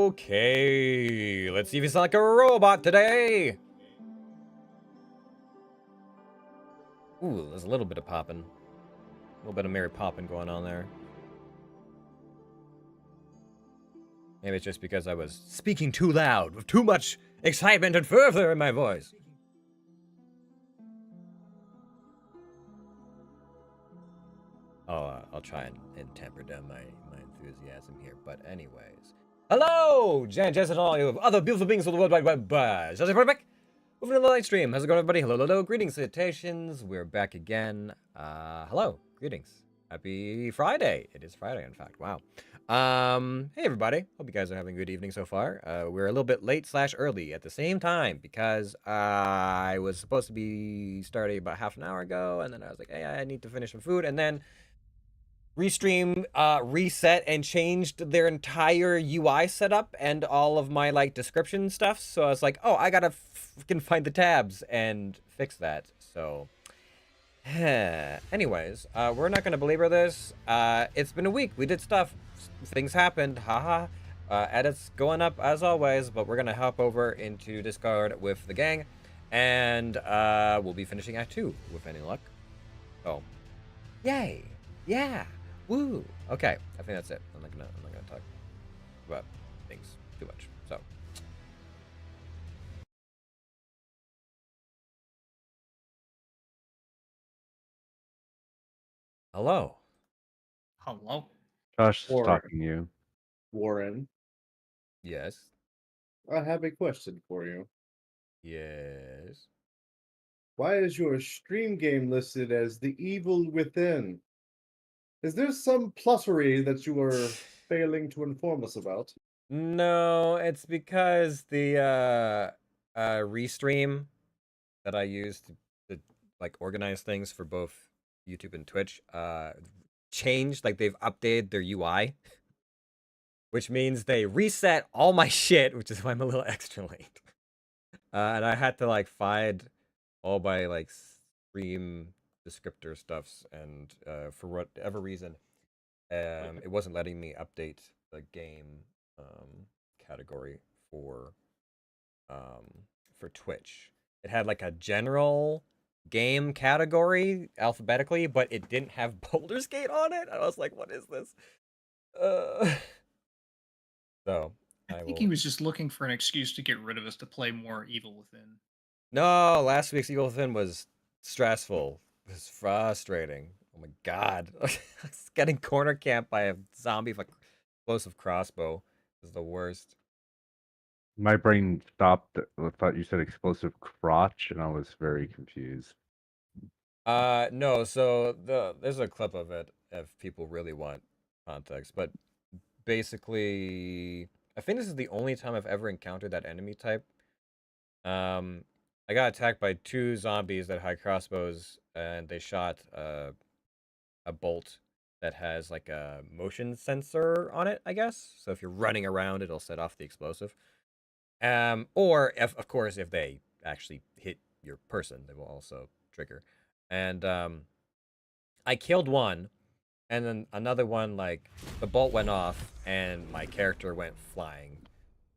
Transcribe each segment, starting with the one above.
Okay, let's see if he's like a robot today. Ooh, there's a little bit of popping. A little bit of Mary Poppin' going on there. Maybe it's just because I was speaking too loud, with too much excitement and fervor in my voice. I'll try and temper down my enthusiasm here. But anyways. Hello, Jan, Jess, and all you other beautiful beings of the World Wide Web. Jesse back with another live stream. How's it going, everybody? Hello, hello. Greetings, salutations. We're back again. Hello. Greetings. Happy Friday. It is Friday, in fact. Wow. Hey, everybody. Hope you guys are having a good evening so far. We're a little bit late / early at the same time because I was supposed to be starting about half an hour ago, and then I was like, hey, I need to finish some food, and then Restream reset and changed their entire UI setup and all of my like description stuff. So I was like, oh, I gotta fucking find the tabs and fix that. So, anyways, we're not gonna belabor this. It's been a week. We did stuff. Things happened. Haha. Edits going up as always, but we're gonna hop over into Discord with the gang, and we'll be finishing Act 2 with any luck. So, yay! Yeah. Woo! Okay, I think that's it. I'm not gonna talk about things too much. So, hello. Hello. Josh is Warren. talking to you. Warren, Yes. I have a question for you. Yes. Why is your stream game listed as The Evil Within? Is there some plussery that you are failing to inform us about? No, it's because the restream that I use to like organize things for both YouTube and Twitch changed. Like they've updated their UI, which means they reset all my shit, which is why I'm a little extra late. And I had to like find all my like stream descriptor stuffs, and for whatever reason, it wasn't letting me update the game category for Twitch. It had like a general game category alphabetically, but it didn't have Baldur's Gate on it. I was like, what is this? So I think he was just looking for an excuse to get rid of us to play more Evil Within. No, last week's Evil Within was stressful. It was frustrating. Oh my god. Getting corner camped by a zombie with a explosive crossbow is the worst. My brain stopped. I thought you said explosive crotch, and I was very confused. No, so there's a clip of it if people really want context, but basically, I think this is the only time I've ever encountered that enemy type. I got attacked by 2 zombies that had crossbows, and they shot a bolt that has like a motion sensor on it, I guess. So if you're running around, it'll set off the explosive. Or if, of course, if they actually hit your person, they will also trigger. And I killed one, and then another one, like the bolt went off, and my character went flying.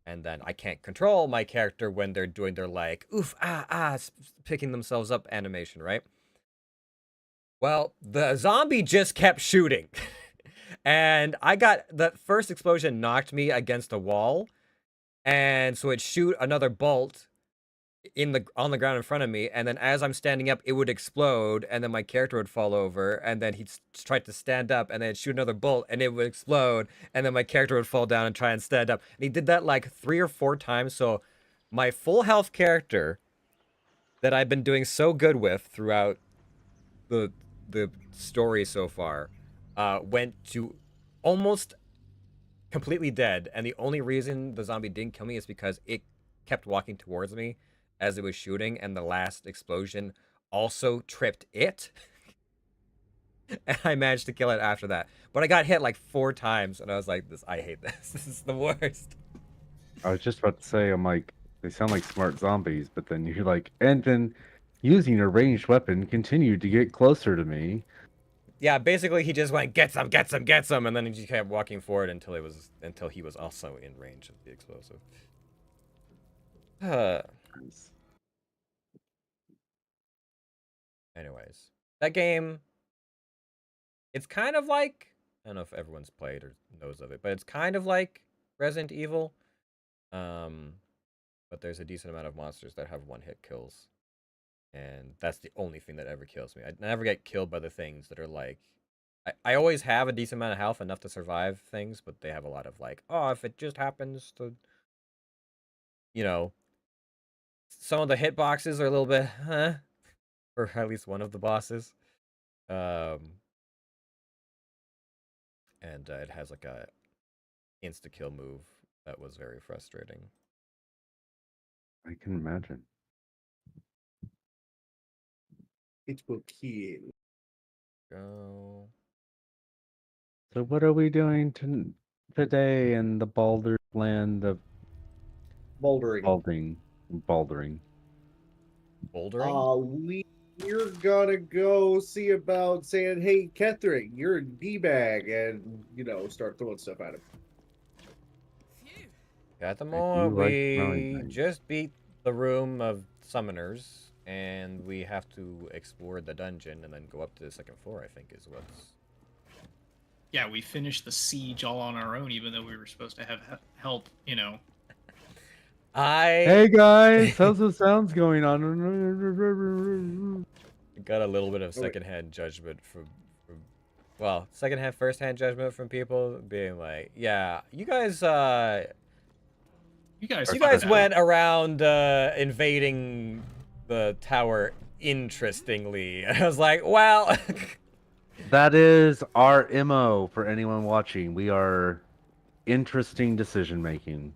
And then I can't control my character when they're doing their like oof picking themselves up animation, right? Well, the zombie just kept shooting. And I got the first explosion knocked me against a wall. And so it shoot another bolt on the ground in front of me, and then as I'm standing up, it would explode, and then my character would fall over, and then he'd try to stand up, and then shoot another bolt, and it would explode, and then my character would fall down and try and stand up. And he did that like 3 or 4 times, so my full health character that I've been doing so good with throughout the story so far went to almost completely dead, and the only reason the zombie didn't kill me is because it kept walking towards me as it was shooting, and the last explosion also tripped it. And I managed to kill it after that. But I got hit like 4 times, and I was like, I hate this. This is the worst. I was just about to say, I'm like, they sound like smart zombies, but then you're like, and then using a ranged weapon continued to get closer to me. Yeah, basically he just went get some, and then he just kept walking forward until he was also in range of the explosive. Anyways, that game, it's kind of like, I don't know if everyone's played or knows of it, but it's kind of like Resident Evil. But there's a decent amount of monsters that have one-hit kills. And that's the only thing that ever kills me. I never get killed by the things that are like... I always have a decent amount of health, enough to survive things, but they have a lot of like, oh, if it just happens to... You know... Some of the hitboxes are a little bit, huh? For at least one of the bosses. And it has like a insta-kill move that was very frustrating. I can imagine. It will kill. Go. So what are we doing today in the Baldur land of Bouldering. Baldering? Bouldering? We're gonna go see about saying, hey, Ketherick, you're a D-bag, and, start throwing stuff at him. At the I do moment, like we throwing things. just beat the room of summoners, and we have to explore the dungeon and then go up to the second floor, I think is what's... Yeah, we finished the siege all on our own, even though we were supposed to have help, Hey guys, how's the sounds going on? Got a little bit of secondhand judgment from well, secondhand, firsthand judgment from people being like, yeah, you guys went around invading the tower interestingly. I was like, well... That is our MO for anyone watching. We are interesting decision making.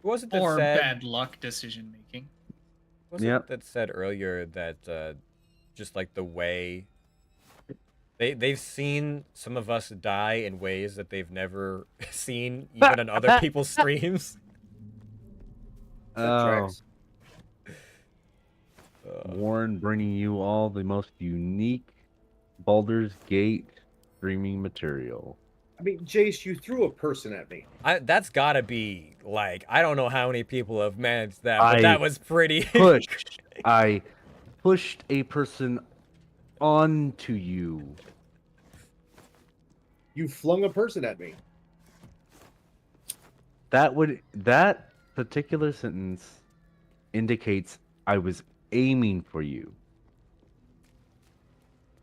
Was it that or said, bad luck decision making. Was it that said earlier that just like the way they've seen some of us die in ways that they've never seen even on other people's streams? That tracks. Warren bringing you all the most unique Baldur's Gate streaming material. I mean, Jace, you threw a person at me. That's gotta be, like, I don't know how many people have managed that, but that was pretty... I pushed a person onto you. You flung a person at me. That particular sentence indicates I was aiming for you.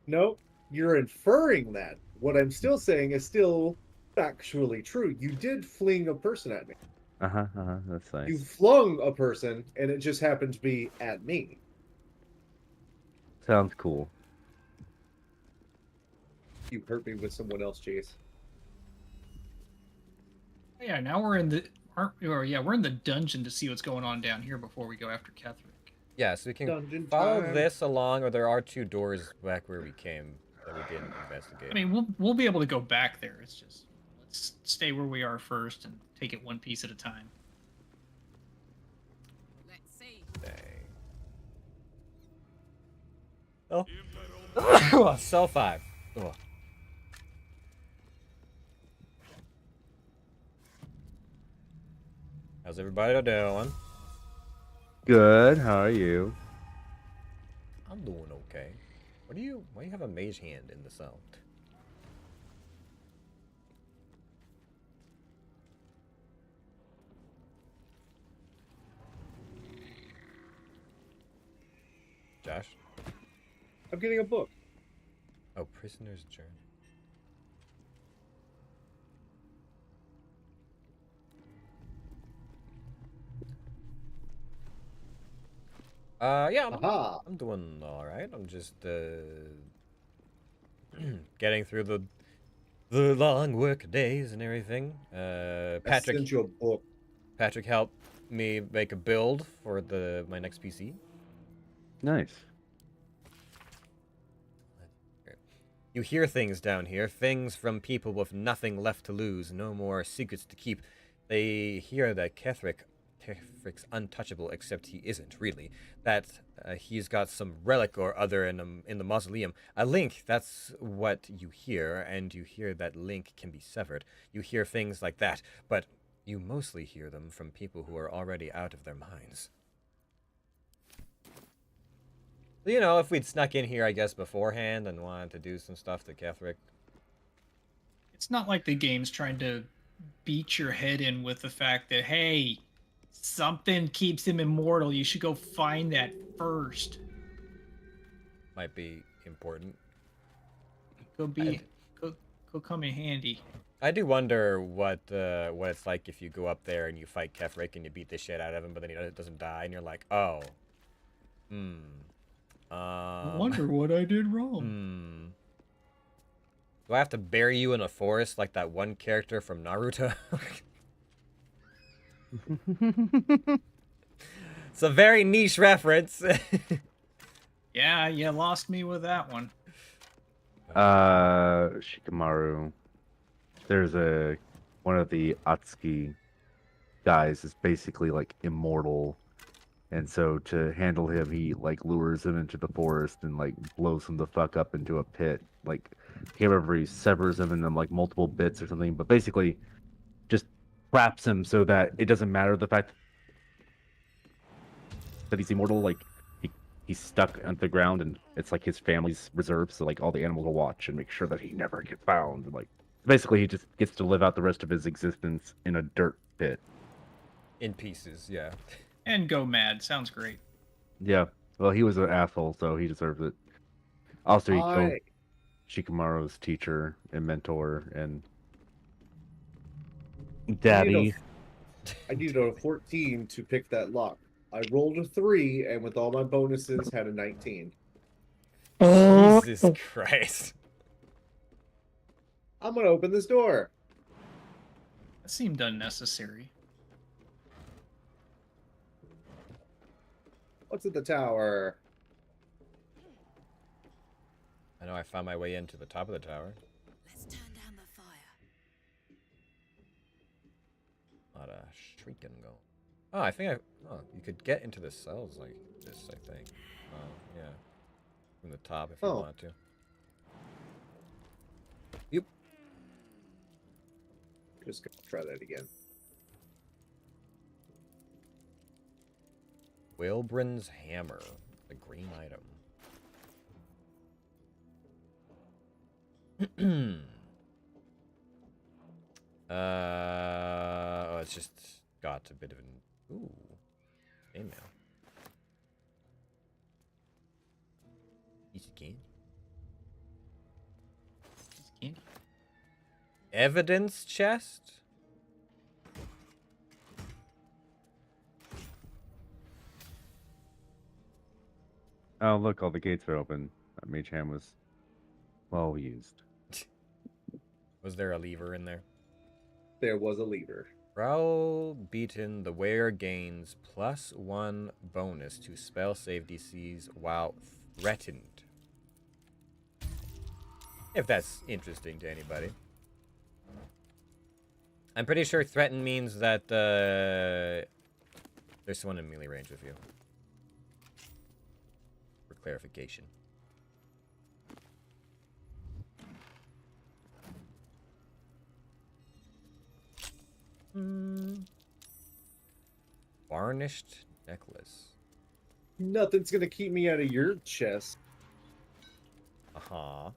No, you're inferring that. What I'm still saying is still factually true. You did fling a person at me. That's nice. You flung a person, and it just happened to be at me. Sounds cool. You hurt me with someone else, Jace. Yeah, now we're in the we're in the dungeon to see what's going on down here before we go after Ketherick. Yeah, so we can follow this along, or there are two doors back where we came that we didn't investigate. I mean, we'll be able to go back there. It's just let's stay where we are first and take it one piece at a time. Let's see. Dang. Oh, cell 5. Oh. How's everybody doing? Good. How are you? I'm doing okay. Why do you have a mage hand in the sound? Josh? I'm getting a book. Oh, Prisoner's Journey. Yeah, I'm doing all right. I'm just getting through the long work days and everything. Patrick sent you a book. Patrick helped me make a build for my next PC. Nice. You hear things down here, things from people with nothing left to lose, no more secrets to keep. They hear that Ketherick Kefrik's untouchable, except he isn't, really. That he's got some relic or other in the mausoleum. A link, that's what you hear, and you hear that link can be severed. You hear things like that, but you mostly hear them from people who are already out of their minds. You know, if we'd snuck in here, I guess, beforehand and wanted to do some stuff to Kefrik. It's not like the game's trying to beat your head in with the fact that, hey, something keeps him immortal. You should go find that first. Might be important. Go come in handy. I do wonder what it's like if you go up there and you fight Kefrik and you beat the shit out of him, but then he doesn't die, and you're like, oh, I wonder what I did wrong. Do I have to bury you in a forest like that one character from Naruto? It's a very niche reference. Yeah, you lost me with that one. Shikamaru. There's one of the Atsuki guys is basically like immortal. And so to handle him, he like lures him into the forest and like blows him the fuck up into a pit. Like, I can't remember, he severs him into like multiple bits or something, but basically just traps him so that it doesn't matter the fact that he's immortal. Like, he's stuck on the ground, and it's like his family's reserve, so like all the animals will watch and make sure that he never gets found. And, like, basically he just gets to live out the rest of his existence in a dirt pit. In pieces, yeah. And go mad. Sounds great. Yeah. Well, he was an asshole, so he deserves it. Also, he killed I Shikamaru's teacher and mentor and need daddy. I needed a 14 to pick that lock. I rolled a 3, and with all my bonuses, had a 19. Jesus Christ. I'm gonna open this door. That seemed unnecessary. What's at the tower? I know I found my way into the top of the tower. Let's turn down the fire. A lot of shrieking going. Oh, I think you could get into the cells like this, I think. Yeah. From the top if you Oh. want to. Yep. Just gonna try that again. Wilbrin's hammer, the green item. Oh, it's just got a bit of an email. Piece of candy. Candy. Evidence chest. Oh, look, all the gates are open. That mage hand was well used. Was there a lever in there? There was a lever. Prowl beaten, the wearer gains +1 bonus to spell save DCs while threatened. If that's interesting to anybody. I'm pretty sure threaten means that there's someone in melee range with you. For clarification. Varnished necklace. Nothing's gonna keep me out of your chest. Uh-huh.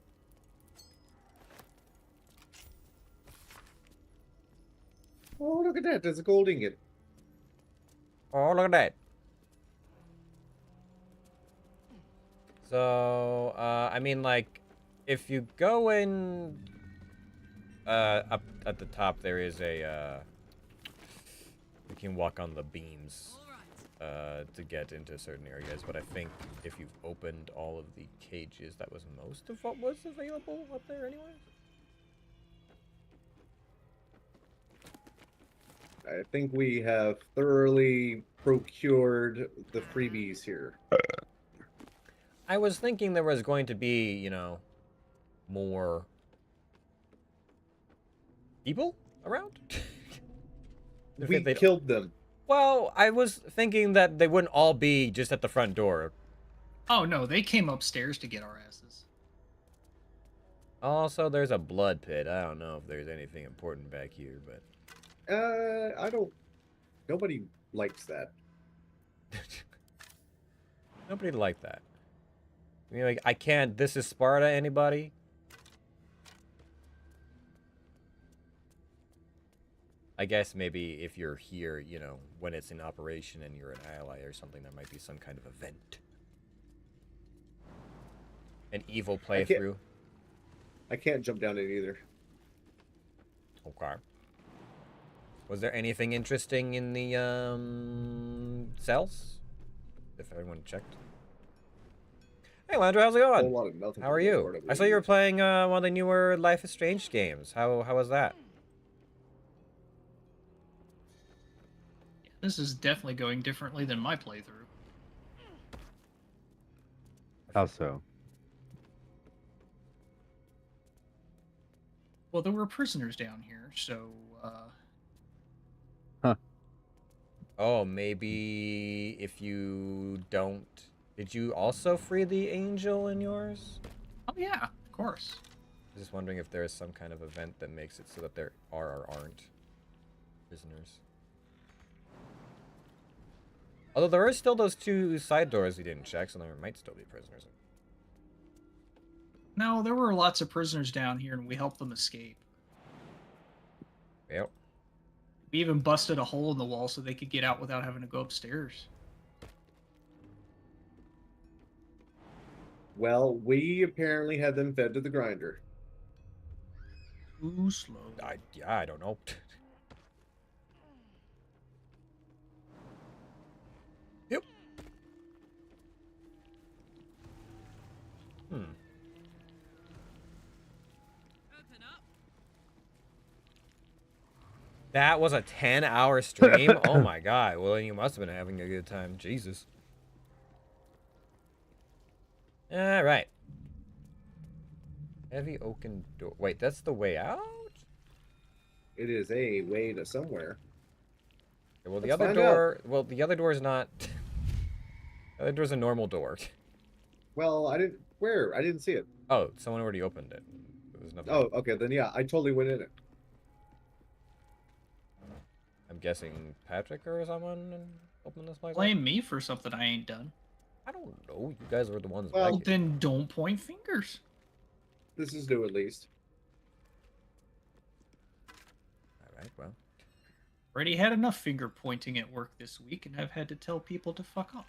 Oh, look at that. There's a gold ingot. Oh, look at that. So, I mean, like, if you go in, up at the top, there is a, you can walk on the beams, to get into certain areas, but I think if you've opened all of the cages, that was most of what was available up there anyway. I think we have thoroughly procured the freebies here. I was thinking there was going to be, you know, more people around. We killed them. Well, I was thinking that they wouldn't all be just at the front door. Oh no, they came upstairs to get our asses. Also, there's a blood pit. I don't know if there's anything important back here, but I don't. Nobody likes that. nobody liked that. I mean, like, I can't. This is Sparta. Anybody? I guess maybe if you're here, you know, when it's in operation and you're an ally or something, there might be some kind of event. An evil playthrough. I can't jump down it either. Okay. Was there anything interesting in the cells? If everyone checked. Hey, Landro, how's it A whole going? lot of nothing. How are you? I saw you were playing one of the newer Life is Strange games. How was that? This is definitely going differently than my playthrough. How so? Well, there were prisoners down here, so Oh, maybe if you don't... Did you also free the angel in yours? oh yeah, of course. I was just wondering if there is some kind of event that makes it so that there are or aren't prisoners. Although there are still those two side doors we didn't check, so there might still be prisoners. No, there were lots of prisoners down here, and we helped them escape. Yep. We even busted a hole in the wall so they could get out without having to go upstairs. Well, we apparently had them fed to the grinder. Too slow. Yeah, I don't know. Yep. Hmm. That was a 10-hour stream? Oh my god. Well, you must have been having a good time. Jesus. Alright. Heavy oaken door. Wait, that's the way out? It is a way to somewhere. Okay, well, the Let's other find door... Well, the other door is not... The other door's a normal door. Well, I didn't. Where? I didn't see it. Oh, someone already opened it. There was nothing. Oh, okay. Then yeah, I totally went in it. I'm guessing Patrick or someone opened this place up? Blame me for something I ain't done. I don't know. You guys were the ones Well, back here. Then don't point fingers. This is new at least. Alright, well. Already had enough finger pointing at work this week, and I've had to tell people to fuck off.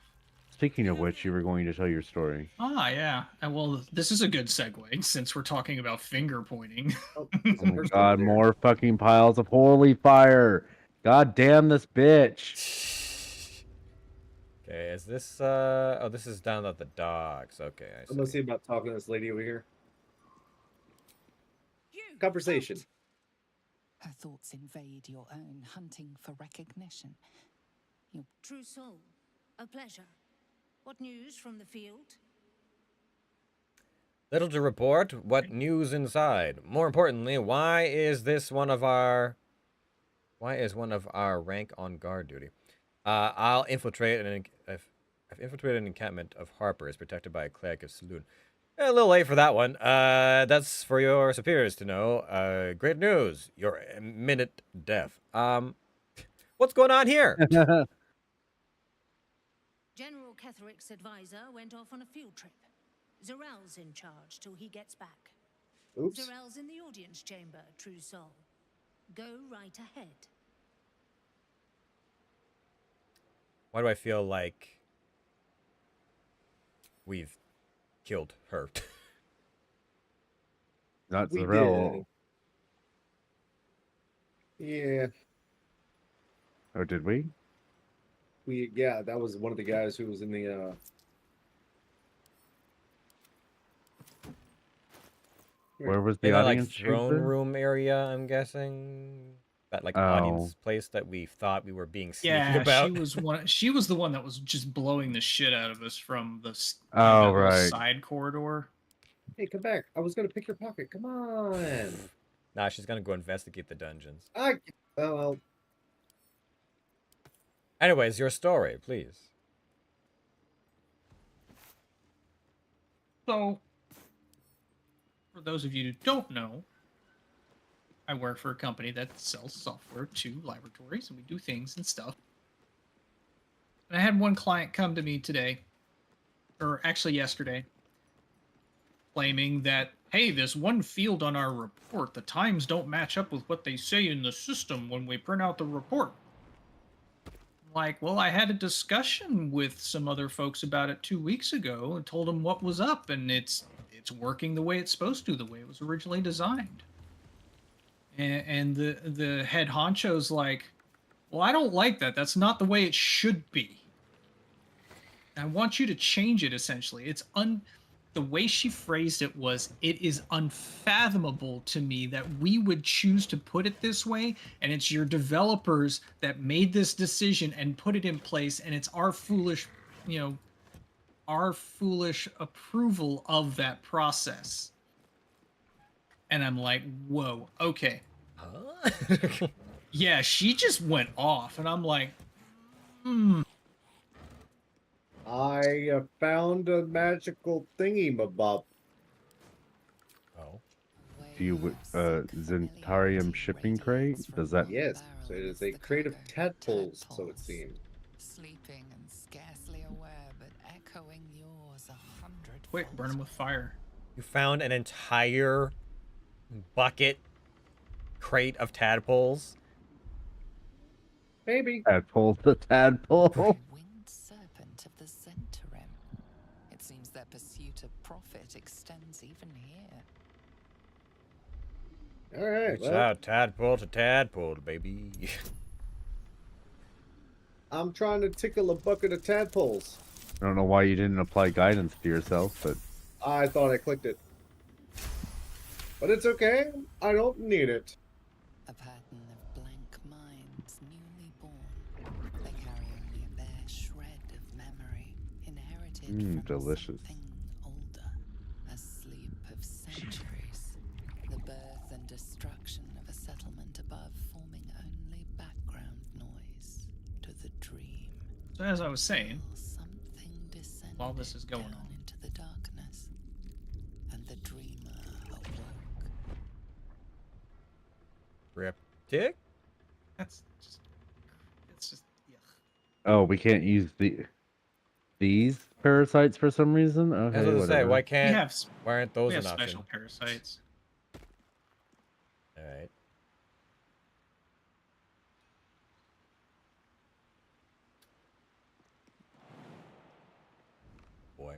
Speaking of which, you were going to tell your story. Ah, yeah. Well, this is a good segue since we're talking about finger pointing. Oh, Oh my god, more fucking piles of holy fire! God damn this bitch! Okay, is this, oh, this is down at the docks. Okay, I I'm gonna see. see about talking to this lady over here. You Conversation. out. Her thoughts invade your own, hunting for recognition. True soul, a pleasure. What news from the field? Little to report. What news inside? More importantly, why is one of our rank on guard duty? I've infiltrated an encampment of Harpers protected by a cleric of Saloon. A little late for that one. That's for your superiors to know. Great news. Your imminent death. What's going on here? General Ketherick's advisor went off on a field trip. Zarel's in charge till he gets back. Oops. Zarel's in the audience chamber, true soul. Go right ahead. Why do I feel like we've killed her? Not We Zarel. Yeah. Oh, did we? Yeah, that was one of the guys who was in the Where was the In that, like, audience throne chamber? room area, I'm guessing. That, like, audience place that we thought we were being sneaky Yeah, about. she was the one that was just blowing the shit out of us from the Oh, that little right. side corridor. Hey, come back. I was gonna pick your pocket. Come on. Nah, she's gonna go investigate the dungeons. Well, Anyways, your story, please. So, for those of you who don't know, I work for a company that sells software to laboratories, and we do things and stuff. And I had one client come to me today, or actually yesterday, claiming that, hey, this one field on our report, the times don't match up with what they say in the system when we print out the report. Like, well, I had a discussion with some other folks about it 2 weeks ago and told them what was up, and it's working the way it's supposed to, the way it was originally designed. And the head honcho's like, well, I don't like that. That's not the way it should be. I want you to change it. Essentially, the way she phrased it was, it is unfathomable to me that we would choose to put it this way, and it's your developers that made this decision and put it in place, and it's our foolish approval of that process. And I'm like, whoa, okay. Huh? Yeah, she just went off, and I'm like, I found a magical thingy-mabob. Oh. Do you Zentarium shipping crate? Does that? Yes, so it is a crate of tadpoles, so it seems. Sleeping and scarcely aware, but echoing yours 100. quick, burn them with fire. You found an entire bucket crate of tadpoles? Maybe. Tadpole the tadpole. Winged serpent of the Zentarim. It seems their pursuit of profit extends even here. All right. Reach Well, out, tadpole to tadpole, baby. I'm trying to tickle a bucket of tadpoles. I don't know why you didn't apply guidance to yourself, but I thought I clicked it. But it's okay. I don't need it. A pattern of blank minds, newly born. They carry only a bare shred of memory, inherited from delicious. something older. A sleep of centuries. The birth and destruction of a settlement above, forming only background noise to the dream. So as I was saying, Something descended while this is going down on, into the darkness, and the dreamer awoke. Cryptic? it's just yuck. oh, we can't use these parasites for some reason. I Okay, was gonna say, whatever. why We can't? have Why aren't those we have an option? special parasites. All right. Boy.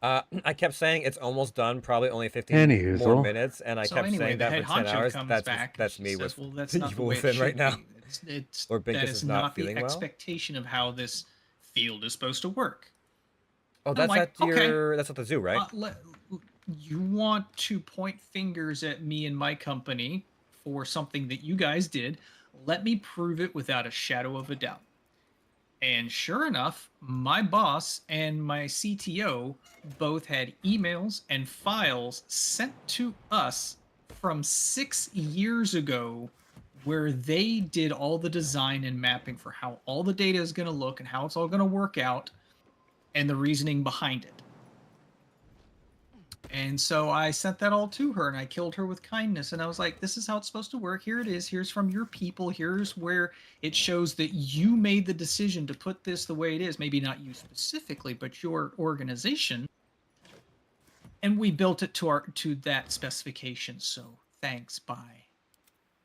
I kept saying it's almost done, probably only 15 more Anywho. minutes, and I So kept anyway, saying the that head for 10 honcho hours. comes That's back. that's and me she with says, well, that's not the evil way it within right should now. be. It's Or that Binkus is is not not the feeling well? expectation of how this field is supposed to work. Oh, I'm that's like, at your that's at the zoo, right? You want to point fingers at me and my company for something that you guys did. Let me prove it without a shadow of a doubt. And sure enough, my boss and my CTO both had emails and files sent to us from 6 years ago where they did all the design and mapping for how all the data is going to look and how it's all going to work out and the reasoning behind it. And so I sent that all to her and I killed her with kindness. And I was like, this is how it's supposed to work. Here it is. Here's from your people. Here's where it shows that you made the decision to put this the way it is. Maybe not you specifically, but your organization. And we built it to that specification. So thanks. Bye.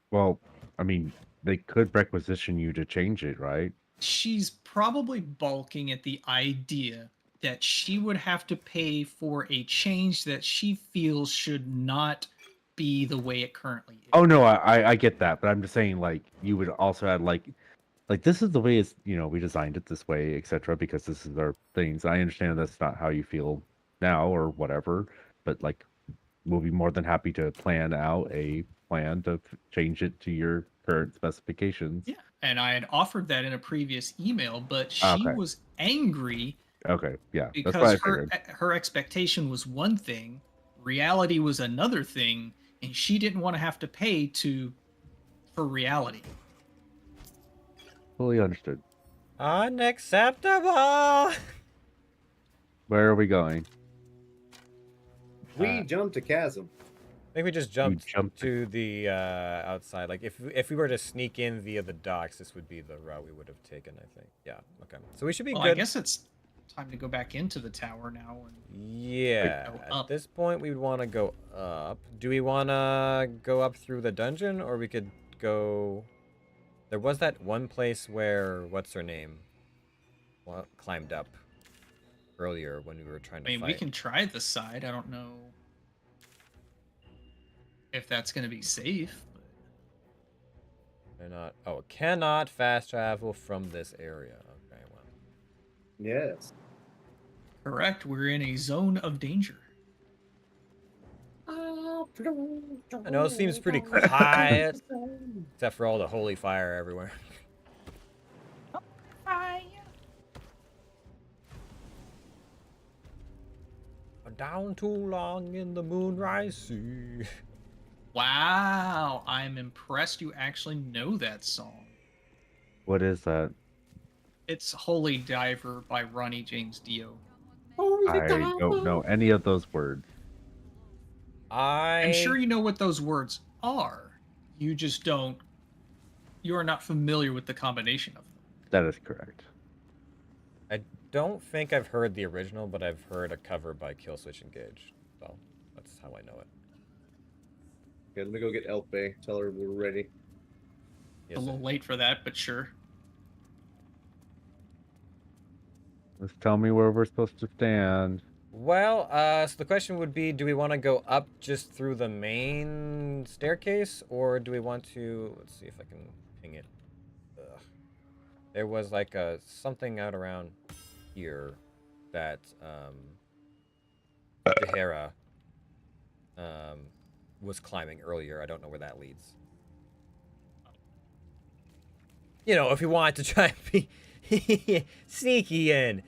Well, I mean, they could requisition you to change it, right? She's probably balking at the idea that she would have to pay for a change that she feels should not be the way it currently is. Oh no, I get that, but I'm just saying like you would also add like this is the way it's we designed it this way, etc. Because this is our things. I understand that's not how you feel now or whatever, but like we'll be more than happy to plan out a plan to change it to your current specifications. Yeah, and I had offered that in a previous email, but she Okay. was angry Okay, yeah, that's what I because figured. her expectation was one thing, reality was another thing, and she didn't want to have to pay for reality. Fully understood. Unacceptable! Where are we going? We jumped a chasm. I think we just You jumped jumped. to the outside. Like if we were to sneak in via the docks, this would be the route we would have taken. I think. Yeah. Okay. So we should be Well, good. I guess it's time to go back into the tower now. And Yeah. Go At up. this point, we would want to go up. Do we want to go up through the dungeon, or we could go? There was that one place where what's her name climbed up earlier when we were trying I to mean, fight. we can try the side. I don't know if that's going to be safe. But... Cannot fast travel from this area. Okay, well. Yes. Correct. We're in a zone of danger. I know it seems pretty quiet, except for all the holy fire everywhere. Down too long in the Moonrise Sea. Wow, I'm impressed you actually know that song. What is that? It's Holy Diver by Ronnie James Dio. I don't know any of those words. I'm sure you know what those words are. You just don't. You are not familiar with the combination of them. That is correct. I don't think I've heard the original, but I've heard a cover by Killswitch Engage. So that's how I know it. Okay, let me go get Elf Bay. Tell her we're ready. A little late for that, but sure. Just tell me where we're supposed to stand. Well, so the question would be, do we want to go up just through the main staircase, or do we want to... Let's see if I can ping it. Ugh. There was like something out around here that Dahera was climbing earlier. I don't know where that leads. You know, if you want to try and be sneaky and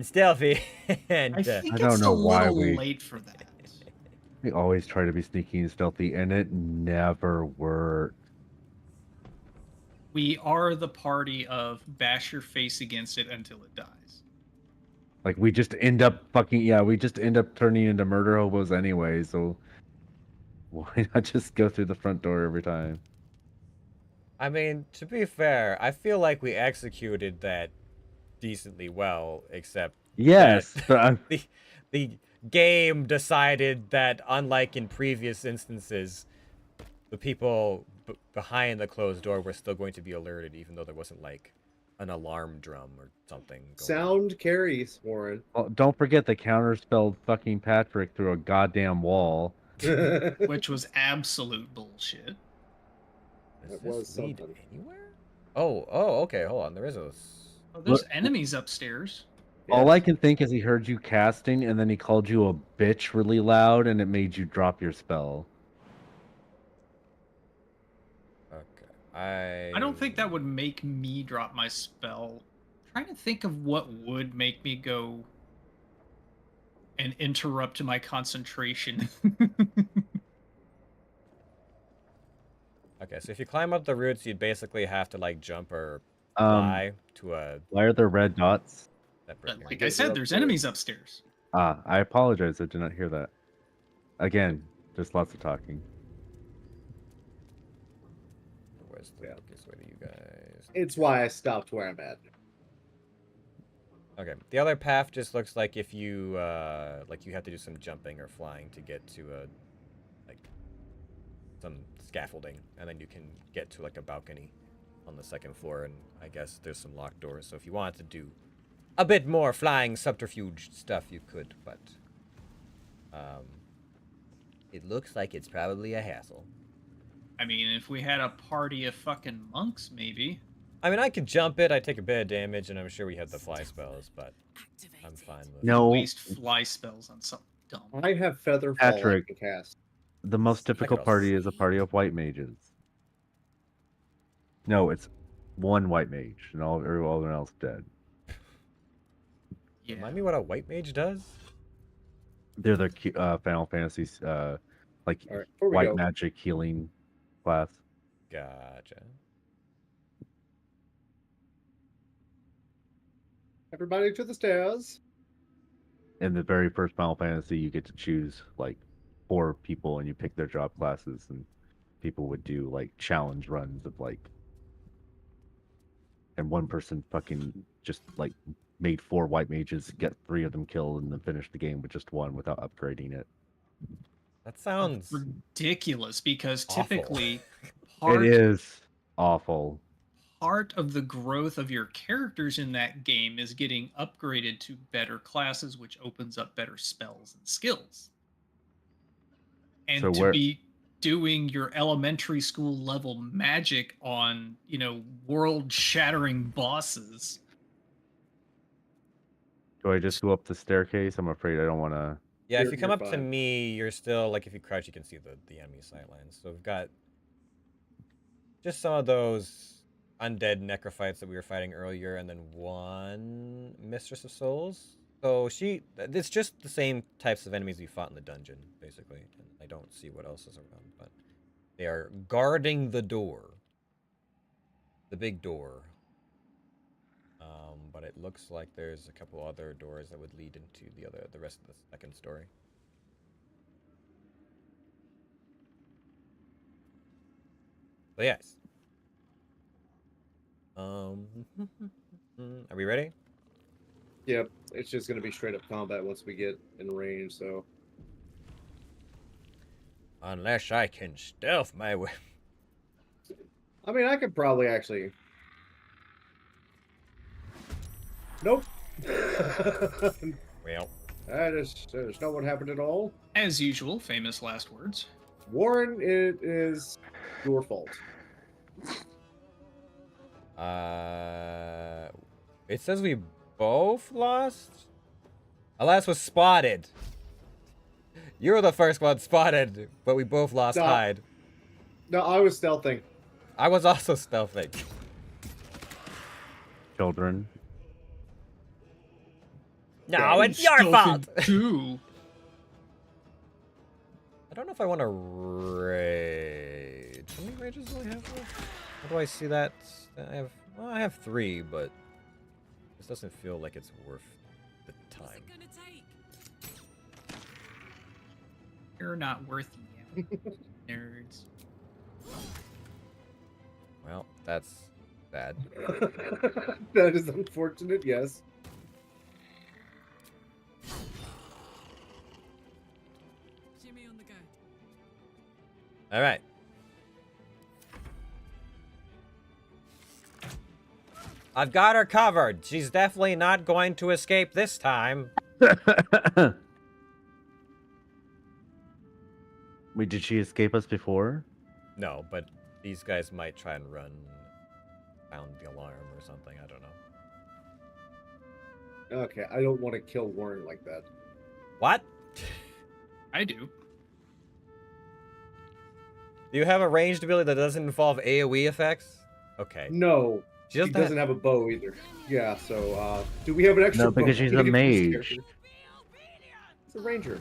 stealthy and I think I don't it's know a why little we- late for that. We always try to be sneaky and stealthy, and it never works. We are the party of bash your face against it until it dies. Like, we just end up turning into murder hobos anyway, so why not just go through the front door every time? I mean, to be fair, I feel like we executed that decently well, except Yes, that but I'm, the game decided that, unlike in previous instances, the people behind the closed door were still going to be alerted, even though there wasn't like an alarm drum or something. Sound carries, Warren. well, don't forget the counterspelled fucking Patrick through a goddamn wall. Which was absolute bullshit. Does That this was lead something. anywhere? Oh, okay. Hold on. There is a. Oh, there's Look- enemies upstairs. All I can think is he heard you casting, and then he called you a bitch really loud, and it made you drop your spell. Okay. I don't think that would make me drop my spell. I'm trying to think of what would make me go and interrupt my concentration. Okay, so if you climb up the roots, you'd basically have to like jump or Um, fly to a why are there red dots? separate area. Like I Those are said, there's upstairs. enemies upstairs. Ah, I apologize. I did not hear that. Again, just lots of talking. Where's the Yeah. quickest way to you guys? It's why I stopped where I'm at. Okay, the other path just looks like if you like you have to do some jumping or flying to get to a like some scaffolding, and then you can get to like a balcony on the second floor, and I guess there's some locked doors. So if you wanted to do a bit more flying subterfuge stuff, you could, but it looks like it's probably a hassle. I mean, if we had a party of fucking monks, maybe. I mean, I could jump it. I take a bit of damage, and I'm sure we have the fly spells, but I'm fine with No. Waste fly spells on something dumb. I have Feather Fall I Patrick. can cast. The most difficult party is a party of white mages. No, it's one white mage, and everyone else dead. Yeah. Remind me what a white mage does? They're the Final Fantasy's like All right, before we white go, magic healing class. Gotcha. Everybody to the stairs. In the very first Final Fantasy, you get to choose like 4 people, and you pick their job classes, and people would do like challenge runs of like, and one person fucking just like made 4 white mages, get 3 of them killed, and then finish the game with just 1 without upgrading it. That sounds ridiculous because awful. typically It is awful. part of the growth of your characters in that game is getting upgraded to better classes, which opens up better spells and skills. And So to where- be doing your elementary school level magic on, world shattering bosses. Do I just go up the staircase? I'm afraid I don't want to. Yeah, if You're- you come you're up to fine. me, you're still like if you crouch, you can see the enemy sightlines. So we've got just some of those undead necrophytes that we were fighting earlier, and then 1 Mistress of Souls. So it's just the same types of enemies we fought in the dungeon, basically. And I don't see what else is around, but they are guarding the door, the big door. But it looks like there's a couple other doors that would lead into the rest of the second story. So yes. Are we ready? Yep, it's just gonna be straight up combat once we get in range. So Unless I can stealth my way. I mean, I could probably actually. Nope. Well, There's not what happened at all. As usual, famous last words. Warren, it is your fault. it says we both lost. Alas was spotted. You were the first one spotted, but we both lost No. hide. No, I was stealthing. I was also stealthing. Children. No, it's your fault. Too. I don't know if I want to rage. How many rages do I have left? How do I see that? I have 3, but this doesn't feel like it's worth the time. You're not worth it, nerds. Well, that's bad. That is unfortunate, yes. Jimmy on the go. All right. I've got her covered. She's definitely not going to escape this time. Wait, did she escape us before? No, but these guys might try and run, sound the alarm or something. I don't know. Okay, I don't want to kill Warren like that. What? I do. Do you have a ranged ability that doesn't involve AoE effects? Okay. No, She she doesn't doesn't have a bow either. Yeah, so do we have an extra No, bow? because she's to a give this mage. character? It's a ranger.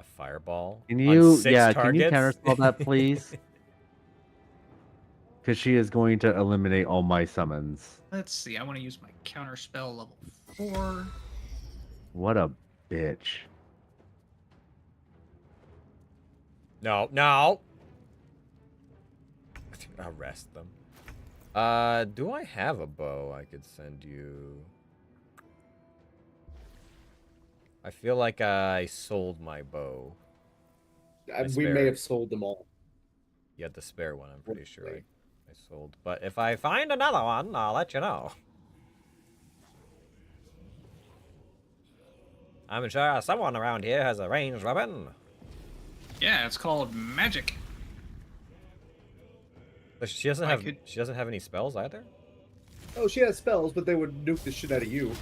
A fireball. Can on you, 6 yeah, targets? can you counterspell that, please? Because she is going to eliminate all my summons. Let's see. I want to use my counter spell level 4. What a bitch. No, no. Arrest them. Do I have a bow I could send you? I feel like I sold my bow. We spare. may have sold them all. You had the spare one, I'm pretty sure Probably. I sold. But if I find another one, I'll let you know. I'm sure someone around here has a ranged weapon. Yeah, it's called magic. But she doesn't I have could- she doesn't have any spells either? Oh, she has spells, but they would nuke the shit out of you.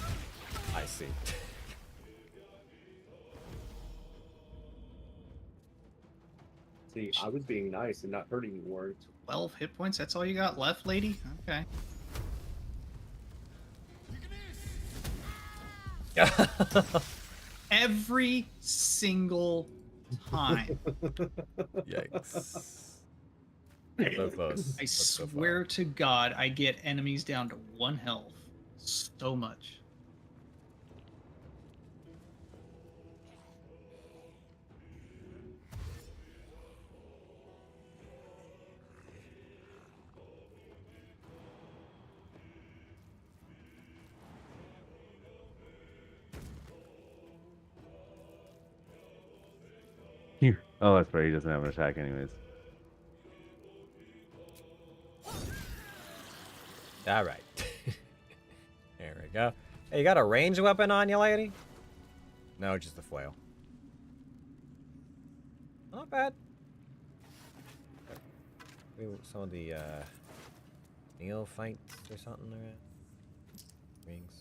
I see. See, I was being nice and not hurting you, Warren. 12 hit points. That's all you got left, lady? Okay. Every single time. Yikes. So close. I but so far. swear to God, I get enemies down to 1 health. so much. Oh, that's right. He doesn't have an attack, anyways. All right. There we go. Hey, you got a ranged weapon on you, lady? No, just the flail. Not bad. Some of the neophytes or something there. Rings.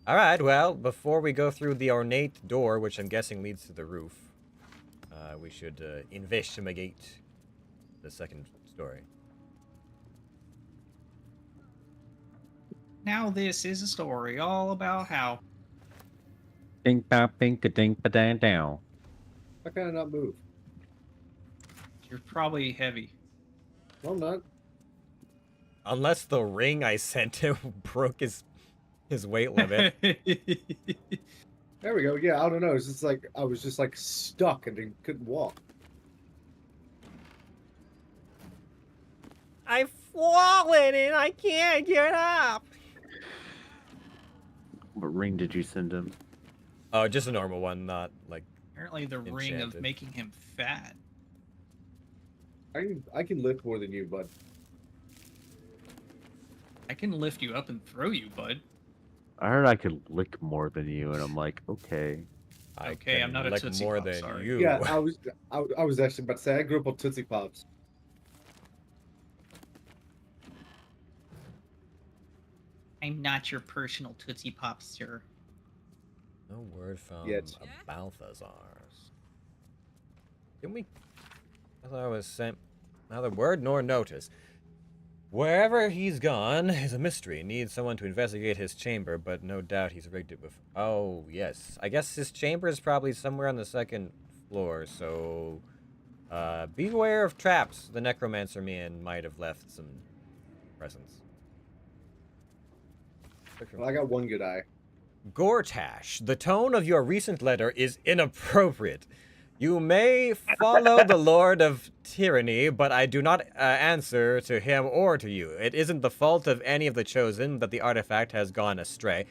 Alright, well, before we go through the ornate door, which I'm guessing leads to the roof, we should investigate the second story. Now this is a story all about how Dink ba pink a dink ba dan down. How can I not move? you're probably heavy. No, I'm not. Unless the ring I sent him broke his weight limit. There we go. Yeah, I don't know. It's just like I was just like stuck and couldn't walk. I've fallen and I can't get up. What ring did you send him? Oh, just a normal one, not like... Apparently the ring of Enchanted. making him fat. I can lift more than you, bud. I can lift you up and throw you, bud. I heard I could lick more than you, and I'm like, okay. I Okay, can I'm not a lick Tootsie more Pop, than sorry. you. Yeah, I was actually about to say I grew up on Tootsie Pops. I'm not your personal Tootsie Pop, sir. No word from Yet. Balthazar's. Didn't we? I thought I was sent neither word nor notice. Wherever he's gone is a mystery. Needs someone to investigate his chamber, but no doubt he's rigged it with... Oh, yes. I guess his chamber is probably somewhere on the second floor, so... beware of traps. The necromancer man might have left some presents. Well, I got one good eye. Gortash, the tone of your recent letter is inappropriate. You may follow the Lord of Tyranny, but I do not answer to him or to you. It isn't the fault of any of the Chosen that the artifact has gone astray.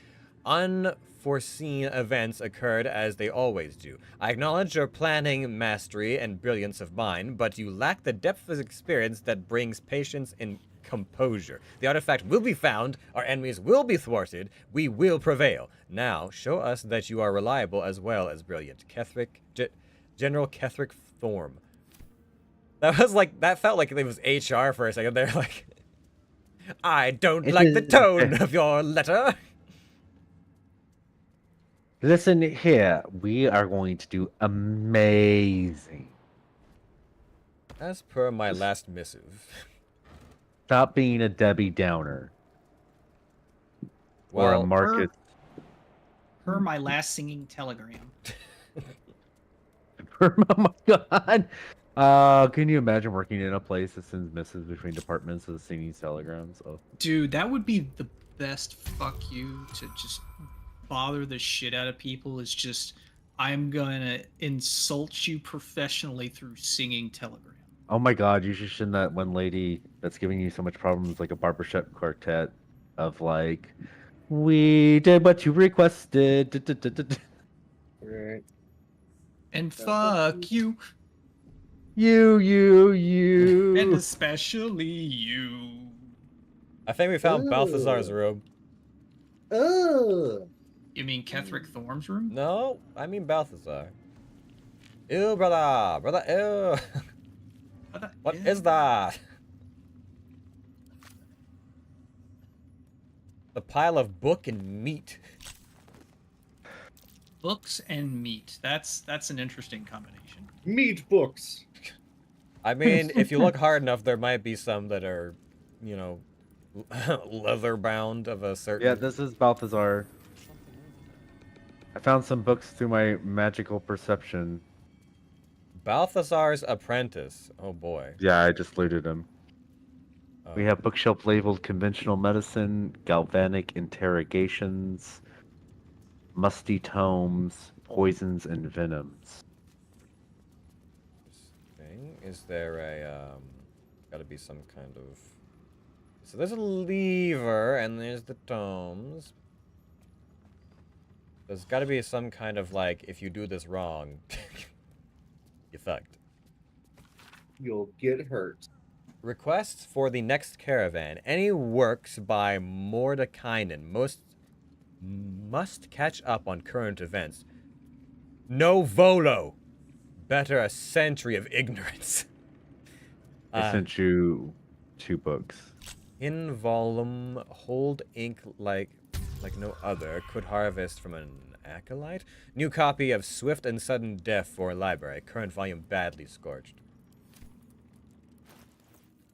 Unforeseen events occurred as they always do. I acknowledge your planning, mastery, and brilliance of mind, but you lack the depth of experience that brings patience and composure. The artifact will be found, our enemies will be thwarted, we will prevail. Now, show us that you are reliable as well as brilliant. General Kethric Thorm. That was like, that felt like it was HR for a second. They're like, I don't like the tone of your letter. Listen here, we are going to do amazing. As per my last missive. Stop being a Debbie Downer. Or a Well, Marcus. Per my last singing telegram. Oh my god. Can you imagine working in a place that sends missives between departments of sending telegrams? Oh. Dude, that would be the best fuck you to just bother the shit out of people is just, I'm gonna insult you professionally through singing telegram. Oh my god, you should send that one lady that's giving you so much problems like a barbershop quartet of like, we did what you requested. Right. And fuck you. You. And especially you. I think we found Ooh. Balthazar's room. Oh. You mean Kethric Thorm's room? No, I mean Balthazar. Ew, brother. Brother, ew. What is that? The pile of book and meat. Books and meat. That's an interesting combination. Meat books. I mean, if you look hard enough, there might be some that are, you know, leather bound of a certain... Yeah, this is Balthazar. I found some books through my magical perception. Balthazar's apprentice. Oh boy. Yeah, I just looted him. We have bookshelf labeled conventional medicine, galvanic interrogations, musty tomes, poisons, and venoms. Interesting. Is there a gotta be some kind of. So there's a lever and there's the tomes. There's gotta be some kind of like, if you do this wrong, you fucked. You'll get hurt. Requests for the next caravan. Any works by Mordekainen must catch up on current events. No volo. Better a century of ignorance. I sent you 2 books. In volume, hold ink like no other. Could harvest from an acolyte. New copy of Swift and Sudden Death for library. Current volume badly scorched.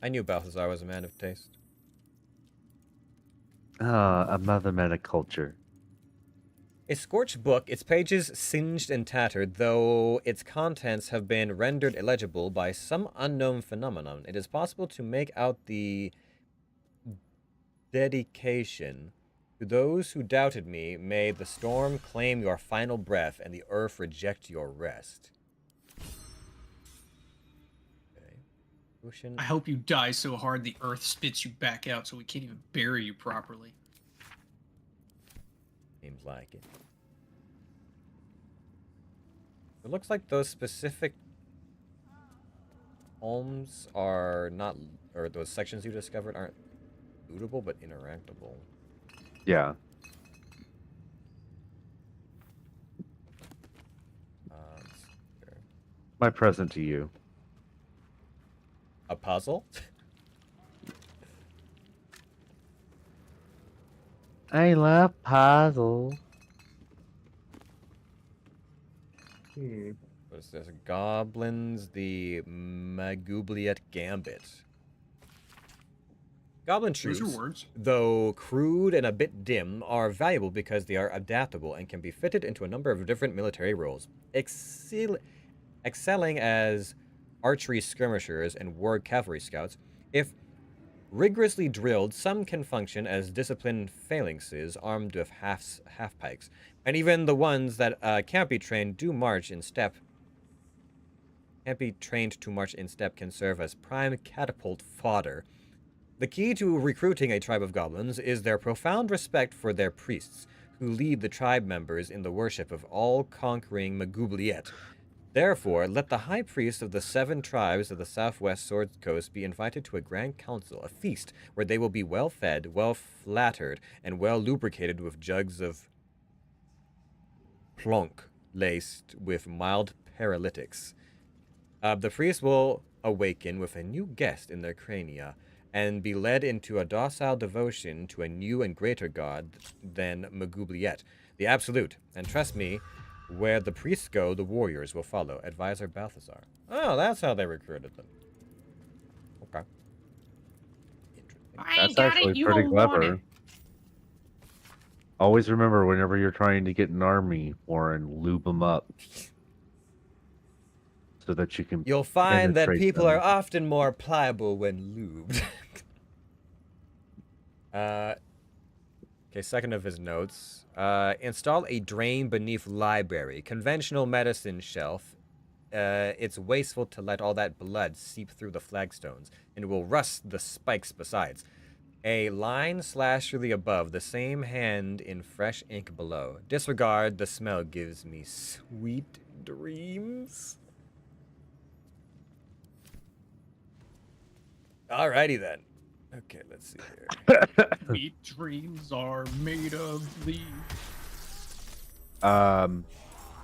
I knew Balthazar was a man of taste. Ah, another man of culture. A scorched book, its pages singed and tattered, though its contents have been rendered illegible by some unknown phenomenon. It is possible to make out the dedication. To those who doubted me, may the storm claim your final breath and the earth reject your rest. Okay. Ocean. I hope you die so hard the earth spits you back out so we can't even bury you properly. Seems like it. It looks like those specific homes are not, or those sections you discovered aren't lootable, but interactable. Yeah. Let's see here. My present to you. A puzzle? I love puzzles. What is this? Goblins, the Magubliet Gambit. Goblin Those troops, are words. though crude and a bit dim, are valuable because they are adaptable and can be fitted into a number of different military roles, excelling as archery skirmishers and war cavalry scouts. If rigorously drilled, some can function as disciplined phalanxes armed with half-pikes, and even the ones that can't be trained to march in step can serve as prime catapult fodder. The key to recruiting a tribe of goblins is their profound respect for their priests, who lead the tribe members in the worship of all-conquering Magubliet. Therefore, let the high priest of the 7 tribes of the southwest Sword Coast be invited to a grand council, a feast where they will be well fed, well flattered, and well lubricated with jugs of plonk laced with mild paralytics. The priest will awaken with a new guest in their crania and be led into a docile devotion to a new and greater god than Magubliet, the Absolute. And trust me, where the priests go, the warriors will follow. Advisor Balthazar. Oh, that's how they recruited them. Okay. Interesting. I That's ain't got actually it. You pretty don't want clever. it. Always remember, whenever you're trying to get an army, Warren, lube them up. So that you can You'll find that penetrate people them. are often more pliable when lubed. Okay, second of his notes. Install a drain beneath library. Conventional medicine shelf. It's wasteful to let all that blood seep through the flagstones, and it will rust the spikes besides. A line slashed through the above, the same hand in fresh ink below. Disregard, the smell gives me sweet dreams. Alrighty then. Okay, let's see here. Sweet dreams are made of leaves.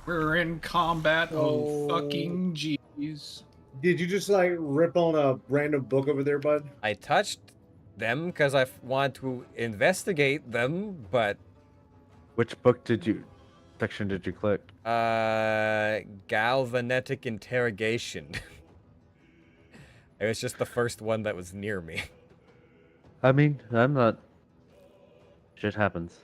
We're in combat. Oh, fucking jeez. Did you just like rip on a random book over there, bud? I touched them because I want to investigate them, but Which section did you click? galvanetic interrogation. It was just the first one that was near me. I mean, I'm not. Shit happens.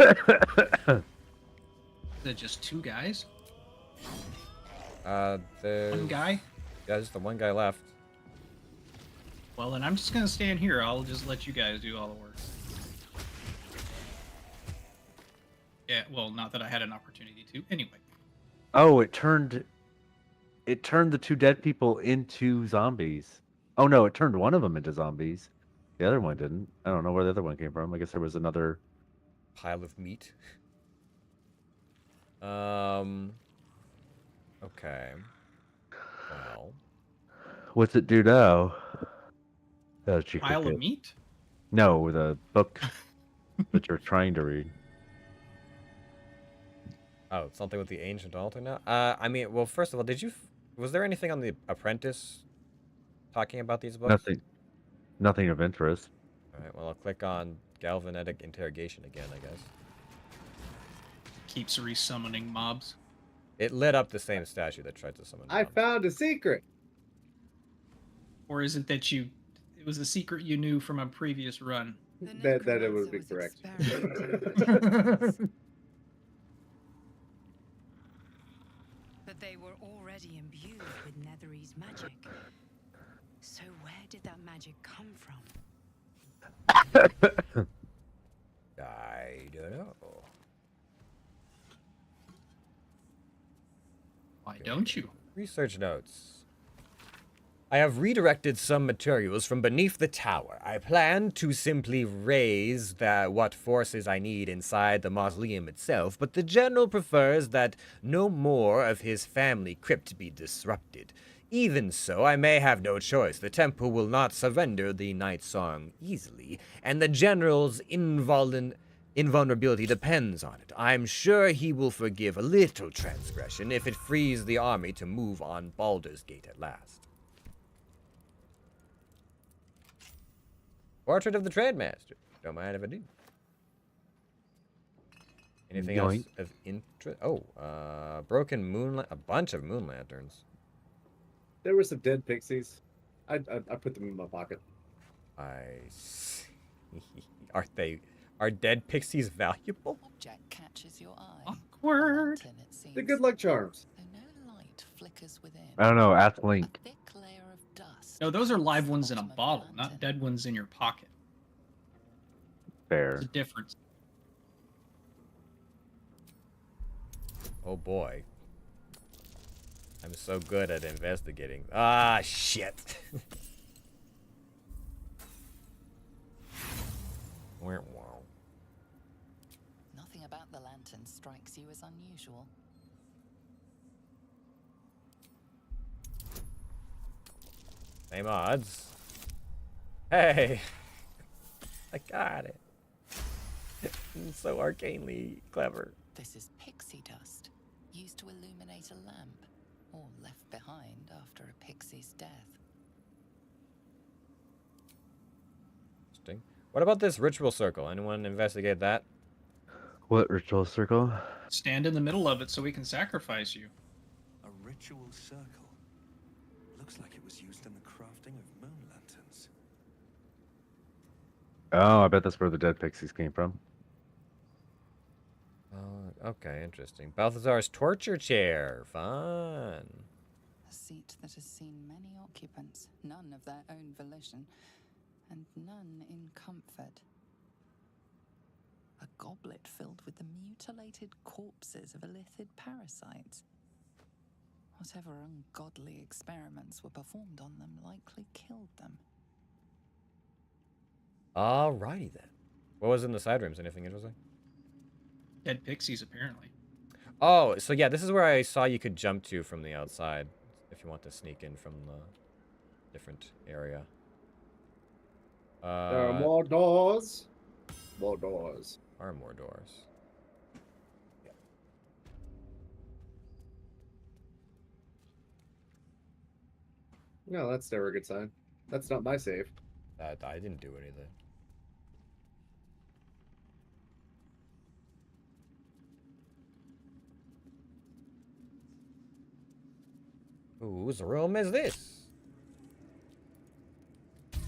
Is it just 2 guys? There's 1 guy? Yeah, just the one guy left. Well, then I'm just gonna stand here. I'll just let you guys do all the work. Yeah, well, not that I had an opportunity to. Anyway. Oh, it turned the 2 dead people into zombies. Oh no, it turned one of them into zombies. The other one didn't. I don't know where the other one came from. I guess there was another. Pile of meat. Okay. Well. What's it do now? Oh, she Pile of forget. meat? No, the book that you're trying to read. Oh, something with the ancient altar now? I mean, well, first of all, was there anything on the Apprentice talking about these books? Nothing of interest. Alright, well, I'll click on Galvanic Interrogation again, I guess. Keeps resummoning mobs. It lit up the same statue that tried to summon I mobs. found a secret. Or is it that it was a secret you knew from a previous run? That it would be correct. But they were already imbued with Netherese magic. So where did that magic come from? I don't know. Why don't you? Research notes. I have redirected some materials from beneath the tower. I plan to simply raise what forces I need inside the mausoleum itself, but the general prefers that no more of his family crypt be disrupted. Even so, I may have no choice. The temple will not surrender the night song easily, and the general's invulnerability depends on it. I'm sure he will forgive a little transgression if it frees the army to move on Baldur's Gate at last. Portrait of the Trademaster. Don't mind if I do. Anything else Yoink. of interest? Oh, broken a bunch of moon lanterns. There were some dead pixies. I put them in my pocket. I see. Are dead pixies valuable? Object catches your eye. Awkward. A lantern, it seems, They're good luck charms. though no light flickers within. I don't know. Ask A Link. thick layer of dust. No, those are live covers the ones in a bottom of the bottle, not lantern. dead ones in your pocket. Fair. There's a difference. Oh boy. I'm so good at investigating. Ah, shit. Wow. Nothing about the lantern strikes you as unusual. Same odds. Hey! I got it. I'm so arcanely clever. This is pixie dust, used to illuminate a lamp, or left behind after a pixie's death. Interesting. What about this ritual circle? Anyone investigate that? What ritual circle? Stand in the middle of it so we can sacrifice you. A ritual circle. Looks like it was used in the crafting of moon lanterns. Oh, I bet that's where the dead pixies came from. Okay, interesting. Balthazar's torture chair. Fun. A seat that has seen many occupants, none of their own volition, and none in comfort. A goblet filled with the mutilated corpses of illithid parasites. Whatever ungodly experiments were performed on them likely killed them. Alrighty then. What was in the side rooms? Anything interesting? Dead pixies, apparently. Oh, so yeah, this is where I saw you could jump to from the outside if you want to sneak in from the different area. There are more doors. More doors. Are more doors. No, that's never a good sign. That's not my save. That I didn't do anything. Whose room is this? Hello.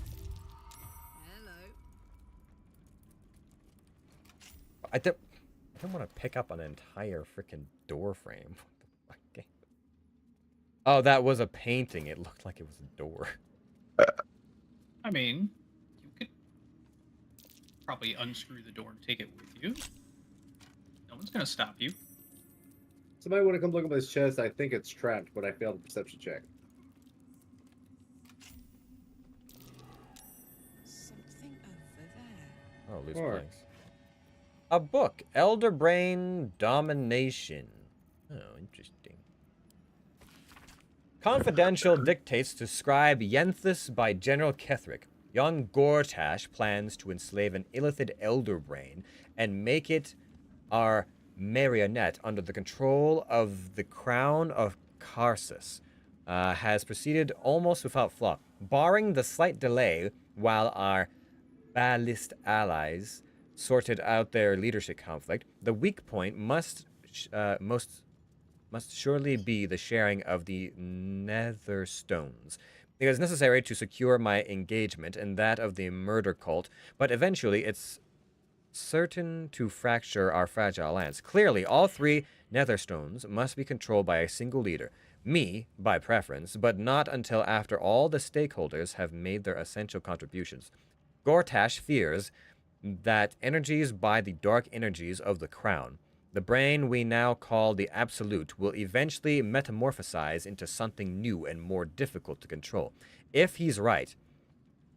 I th don't want to pick up an entire freaking door frame. What the fuck? Oh, that was a painting. It looked like it was a door. I mean, you could probably unscrew the door and take it with you. No one's gonna stop you. Somebody want to come look at this chest? I think it's trapped, but I failed a perception check. Something over there. Oh, loose Or- planks. A book, Elder Brain Domination. Oh, interesting. Confidential dictates to scribe Yenthus by General Ketheric. Young Gortash plans to enslave an illithid elder brain and make it our marionette under the control of the crown of Karsus. Has proceeded almost without flaw, barring the slight delay while our Ballist allies sorted out their leadership conflict. The weak point must surely be the sharing of the nether stones. It is necessary to secure my engagement and that of the murder cult, but eventually it's certain to fracture our fragile alliance. Clearly, all three nether stones must be controlled by a single leader. Me, by preference, but not until after all the stakeholders have made their essential contributions. Gortash fears that energies by the dark energies of the crown, the brain we now call the Absolute, will eventually metamorphosize into something new and more difficult to control. If he's right,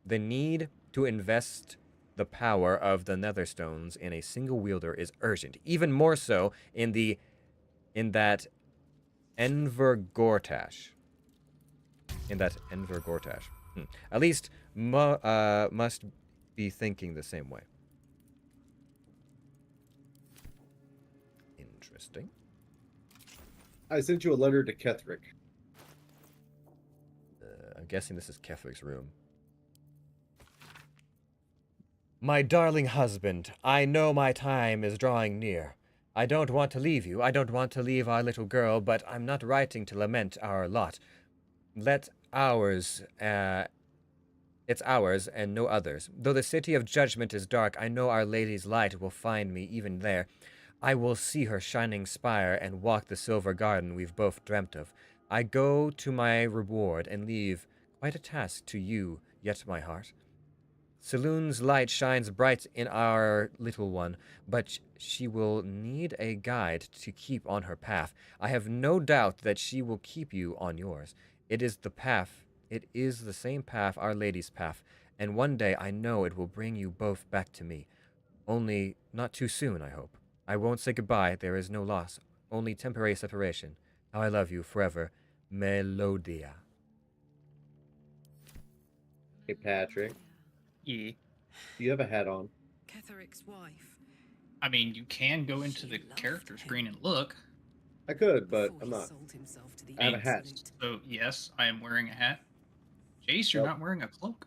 the need to invest the power of the Netherstones in a single wielder is urgent, even more so in that Enver Gortash. At least must be thinking the same way. Interesting. I sent you a letter to Ketheric. I'm guessing this is Ketheric's room. My darling husband, I know my time is drawing near. I don't want to leave you. I don't want to leave our little girl, but I'm not writing to lament our lot. It's ours and no others. Though the city of judgment is dark, I know Our Lady's light will find me even there. I will see her shining spire and walk the silver garden we've both dreamt of. I go to my reward and leave quite a task to you, yet my heart. Saloon's light shines bright in our little one, but she will need a guide to keep on her path. I have no doubt that she will keep you on yours. It is the same path, Our Lady's path, and one day I know it will bring you both back to me. Only not too soon, I hope. I won't say goodbye, there is no loss, only temporary separation. How I love you forever, Melodia. Hey, Patrick. Yeah. Do you have a hat on? Ketheric's wife. I mean, you can go into the character screen and look. I could, but Before I'm he not. sold himself to the I have a hat. Absolute. So, yes, I am wearing a hat. Jace, you're Yep. not wearing a cloak.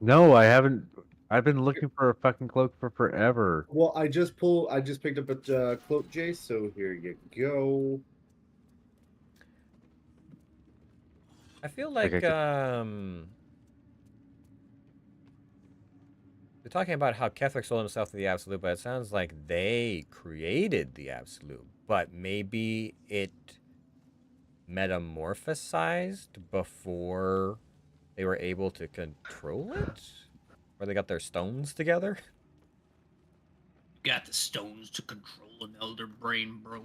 No, I haven't. I've been looking for a fucking cloak for forever. Well, I just picked up a cloak, Jace, so here you go. I feel Like like, I they're talking about how Ketheric sold himself to the Absolute, but it sounds like they created the Absolute, but maybe it metamorphosized before they were able to control it? Or they got their stones together? Got the stones to control an elder brain, bro.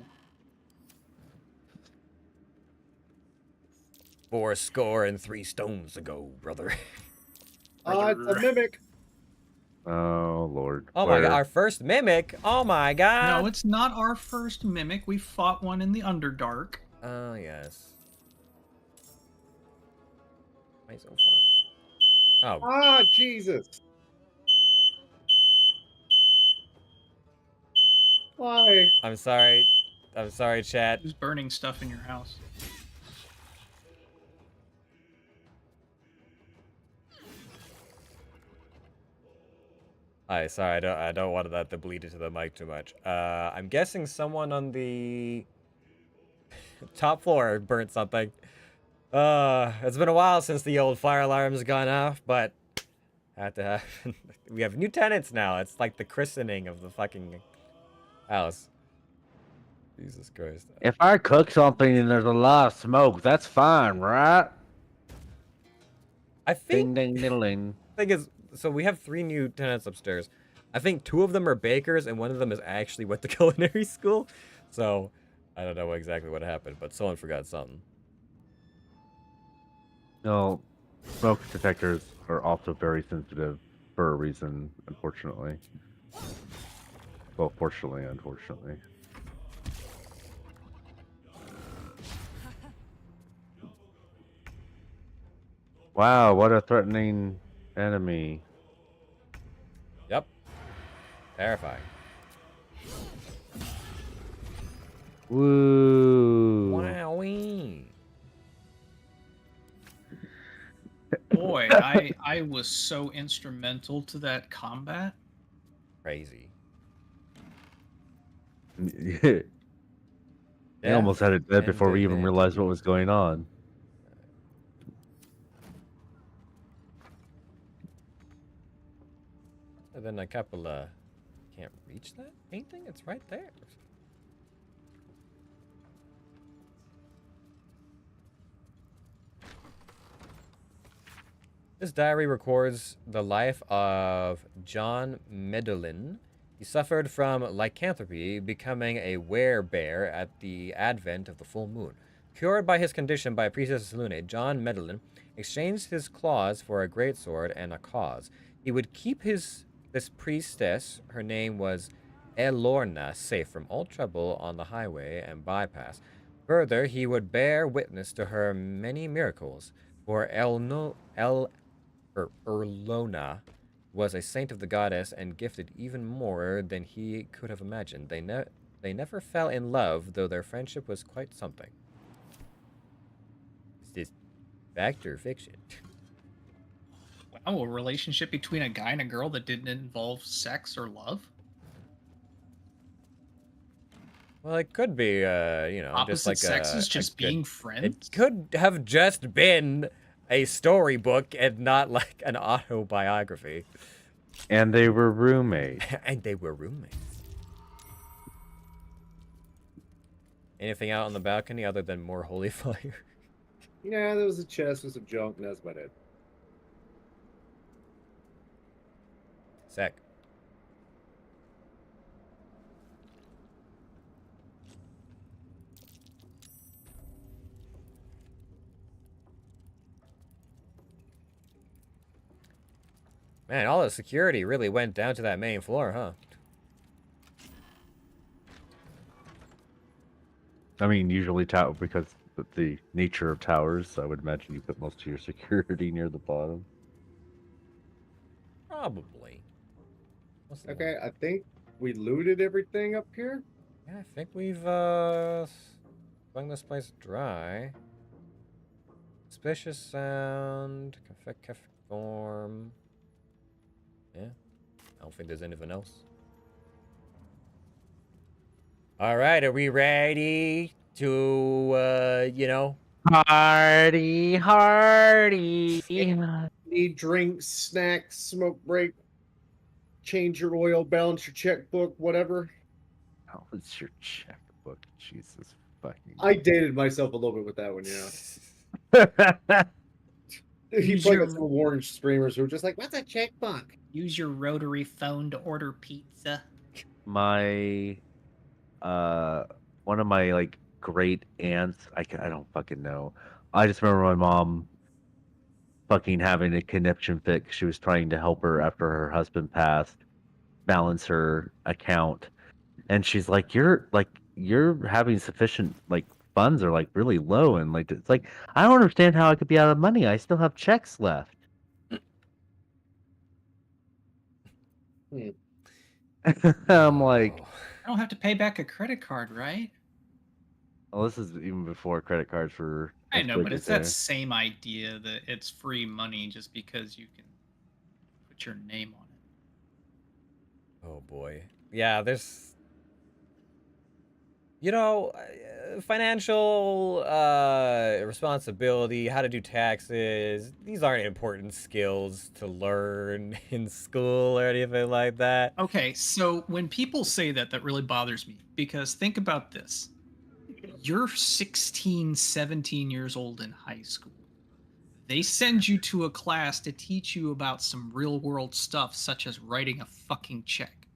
4 stones ago, brother. It's a mimic. Oh Lord. Oh my god, Where? our first mimic! Oh my god! No, it's not our first mimic. We fought one in the Underdark. Oh, yes. Why so far? Oh, Ah, Jesus. Why? I'm sorry. I'm sorry, chat. Who's burning stuff in your house? Hi, sorry, I don't want that to bleed into the mic too much. I'm guessing someone on the top floor burnt something. It's been a while since the old fire alarm's gone off, but had to have we have new tenants now. It's like the christening of the fucking Alice. Jesus Christ. If I cook something and there's a lot of smoke, that's fine, right? I think Ding, ding, diddle, ding. thing is, so we have 3 new tenants upstairs. I think 2 of them are bakers, and one of them is actually with the culinary school. So I don't know exactly what happened, but someone forgot something. No, smoke detectors are also very sensitive for a reason, unfortunately. Well, fortunately, unfortunately. Wow, what a threatening enemy. Yep. Terrifying. Woo. Wowee. Boy, I was so instrumental to that combat. Crazy. They Yeah. almost had it dead And before we even realized what was going on. And then a couple can't reach that painting? It's right there. This diary records the life of John Medellin. He suffered from lycanthropy, becoming a werebear at the advent of the full moon. Cured by his condition by Priestess Lune, John Medellin exchanged his claws for a greatsword and a cause. He would keep this priestess, her name was Elorna, safe from all trouble on the highway and bypass. Further, he would bear witness to her many miracles, for Erlona was a saint of the goddess and gifted even more than he could have imagined. They never fell in love, though their friendship was quite something. Is this fact or fiction? Wow, a relationship between a guy and a girl that didn't involve sex or love? Well, it could be, you know, just Opposite like sexes a just good. being friends? It could have just been a storybook and not like an autobiography. And they were roommates. And they were roommates. Anything out on the balcony other than more holy fire? Yeah, there was a chest with some junk, and that's about it. Sick. Man, all the security really went down to that main floor, huh? I mean, usually because of the nature of towers, I would imagine you put most of your security near the bottom. Probably. Mostly Okay, I think we looted everything up here. Yeah, I think we've flung this place dry. Suspicious sound, form. Yeah, I don't think there's anything else. All right, are we ready to, you know? Hardy. Need drinks, snacks, smoke break, change your oil, balance your checkbook, whatever. How was your checkbook? Jesus fucking. I dated myself a little bit with that one, yeah. He Use probably your- got some orange streamers who were just like, "What's a checkbook?" Use your rotary phone to order pizza. My one of my like great aunts, I don't fucking know. I just remember my mom fucking having a conniption fit. She was trying to help her after her husband passed, balance her account, and she's like, you're having sufficient like funds are like really low, and like it's like I don't understand how I could be out of money. I still have checks left. I'm like, Oh. I don't have to pay back a credit card, right? well, this is even before credit cards were. I as know, big but as it's that they- same idea that it's free money just because you can put your name on it. Oh boy. Yeah, there's. You know, financial responsibility, how to do taxes, these aren't important skills to learn in school or anything like that. Okay, so when people say that, that really bothers me because think about this. You're 16, 17 years old in high school. They send you to a class to teach you about some real world stuff, such as writing a fucking check.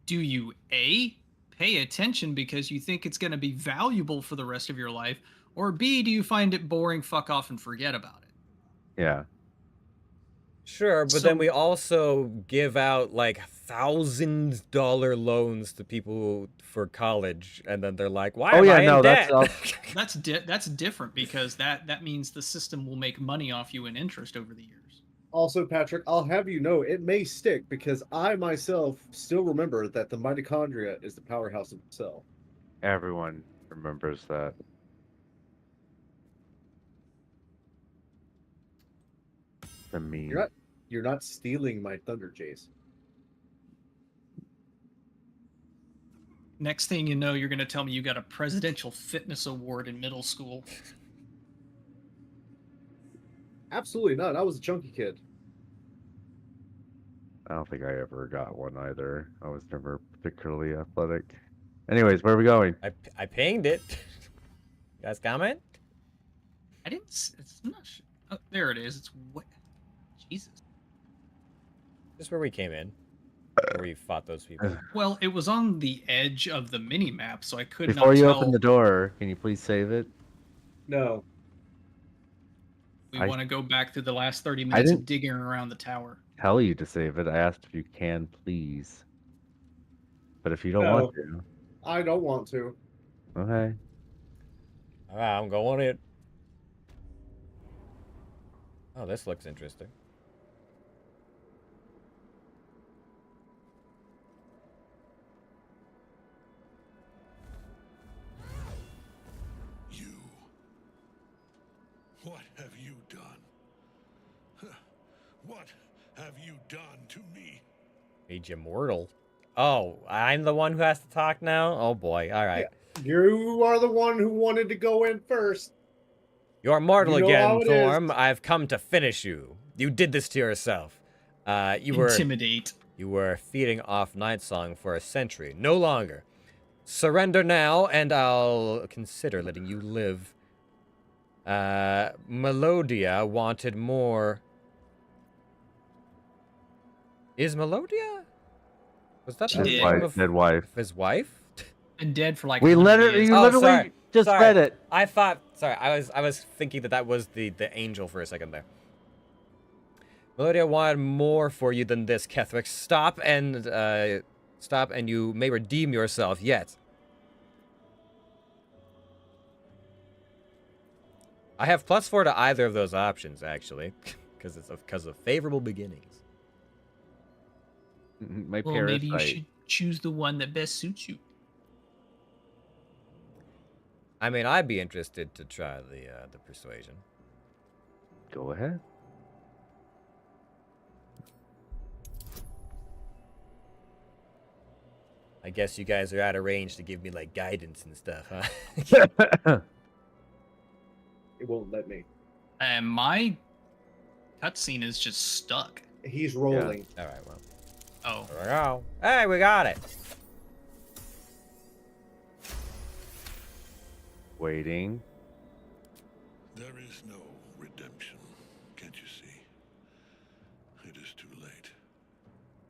Do you A, pay attention because you think it's going to be valuable for the rest of your life, or B, do you find it boring, fuck off, and forget about it? Yeah. Sure, but then So we also give out like $1,000 loans to people for college, and then they're like, "Why Oh am yeah, I in no, that's debt?" that's different because that means the system will make money off you in interest over the years. Also, Patrick, I'll have you know it may stick because I myself still remember that the mitochondria is the powerhouse of the cell. everyone remembers that. The meme. You're not stealing my thunder, Jace. Next thing you know, you're going to tell me you got a presidential fitness award in middle school. Absolutely not. I was a chunky kid. I don't think I ever got one either. I was never particularly athletic. Anyways, where are we going? I pinged it. You guys comment? I didn't. It's not. Oh, there it is. It's what? Jesus. Just where we came in, where we fought those people. Well, it was on the edge of the mini map, so I could Before not you tell. open the door, can you please save it? No. We I- want to go back through the last 30 minutes of didn't- digging around the tower. Tell you to save it. I asked if you can, please. But if you don't No. want to, I don't want to. okay. All right, I'm going in. Oh, this looks interesting. You. What have you done? What have you done to me? Made you mortal. Oh, I'm the one who has to talk now? Oh boy, alright. You are the one who wanted to go in first. You're mortal You know how again, it is. Thorm. I've come to finish you. You did this to yourself. You Intimidate. were feeding off Night Song for a century. No longer. Surrender now, and I'll consider letting you live. Melodia wanted more. Is Melodia? Was that She the did. name of Dead wife. his wife? Been dead for like. We 100 literally, years. you Oh, literally sorry. just Sorry. read it. I thought. Sorry, I was thinking that was the angel for a second there. Melodia wanted more for you than this, Kethric. Stop and you may redeem yourself yet. I have +4 to either of those options actually, because of favorable beginnings. My Well, parasite. maybe you should choose the one that best suits you. I mean, I'd be interested to try the persuasion. Go ahead. I guess you guys are out of range to give me like guidance and stuff, huh? It won't let me. And my cutscene is just stuck. He's rolling. All right, well. Oh, There we go. Hey, we got it. Waiting. There is no redemption, can't you see? It is too late.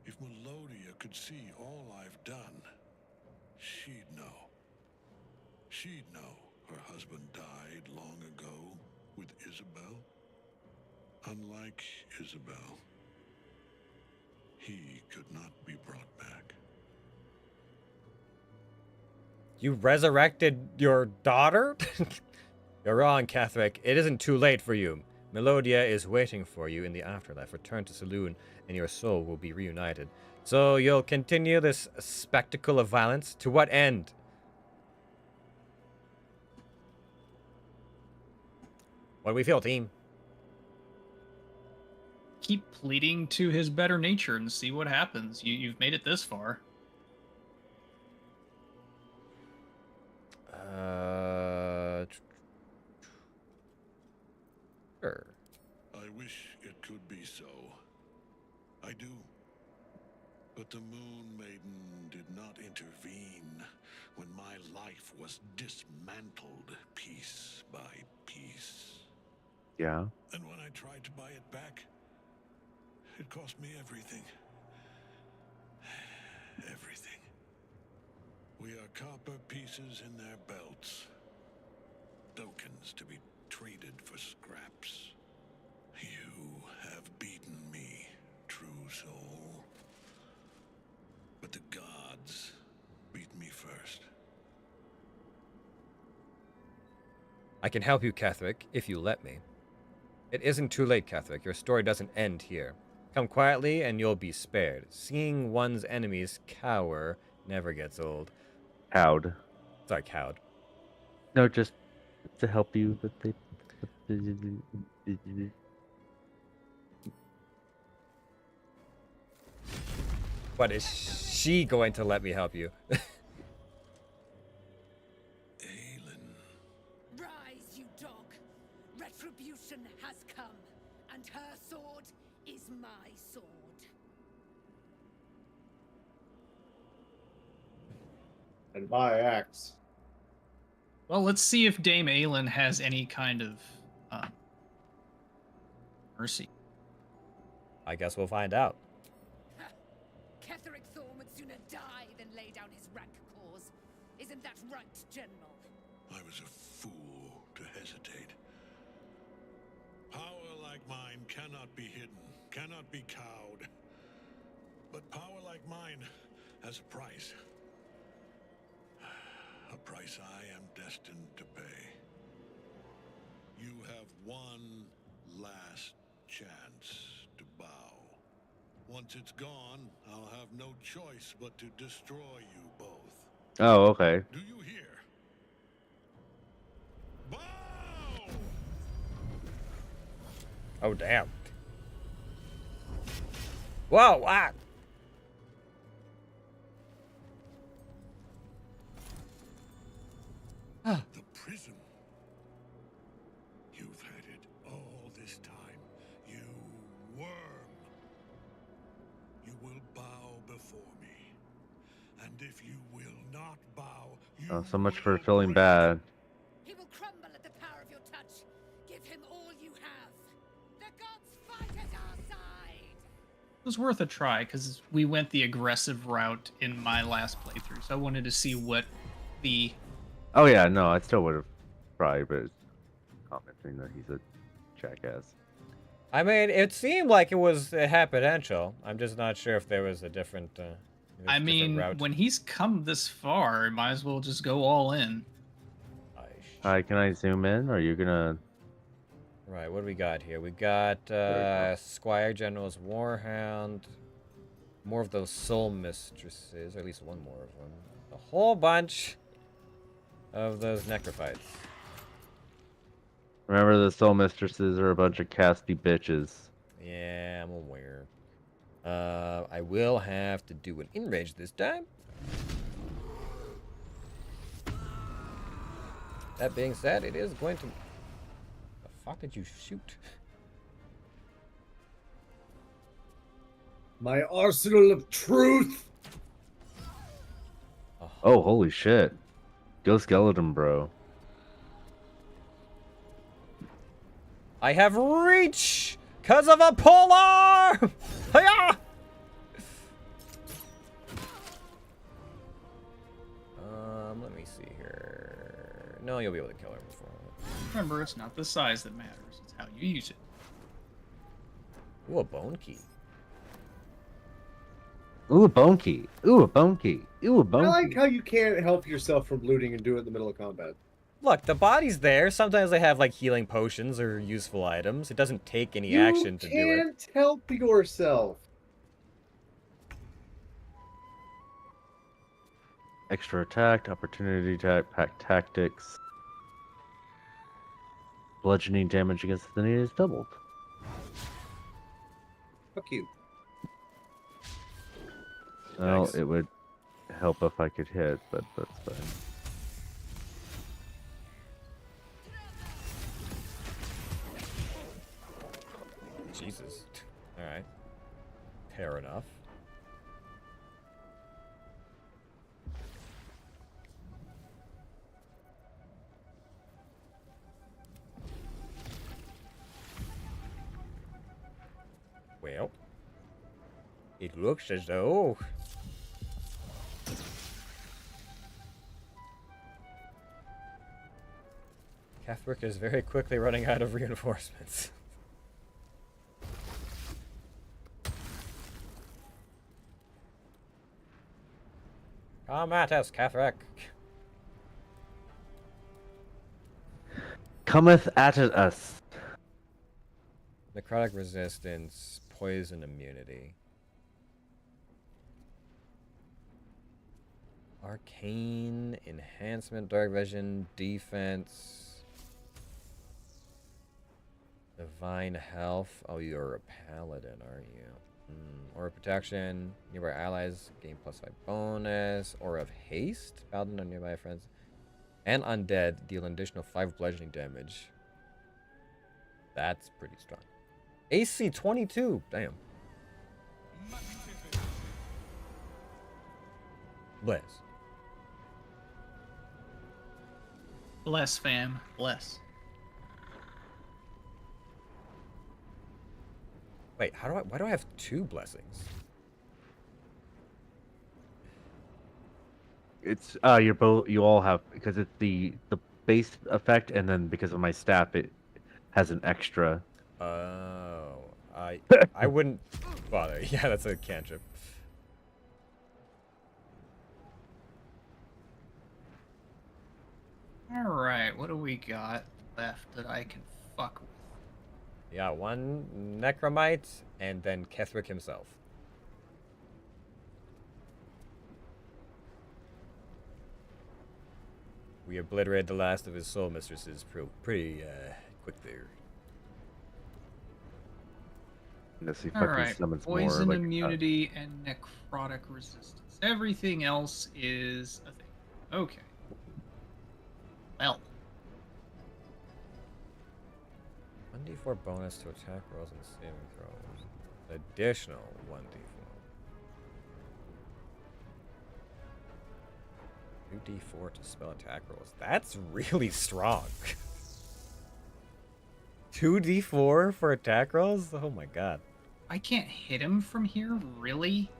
If Melodia could see all I've done, she'd know. She'd know her husband died long ago with Isabel. Unlike Isabel, he could not be brought back. You resurrected your daughter? You're wrong, Kethric. It isn't too late for you. Melodia is waiting for you in the afterlife. Return to Saloon, and your soul will be reunited. So you'll continue this spectacle of violence? To what end? What do we feel, team? keep pleading to his better nature and see what happens. You've made it this far. Sure. I wish it could be so. I do. But the Moon Maiden did not intervene when my life was dismantled piece by piece. Yeah. And when I tried to buy it back, it cost me everything. Everything. We are copper pieces in their belts. Tokens to be traded for scraps. You have beaten me, true soul. But the gods beat me first. I can help you, Catherick, if you let me. It isn't too late, Catherick. Your story doesn't end here. Come quietly and you'll be spared. Seeing one's enemies cower never gets old. Cowed. Sorry, cowed. No, just to help you with the. But is she going to let me help you? Aelin. Rise, you dog. Retribution has come, and her sword is my sword. And my axe. Well, let's see if Dame Aelin has any kind of mercy. I guess we'll find out. Ketherick Thorn would sooner die than lay down his rank cause. Isn't that right, General? I was a fool to hesitate. Power like mine cannot be hidden, cannot be cowed. But power like mine has a price. A price I am destined to pay. You have one last chance to bow. Once it's gone, I'll have no choice but to destroy you both. Oh, okay. Do you hear? Bow! Oh, damn. Whoa, wow. The prison. You've had it all this time, you worm. You will bow before me. And if you will not bow, you Oh, so much for will feeling break. bad. He will crumble at the power of your touch. Give him all you have. The gods fight at our side. It was worth a try because we went the aggressive route in my last playthrough, so I wanted to see what the Oh yeah, no, I still would have tried, but commenting that he's a jackass. I mean, it seemed like it was happenential. I'm just not sure if there was a different. I different mean, route. when he's come this far, might as well just go all in. Hi, can I zoom in? Or are you gonna? Right, what do we got here? We got There Squire General's Warhound. More of those soul mistresses, or at least one more of them. A whole bunch of those necrophytes. Remember, the soul mistresses are a bunch of casty bitches. Yeah, I'm aware. I will have to do an enrage this time. That being said, it is going to... The fuck did you shoot? My arsenal of truth. Oh, holy shit! Go skeleton, bro. I have reach because of a polar. Hiya! Let me see here. No, you'll be able to kill her before. Remember, it's not the size that matters, it's how you use it. Ooh, a bone key. Ooh, a bone key. Ooh, a bone key. Ooh, a I bone like key. how you can't help yourself from looting and do it in the middle of combat. Look, the body's there. Sometimes they have like healing potions or useful items. It doesn't take any action to do it. You can't help yourself. Extra attack, opportunity attack, pack tactics. Bludgeoning damage against the enemy is doubled. Fuck you. Well, Yikes. it would help if I could hit, but that's fine. Fair enough. Well, it looks as though Catherick is very quickly running out of reinforcements. Come at us, Catherick. Cometh at us. Necrotic resistance, poison immunity. Arcane, enhancement, dark vision, defense. Divine health. Oh, you're a paladin, aren't you? Aura of protection. Nearby allies gain +5 bonus. Aura of haste. Paladin on nearby friends. And undead deal an additional 5 bludgeoning damage. That's pretty strong. AC 22. Damn. Bless. Bless, fam. Bless. Wait, why do I have 2 blessings? It's you all have, because it's the base effect, and then because of my staff it has an extra. Oh, I wouldn't bother. Yeah, that's a cantrip. Alright, what do we got left that I can fuck with? Yeah, 1 necromite and then Kethrick himself. We obliterated the last of his soul mistresses pretty quick there. Unless he fucking Alright, summons poison more, like, immunity and necrotic resistance. Everything else is a thing. Okay. Well. 1d4 bonus to attack rolls and saving throws. Additional 1d4. 2d4 to spell attack rolls. That's really strong. 2d4 for attack rolls? Oh my god. I can't hit him from here, really?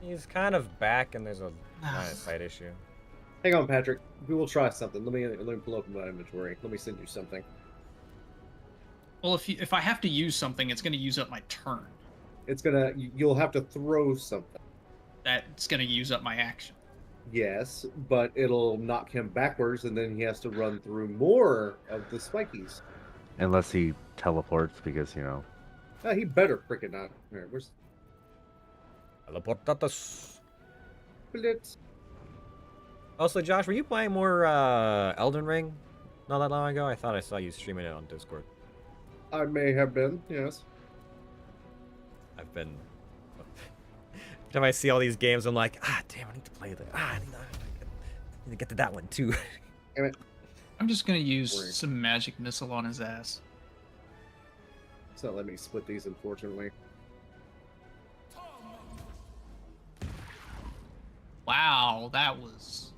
He's kind of back and there's a line of sight issue. Hang on, Patrick. We will try something. Let me pull open my inventory. Let me send you something. Well, if I have to use something, it's going to use up my turn. You'll have to throw something. That's going to use up my action. Yes, but it'll knock him backwards, and then he has to run through more of the spikies. unless he teleports, because He better freaking not. All right, where's Teleportatus. Blitz? Also, Josh, were you playing more Elden Ring not that long ago? I thought I saw you streaming it on Discord. I may have been, yes. I've been. Every time I see all these games, I'm like, damn, I need to play that. I need to get to that one too. Damn it. I'm just going to use Word. some magic missile on his ass. It's not letting me split these, unfortunately. Wow, that was...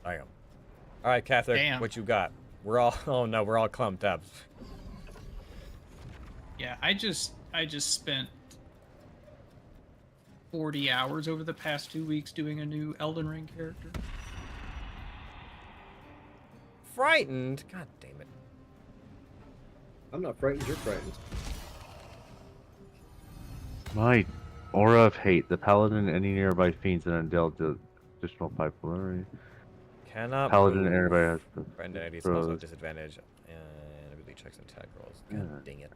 Damn. All right, Catherick, Damn. what you got? We're all. Oh no, we're all clumped up. Yeah, I just spent 40 hours over the past 2 weeks doing a new Elden Ring character. Frightened? God damn it. I'm not frightened, you're frightened. my aura of hate. The paladin, any nearby fiends, and undead do additional 5 flurry. Cannot. Paladin move. nearby has the Friend entity spells have throws. disadvantage and ability checks and attack rolls. God dang it.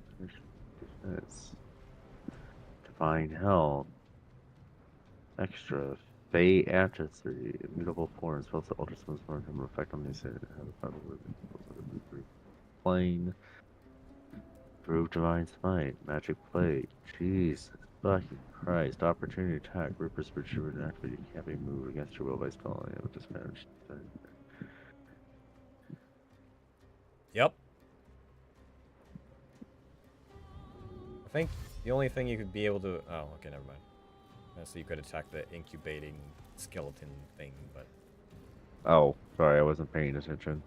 It's divine health. Extra. Fey atrophy. Immutable form. Spells that alter someone's form have an effect on these. Plane. Prove divine smite. Magic plate. Jesus fucking Christ. Opportunity attack. Reaper's retribution activate. You can't be moved against your will by spell. You have a disadvantage. Yep. I think The only thing you could be able to... Oh, okay, never mind. So you could attack the incubating skeleton thing, but... Oh, sorry, I wasn't paying attention.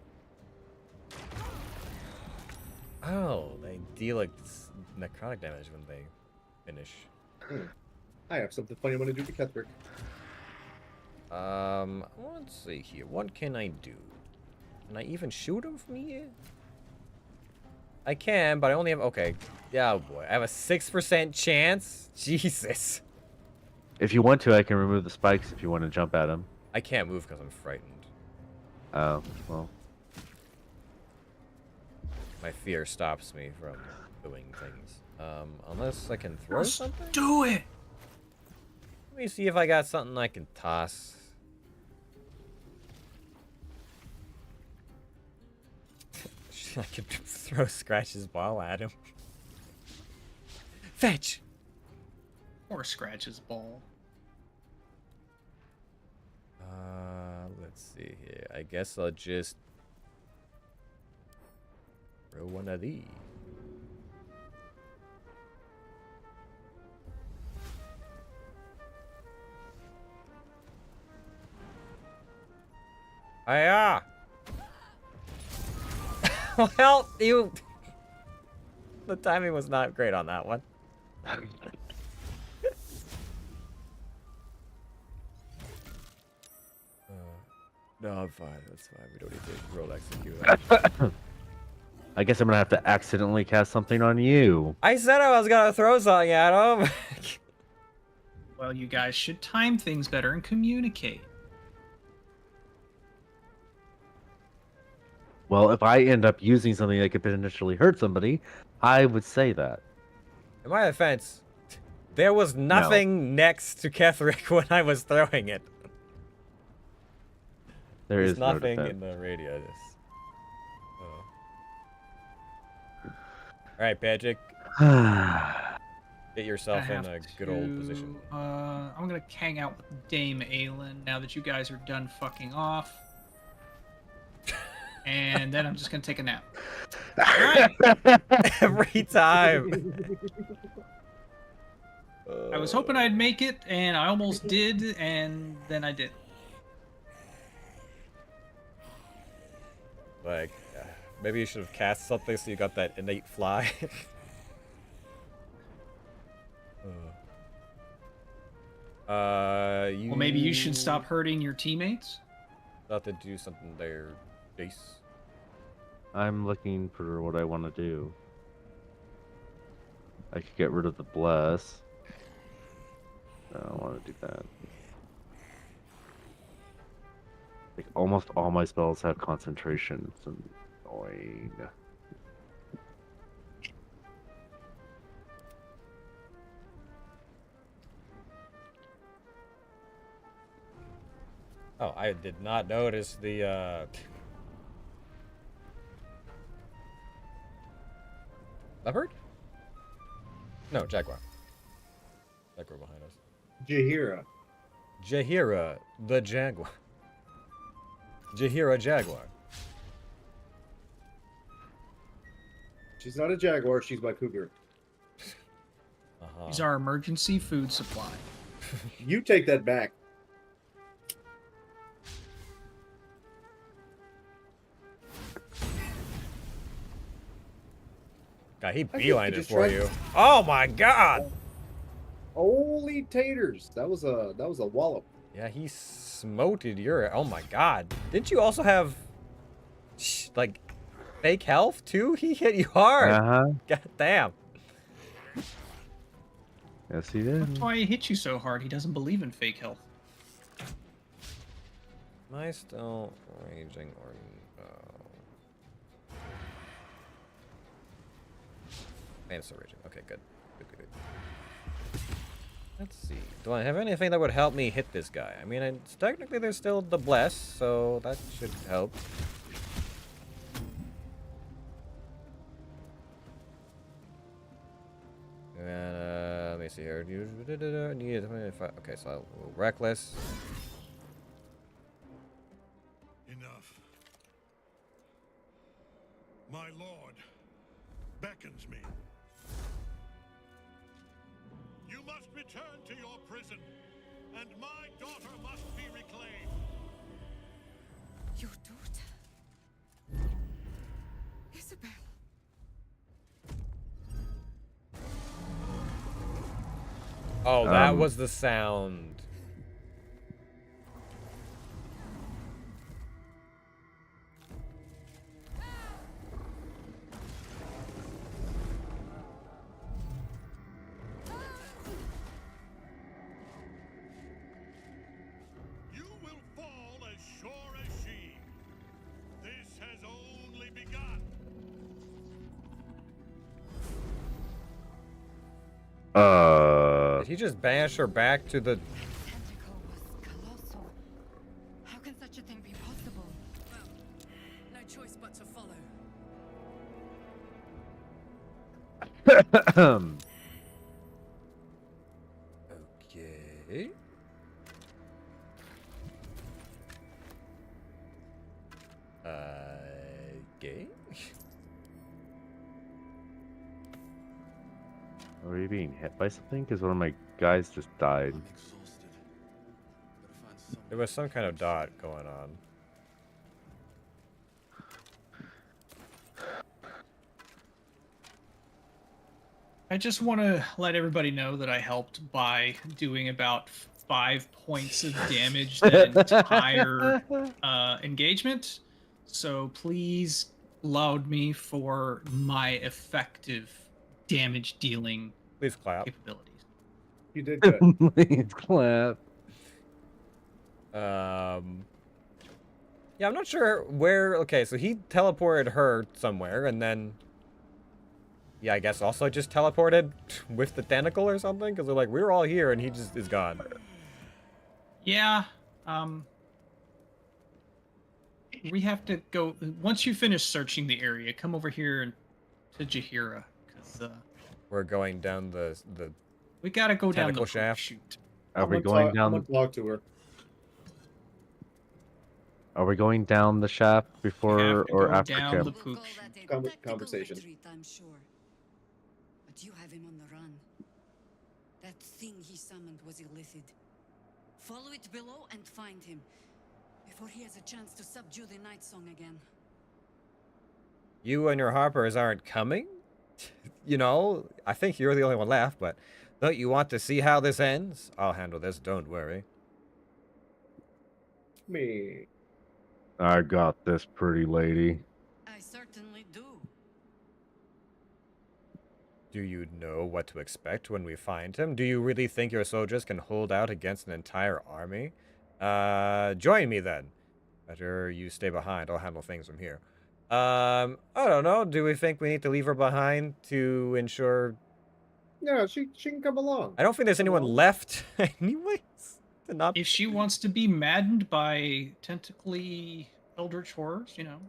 Oh, they deal like necrotic damage when they finish. I have something funny I want to do to Kethric. Let's see here. What can I do? Can I even shoot him from here? I can, but I only have... Okay. Yeah, oh boy. I have a 6% chance? Jesus. If you want to, I can remove the spikes if you want to jump at him. I can't move because I'm frightened. Oh, well. My fear stops me from doing things. Unless I can throw Let's something? do it! Let me see if I got something I can toss. I could throw Scratch's ball at him. Fetch! Or Scratch's ball. Let's see here. I guess I'll just throw one of these. Hiya! Well, you... The timing was not great on that one. No, I'm fine. That's fine. We don't need to roll execute. I guess I'm gonna have to accidentally cast something on you. I said I was gonna throw something at him. Well, you guys should time things better and communicate. Well, if I end up using something that could potentially hurt somebody, I would say that. In my defense, there was nothing next to Kethric when I was throwing it. There's There's nothing no in defense. the radius. Alright, Patrick. Get yourself in a good old position. I'm gonna hang out with Dame Aelin now that you guys are done fucking off. And then I'm just gonna take a nap. Alright! Every time. I was hoping I'd make it, and I almost did, and then I did. Like, maybe you should have cast something so you got that innate fly. You... Well, maybe you should stop hurting your teammates. Thought to do something there, Jace. I'm looking for what I want to do. I could get rid of the bless. I don't want to do that. Like almost all my spells have concentration. It's annoying. Oh, I did not notice the, Leopard? No, Jaguar. Jaguar behind us. Jahira. Jahira, the Jaguar. Jahira Jaguar. She's not a jaguar, she's my cougar. He's our emergency food supply. You take that back. God, he I beelined it just for tried- you. Oh my god! Holy taters. That was a wallop. Yeah, he smoted your... Oh my god. Didn't you also have... like, fake health too? He hit you hard. Uh-huh. God damn. Yes, he did. That's why he hit you so hard. He doesn't believe in fake health. Am I still raging or... I am still raging. Okay, good. Good. Let's see. Do I have anything that would help me hit this guy? I mean, technically there's still the bless, so that should help. And, let me see here. Okay, so I'll reckless. Enough. My lord beckons me. Return to your prison, and my daughter must be reclaimed. Your daughter. Isabel. Oh, that was the sound. You will fall as sure as she. This has only begun. Did he just banish her back to the... Tentacle was colossal. How can such a thing be possible? Well, no choice but to follow. Okay. Okay. Are we being hit by something? Because one of my guys just died. I'm exhausted. Better find some. There was some kind of dot going on. I just want to let everybody know that I helped by doing about 5 points of damage the entire engagement. So please laud me for my effective damage dealing Please clap. capabilities. You did good. Please clap. Yeah, I'm not sure where... Okay, so he teleported her somewhere, and then... Yeah, I guess also just teleported with the tentacle or something? Because they're like, we were all here, and he just is gone. Yeah, we have to go... Once you finish searching the area, come over here and to Jahira, because We're going down the we gotta go down the Tentacle shaft. chute. Are we I'm going I'm down? gonna talk to her. Are we going down the shaft before have to or go after down camp? the We'll poop call chute. that a Con- tactical conversation. retreat, I'm sure. But you have him on the run. That thing he summoned was illicit. Follow it below and find him before he has a chance to subdue the Night Song again. You and your Harpers aren't coming? You know, I think you're the only one left, but don't you want to see how this ends? I'll handle this, don't worry. Me. I got this, pretty lady. I certainly do. Do you know what to expect when we find him? Do you really think your soldiers can hold out against an entire army? Join me then. Better you stay behind. I'll handle things from here. I don't know. Do we think we need to leave her behind to ensure... Yeah, she can come along. I don't think there's anyone left anyways. To not... If she wants to be maddened by tentacly eldritch horrors, you know.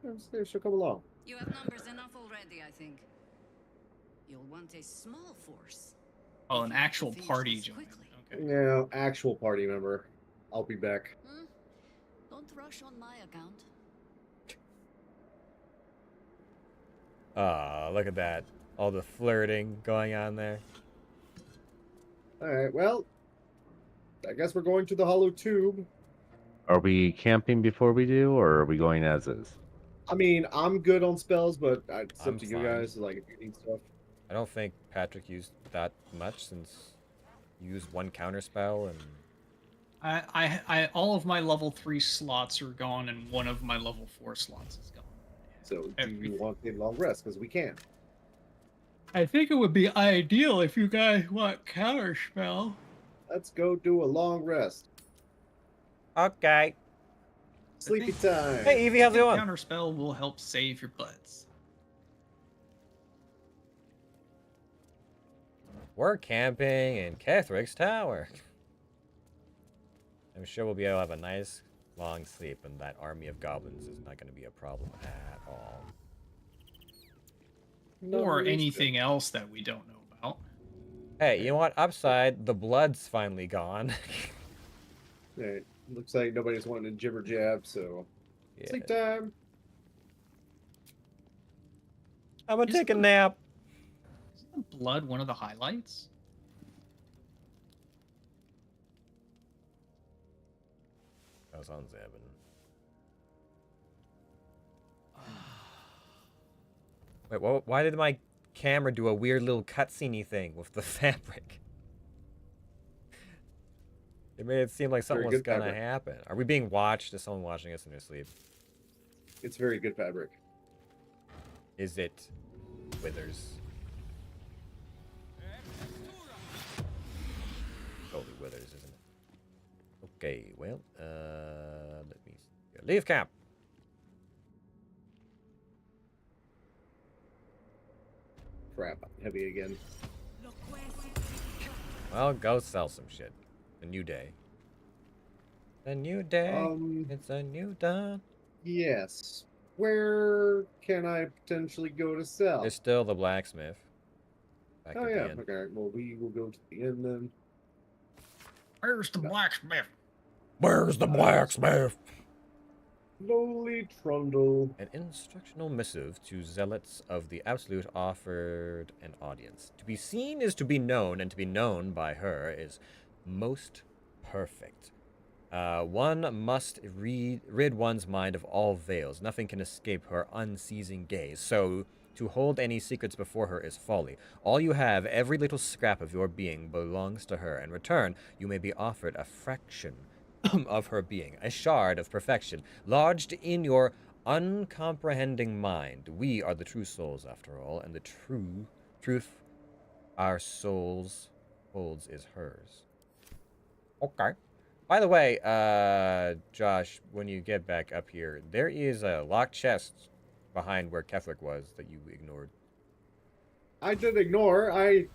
Yeah, she'll come along. You have numbers enough already, I think. You'll want a small force. Oh, if an you want to actual finish party this join. quickly. Okay. Yeah, actual party member. I'll be back. Don't rush on my account. Look at that. All the flirting going on there. Alright, well, I guess we're going to the Hollow Tube. Are we camping before we do, or are we going as is? I mean, I'm good on spells, but it's I'm up to you fine. guys. Like, if you need stuff. I don't think Patrick used that much since you used one counter spell and... I all of my level 3 slots are gone, and one of my level 4 slots is gone. So, do you Everything. want a long rest? Because we can. I think it would be ideal if you guys want counter spell. Let's go do a long rest. Okay. Sleepy time. Hey, Evie, how's it going? Counter spell will help save your butts. We're camping in Catherick's Tower. I'm sure we'll be able to have a nice long sleep, and that army of goblins is not going to be a problem at all. Not Or really anything else that we don't know about. Hey, you know what? Upside, the blood's finally gone. Alright, looks like nobody's wanting to jibber jab, so Yeah. sleep time. I'm gonna Isn't take a the- nap. Isn't blood one of the highlights? 2007. Wait, why did my camera do a weird little cutscene thing with the fabric? It made it seem like something Very was good gonna fabric. happen. Are we being watched? Is someone watching us in their sleep? It's very good fabric. Is it Withers? Totally Withers, isn't it? Okay, well, let me see. Leave cap. Crap, I'm heavy again. Well, go sell some shit. A new day. A new day. It's a new dawn. Yes. Where can I potentially go to sell? There's still the blacksmith. Back Oh at yeah. the end. Okay. Well, we will go to the inn then. Where's the blacksmith? Where's the blacksmith? Slowly trundle. An instructional missive to zealots of the Absolute offered an audience. To be seen is to be known, and to be known by her is most perfect. One must rid one's mind of all veils. Nothing can escape her unceasing gaze. So, to hold any secrets before her is folly. All you have, every little scrap of your being, belongs to her. In return, you may be offered a fraction of her being, a shard of perfection, lodged in your uncomprehending mind. We are the true souls, after all, and the truth our souls holds is hers. Okay. By the way, Josh, when you get back up here, there is a locked chest behind where Keflik was that you ignored. I did ignore. I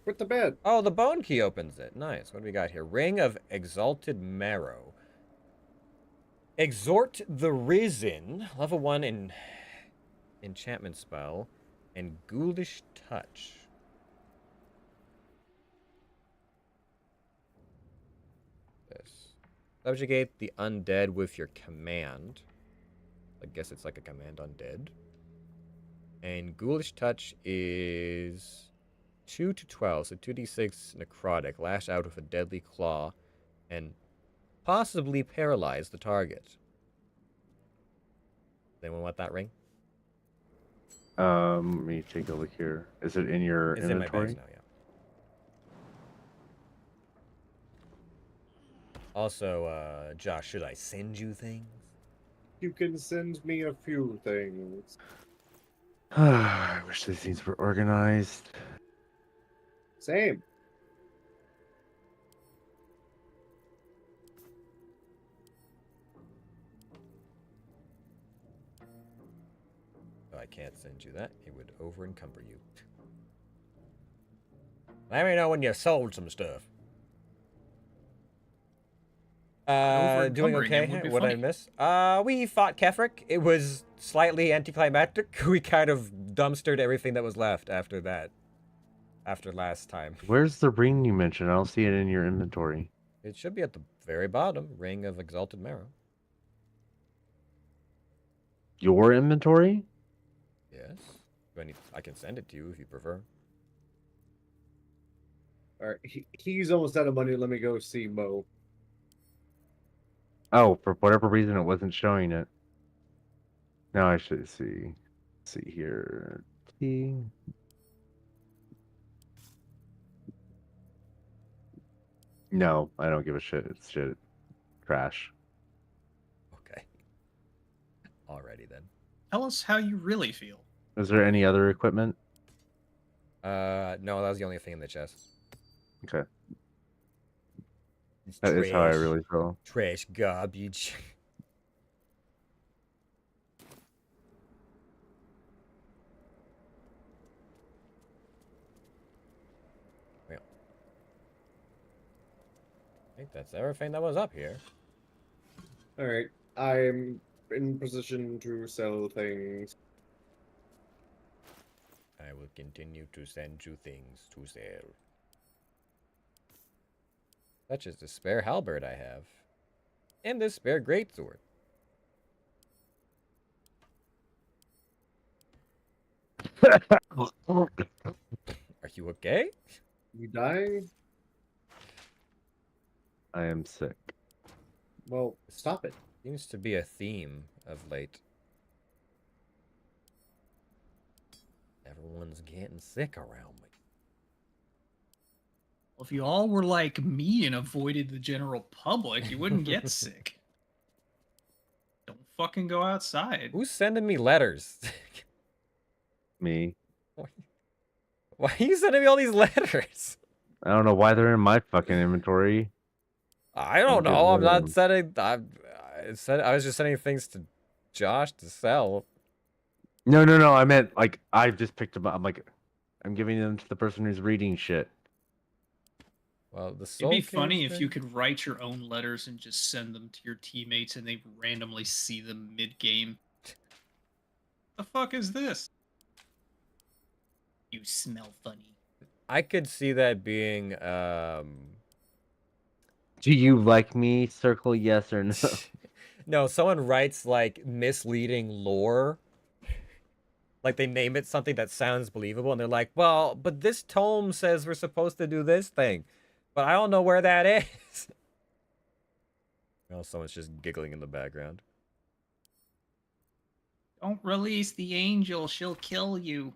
put to bed. Oh, the bone key opens it. Nice. What do we got here? Ring of Exalted Marrow. Exhort the Risen. Level 1 in enchantment spell. And Ghoulish Touch. This. Subjugate the undead with your command. I guess it's like a command undead. And Ghoulish Touch is 2 to 12, so 2d6 necrotic. Lash out with a deadly claw and possibly paralyze the target. Does anyone want that ring? Let me take a look here. Is it in your It's in my inventory? bags now, yeah. Also, Josh, should I send you things? You can send me a few things. I wish these things were organized. Same. Oh, I can't send you that. It would over encumber you. Let me know when you sold some stuff. Doing Over-encumbering okay? it would be What I funny. miss? We fought Kefrik. It was slightly anticlimactic. We kind of dumpstered everything that was left after that. After last time. Where's the ring you mentioned? I don't see it in your inventory. It should be at the very bottom. Ring of Exalted Marrow. Your inventory? Yes. I can send it to you if you prefer. All right. He's almost out of money. Let me go see Mo. Oh, for whatever reason, it wasn't showing it. Now I should see. See here. T. No, I don't give a shit. It's shit. Trash. Okay. Alrighty then. Tell us how you really feel. Is there any other equipment? No, that was the only thing in the chest. Okay. It's That is how I trash. really feel. Trash garbage. Well, I think that's everything that was up here. All right. I'm in position to sell things. I will continue to send you things to sell. Such as the spare halberd I have. And this spare greatsword. Are you okay? You dying? I am sick. Well, stop it. Seems to be a theme of late. Everyone's getting sick around me. Well, if you all were like me and avoided the general public, you wouldn't get sick. Don't fucking go outside. Who's sending me letters? Me. Why are you sending me all these letters? I don't know why they're in my fucking inventory. I don't Get know. I'm rid of not them. sending. I was just sending things to Josh to sell. No. I meant like I just picked them up. I'm like, I'm giving them to the person who's reading shit. Well, the It'd soul be cave funny if thing? you could write your own letters and just send them to your teammates and they randomly see them mid-game. The fuck is this? You smell funny. I could see that being Do you like me? Circle yes or no. no, someone writes like misleading lore. Like they name it something that sounds believable and they're like, "Well, but this tome says we're supposed to do this thing." But I don't know where that is. Well, someone's just giggling in the background. Don't release the angel, she'll kill you.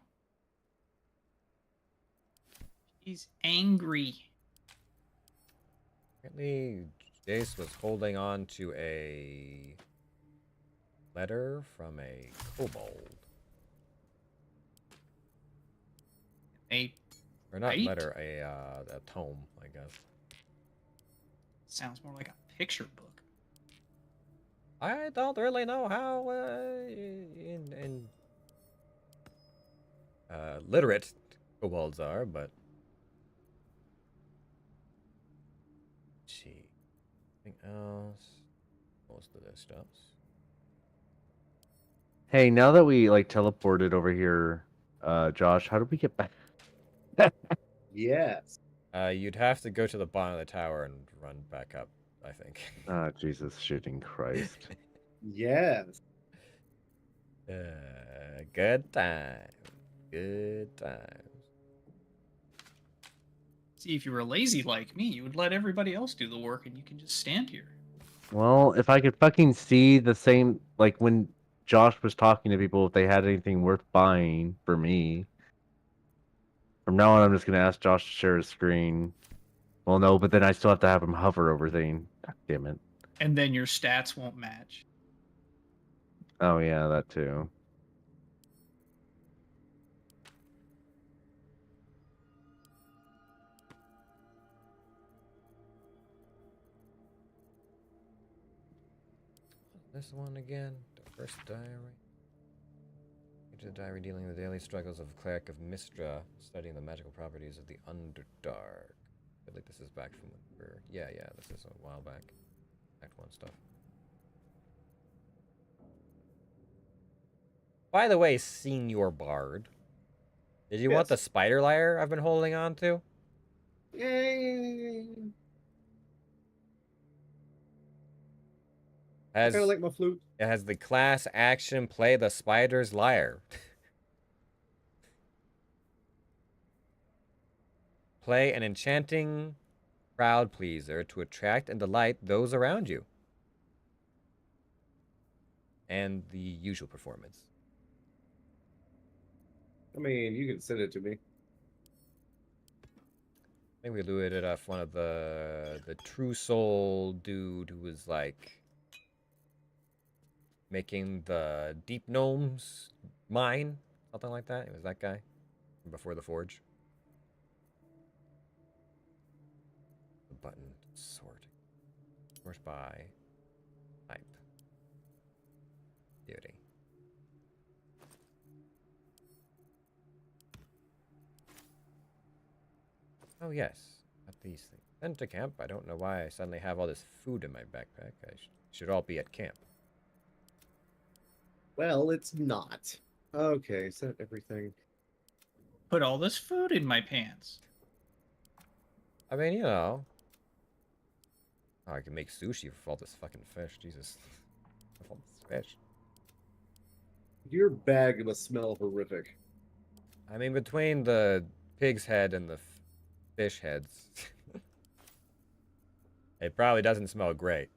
She's angry. Apparently, Jace was holding on to a letter from a kobold. Or not Right? letter, a tome, I guess. Sounds more like a picture book. I don't really know how literate kobolds are, but let's see. Anything else? Most of this stuff's. Hey, now that we like teleported over here, Josh, how did we get back? Yes. You'd have to go to the bottom of the tower and run back up, I think. Ah, Jesus shitting Christ. Yes. Good time. Good time. See, if you were lazy like me, you would let everybody else do the work and you can just stand here. Well, if I could fucking see the same, like when Josh was talking to people, if they had anything worth buying for me. From now on, I'm just gonna ask Josh to share his screen. Well, no, but then I still have to have him hover over thing. God damn it. And then your stats won't match. Oh yeah, that too. This one again. The first diary. Into the diary dealing with the daily struggles of a cleric of Mistra, studying the magical properties of the Underdark. I feel like this is back from when we were... Yeah, this is a while back. Act 1 stuff. By the way, Senior Bard. Did you want the Yes. spider lyre I've been holding on to? I Has, kind of like my flute. it has the class action play the spider's lyre. Play an enchanting crowd pleaser to attract and delight those around you. And the usual performance. I mean, you can send it to me. I think we looted off one of the true soul dude who was like making the deep gnomes mine, something like that. It was that guy from before the forge. The button sort by type. Beauty. Oh yes, at these things. Then to camp. I don't know why I suddenly have all this food in my backpack. I should all be at camp. Well, it's not. Okay, set everything. Put all this food in my pants. I mean, you know. Oh, I can make sushi with all this fucking fish. Jesus. With all this fish. Your bag must smell horrific. I mean, between the pig's head and the fish heads, it probably doesn't smell great.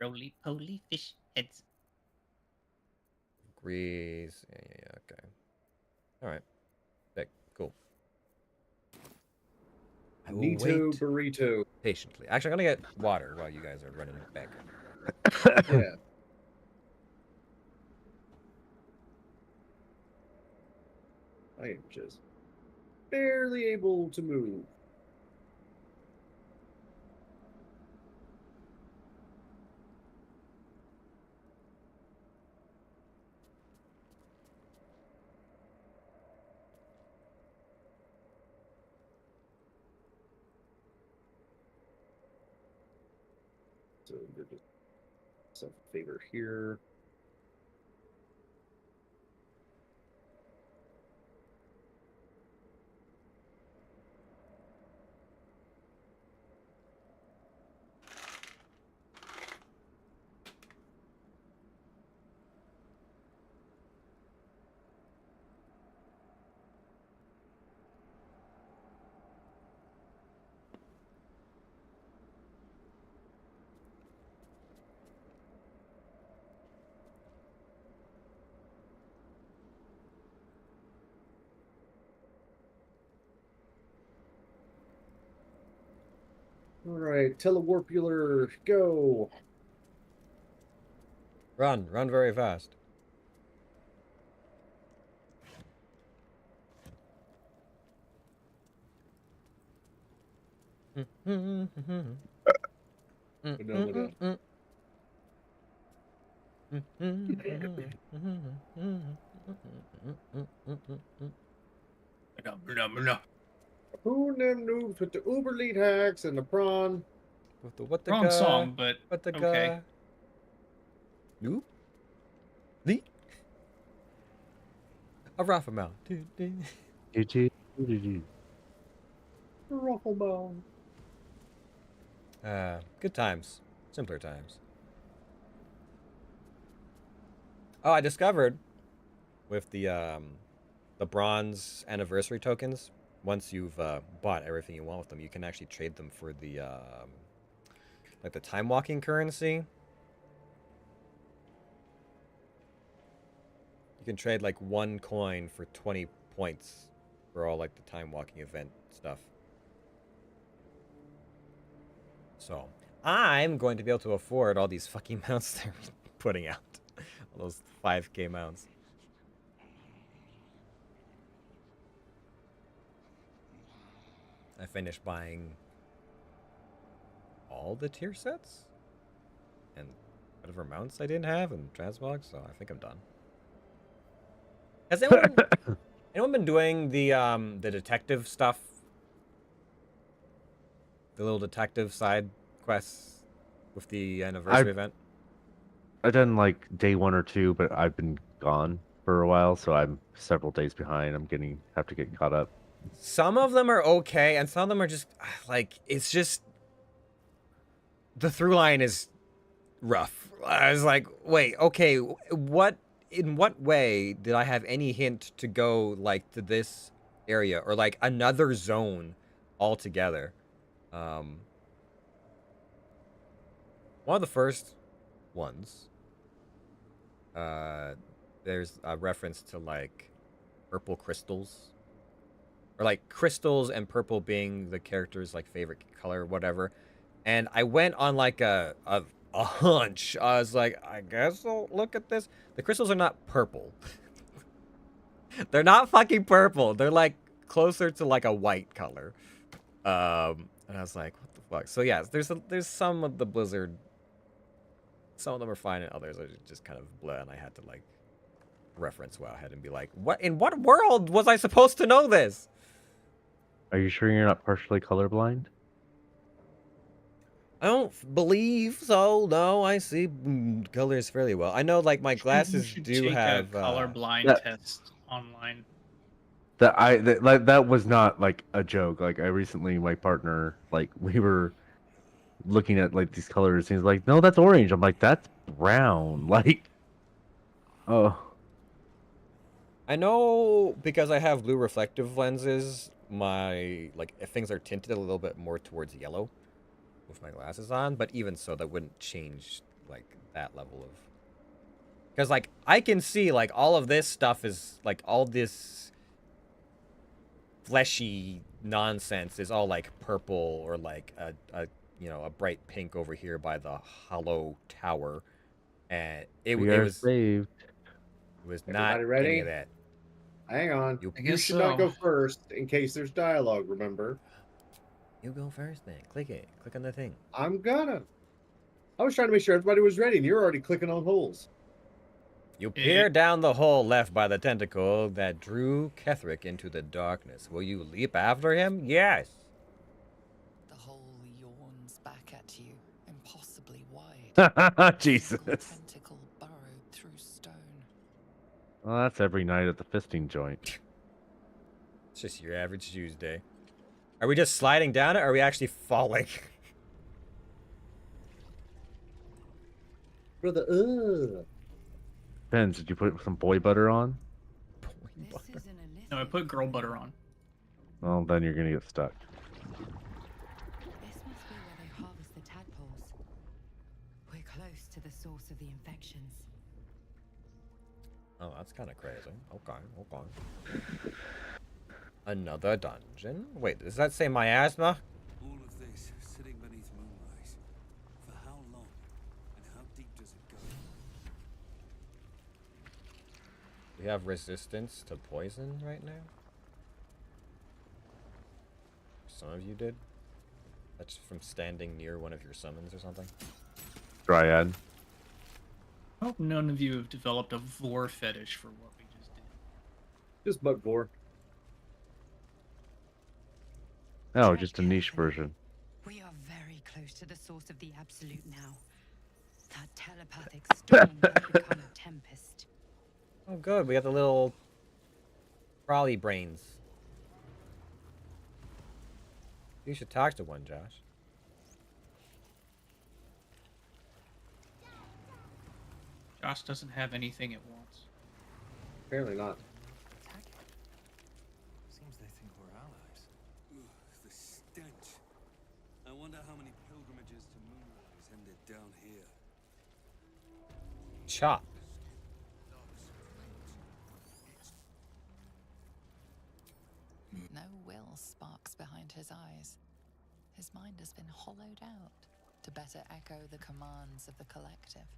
Roly-poly fish heads. Grease. Yeah, okay. Alright. Sick. Cool. I will Nito wait burrito. patiently. Actually, I'm gonna get water while you guys are running back. Yeah. I am just barely able to move. So we're just some favor here. All right, telewarpular, go. Run very fast. Phenomena. Who them noobs with the uber lead hacks and the prawn? With the what the Wrong guy? song, but What the okay. guy? Nope. The a rough amount. Rufflebone. Good times. Simpler times. Oh, I discovered with the bronze anniversary tokens, once you've bought everything you want with them, you can actually trade them for the like the time walking currency. You can trade like 1 coin for 20 points for all like the time walking event stuff. So I'm going to be able to afford all these fucking mounts they're putting out. All those 5k mounts. I finished buying all the tier sets and whatever mounts I didn't have and transmog, so I think I'm done. Has anyone been doing the detective stuff? The little detective side quests with the anniversary event? I've done like day 1 or 2, but I've been gone for a while, so I'm several days behind. Have to get caught up. Some of them are okay, and some of them are just like it's just the through line is rough. I was like, wait, okay, in what way did I have any hint to go like to this area or like another zone altogether? One of the first ones, there's a reference to like purple crystals. Or like crystals and purple being the character's like favorite color or whatever. And I went on like a hunch. I was like, I guess I'll look at this. The crystals are not purple. They're not fucking purple. They're like closer to like a white color. And I was like, what the fuck? So yeah, there's some of the Blizzard. Some of them are fine and others are just kind of blah. And I had to like reference Wowhead and be like, what in what world was I supposed to know this? Are you sure you're not partially colorblind? I don't believe so. No, I see colors fairly well. I know, like my glasses You should do take have a colorblind that- test online. That was not like a joke. Like I recently, my partner, like we were looking at like these colors, and he's like, "No, that's orange." I'm like, "That's brown." Like, oh, I know because I have blue reflective lenses. My like if things are tinted a little bit more towards yellow with my glasses on, but even so, that wouldn't change like that level of. Because like I can see like all of this stuff is like all this fleshy nonsense is all like purple or like a a bright pink over here by the hollow tower, and it We it are was saved. not Everybody any ready? of that. Hang on. You I You guess should not go so. first in case there's dialogue, remember? you go first then. Click it. Click on the thing. I'm gonna. I was trying to make sure everybody was ready, and you're already clicking on holes. You Eh. peer down the hole left by the tentacle that drew Ketherick into the darkness. Will you leap after him? Yes. The hole yawns back at you, impossibly wide. A Jesus. single tentacle burrowed through stone. Well, that's every night at the fisting joint. It's just your average Tuesday. Are we just sliding down it, or are we actually falling? Brother, Depends. Did you put some boy butter on? This isn't a No, I put girl butter on. Well, then you're gonna get stuck. This must be where they harvest the tadpoles. We're close to the source of the infections. Oh, that's kind of crazy. Okay. Another dungeon? Wait, does that say miasma? All of this sitting beneath Moonrise. For how long? And how deep does it go? We have resistance to poison right now? Some of you did? That's from standing near one of your summons or something? Dryad. I hope none of you have developed a vor fetish for what we just did. just butt gore. Oh, just a niche version. We are very close to the source of the absolute now. That telepathic storm has become a tempest. Oh, good. We got the little trolley brains. You should talk to one, Josh. Josh doesn't have anything it wants. Apparently not. Seems they think we're allies. Ugh, the stench. I wonder how many pilgrimages to Moonrise ended down here. Chop. No will sparks behind his eyes. His mind has been hollowed out to better echo the commands of the collective.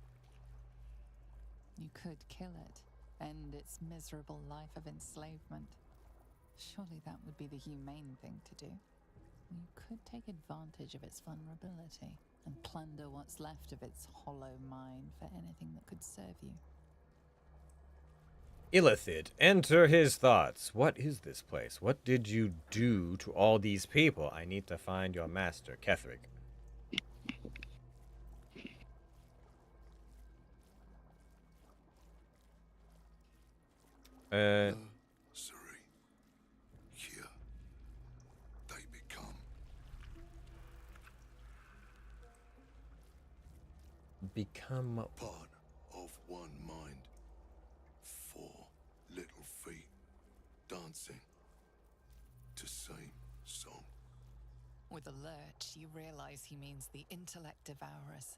You could kill it, end its miserable life of enslavement. Surely that would be the humane thing to do. You could take advantage of its vulnerability and plunder what's left of its hollow mind for anything that could serve you. Illithid, enter his thoughts. What is this place? What did you do to all these people? I need to find your master, Ketherick. Sorry. Here. They become. Become Part of one mind. 4 little feet. Dancing. To same song. With a lurch, you realize he means the intellect devourers.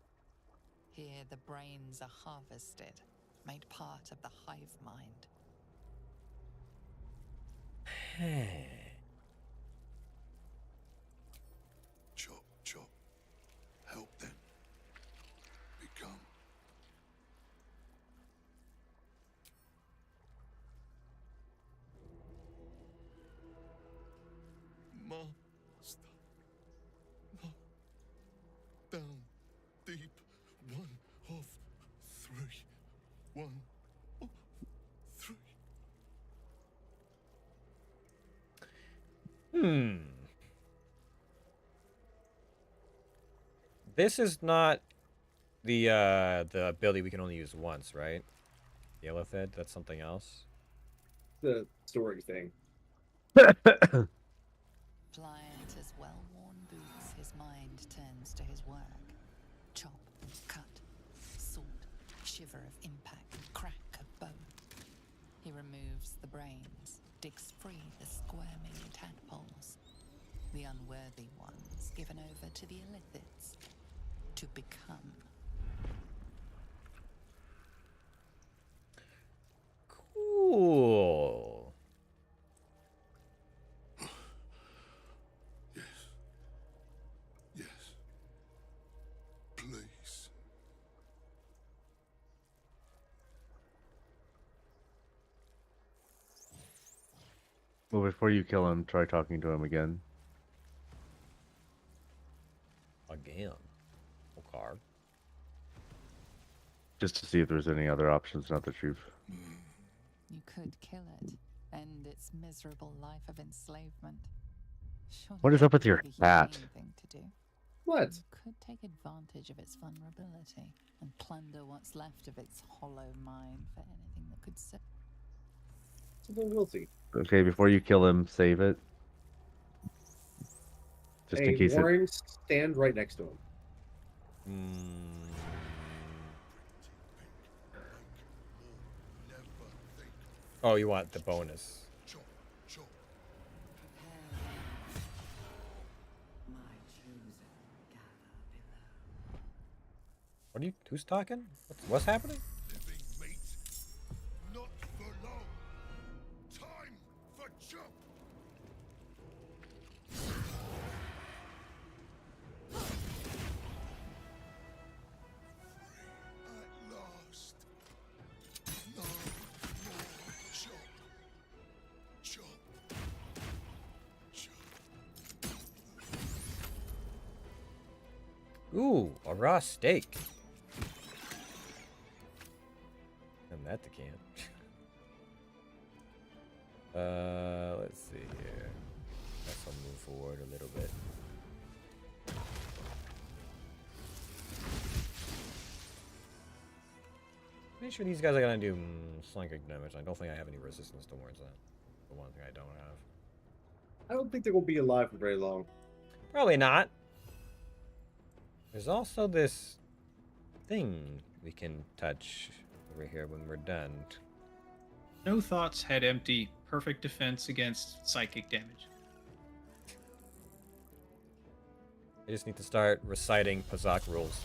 Here, the brains are harvested, made part of the hive mind. Chop, chop. Help them. Become. Master. No. Down. Deep. 1 of 3. 1 of 3. This is not the ability we can only use once, right? The Illithid, that's something else. The story thing. Pliant as well-worn boots, his mind turns to his work. Chop, cut, sort, shiver of impact, crack of bone. He removes the brains, digs free the squirming tadpoles, the unworthy ones given over to the Illithids to become. Well, before you kill him, try talking to him again. Again. Okay. Just to see if there's any other options now that you've... You could kill it, end its miserable life of enslavement. Surely What is that up with would be your the humane hat? thing to do. What? You could take advantage of its vulnerability and plunder what's left of its hollow mind for anything that could serve. So then we'll see. Okay, before you kill him, save it. Just in Hey, case it... Warren, stand right next to him. Mm, oh, you want the bonus. What are you? Who's talking? What's happening? Living mate, not for long. Time for jump. At last. No more jump. Jump. Jump. Ooh, a raw steak. And that the can. Let's see here. Guess I'll move forward a little bit. Pretty sure these guys are gonna do slinging damage. I don't think I have any resistance towards that. The one thing I don't have. I don't think they will be alive for very long. Probably not. There's also this thing we can touch over here when we're done. No thoughts, head empty. Perfect defense against psychic damage. I just need to start reciting Pazak rules.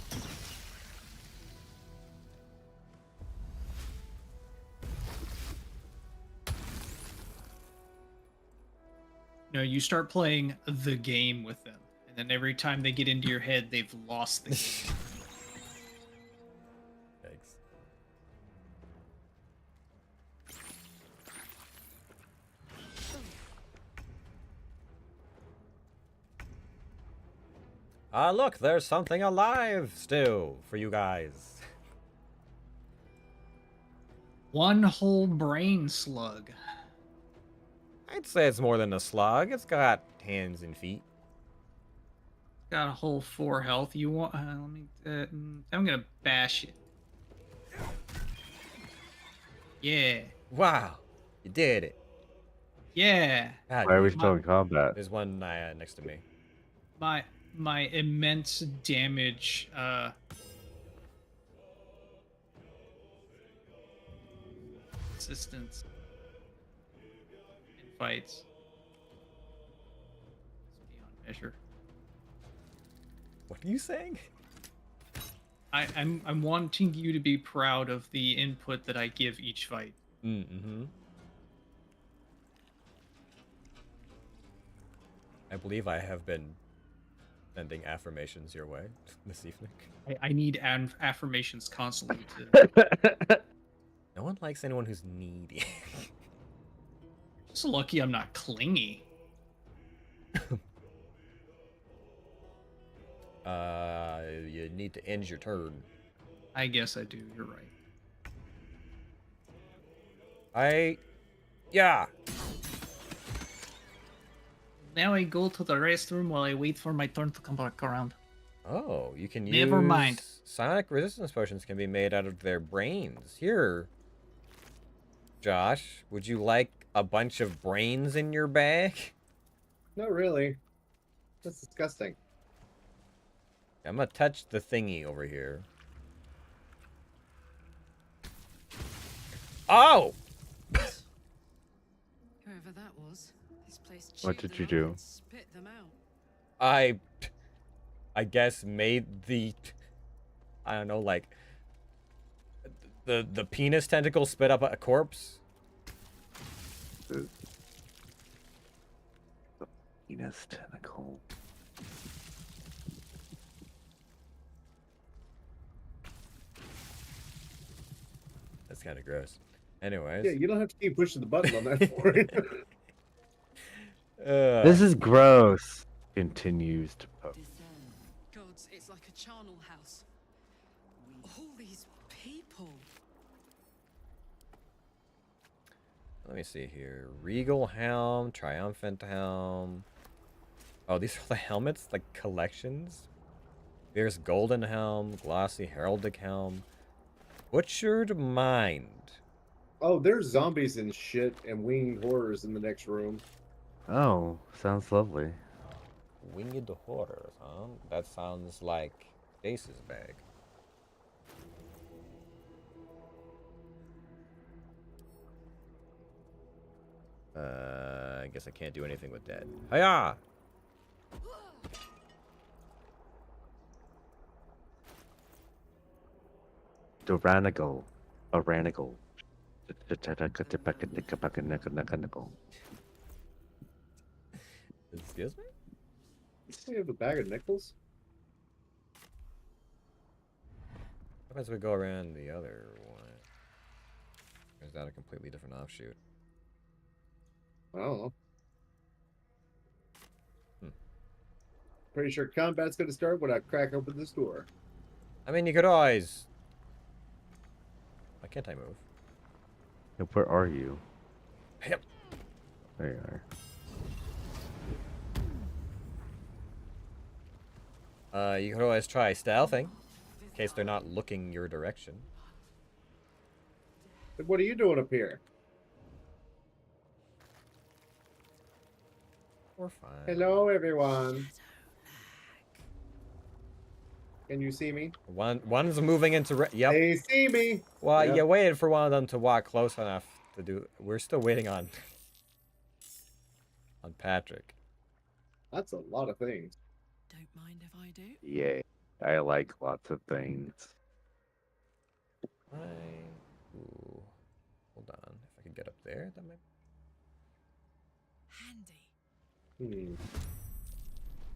No, you start playing the game with them, and then every time they get into your head, they've lost the game. Thanks. Ah, look, there's something alive still for you guys. One whole brain slug. I'd say it's more than a slug. It's got hands and feet. Got a whole 4 health. You want? Let me. I'm gonna bash it. Yeah. Wow, you did it. Yeah. God, Why are we damn. still in combat? There's one next to me. My immense damage. Assistance in fights. It's beyond measure. What are you saying? I'm wanting you to be proud of the input that I give each fight. Mm-hmm. I believe I have been sending affirmations your way this evening. I need affirmations constantly to. No one likes anyone who's needy. Just lucky I'm not clingy. You need to end your turn. I guess I do. You're right. Yeah. Now I go to the restroom while I wait for my turn to come back around. Oh, you can use... Never mind. Sonic resistance potions can be made out of their brains. Here, Josh, would you like a bunch of brains in your bag? Not really. That's disgusting. I'm gonna touch the thingy over here. Oh! Whoever that was, this place What chewed did you them up do? and spit them out. I guess made the... I don't know, like... The penis tentacle spit up a corpse? The penis tentacle. That's kind of gross. Anyways. Yeah, you don't have to keep pushing the button on that for it. This is gross. Continues to poke. Gods, it's like a charnel house. All these people. Let me see here. Regal helm, triumphant helm. Oh, these are the helmets, like collections. There's golden helm, glossy heraldic helm, butchered mind. Oh, there's zombies and shit and winged horrors in the next room. Oh, sounds lovely. Winged horrors, huh? That sounds like Jace's bag. I guess I can't do anything with that. Hiya! Duranigal. Aranigal. Excuse me? We have a bag of nickels. What happens if we go around the other one? Or is that a completely different offshoot? I don't know. Hmm. Pretty sure combat's gonna start when I crack open this door. I mean, you could always... Why can't I move? Hey, where are you? Yep. There you are. You could always try stealthing, in case they're not looking your direction. What are you doing up here? We're fine. Hello, everyone. Can you see me? One's moving into... Yep. They see me. Well, Yep. you waited for one of them to walk close enough to do... We're still waiting on... on Patrick. That's a lot of things. Don't mind if I do. Yeah, I like lots of things. Ooh. Hold on. If I could get up there, that might... Handy.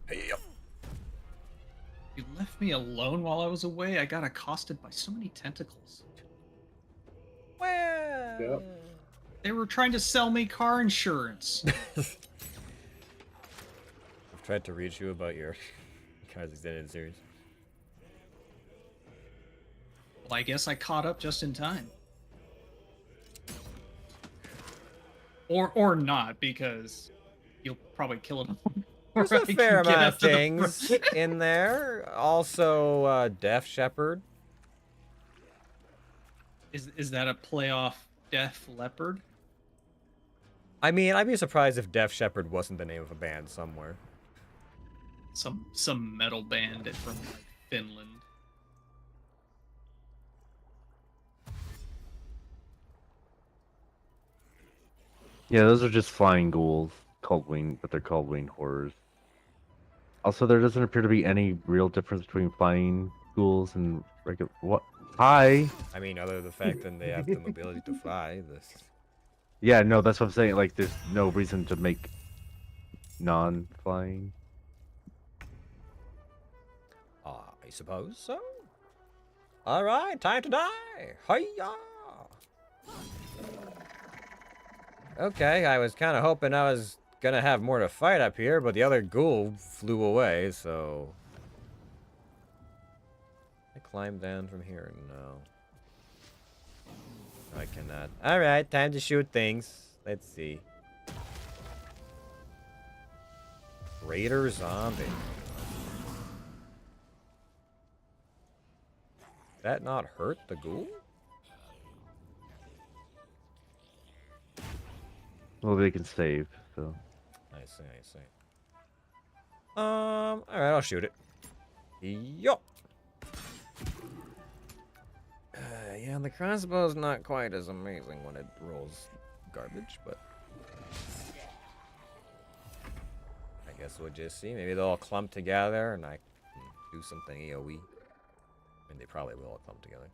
Hey, yep. You left me alone while I was away. I got accosted by so many tentacles. Well... Yep. They were trying to sell me car insurance. I've tried to reach you about your Cars Extended series. Well, I guess I caught up just in time. Or not, because you'll probably kill it all. There's a fair amount of things in there. Also, Deaf Shepherd. Is that a playoff Def Leopard? I mean, I'd be surprised if Deaf Shepherd wasn't the name of a band somewhere. Some metal band from like Finland. Yeah, those are just flying ghouls called winged, but they're called winged horrors. Also, there doesn't appear to be any real difference between flying ghouls and regular. What? Hi. I mean, other than the fact that they have the mobility to fly. This. Yeah, no, that's what I'm saying. Like, there's no reason to make non-flying. I suppose so. All right, time to die. Hiya! Okay, I was kind of hoping I was gonna have more to fight up here, but the other ghoul flew away, so... I climb down from here? No. I cannot. Alright, time to shoot things. Let's see. Raider zombie. Did that not hurt the ghoul? Well, they can save, so. I see, I see. Alright, I'll shoot it. Yo! Yeah, the crossbow's not quite as amazing when it rolls garbage, but... I guess we'll just see. Maybe they'll all clump together and I can do something AoE. I mean, they probably will all clump together.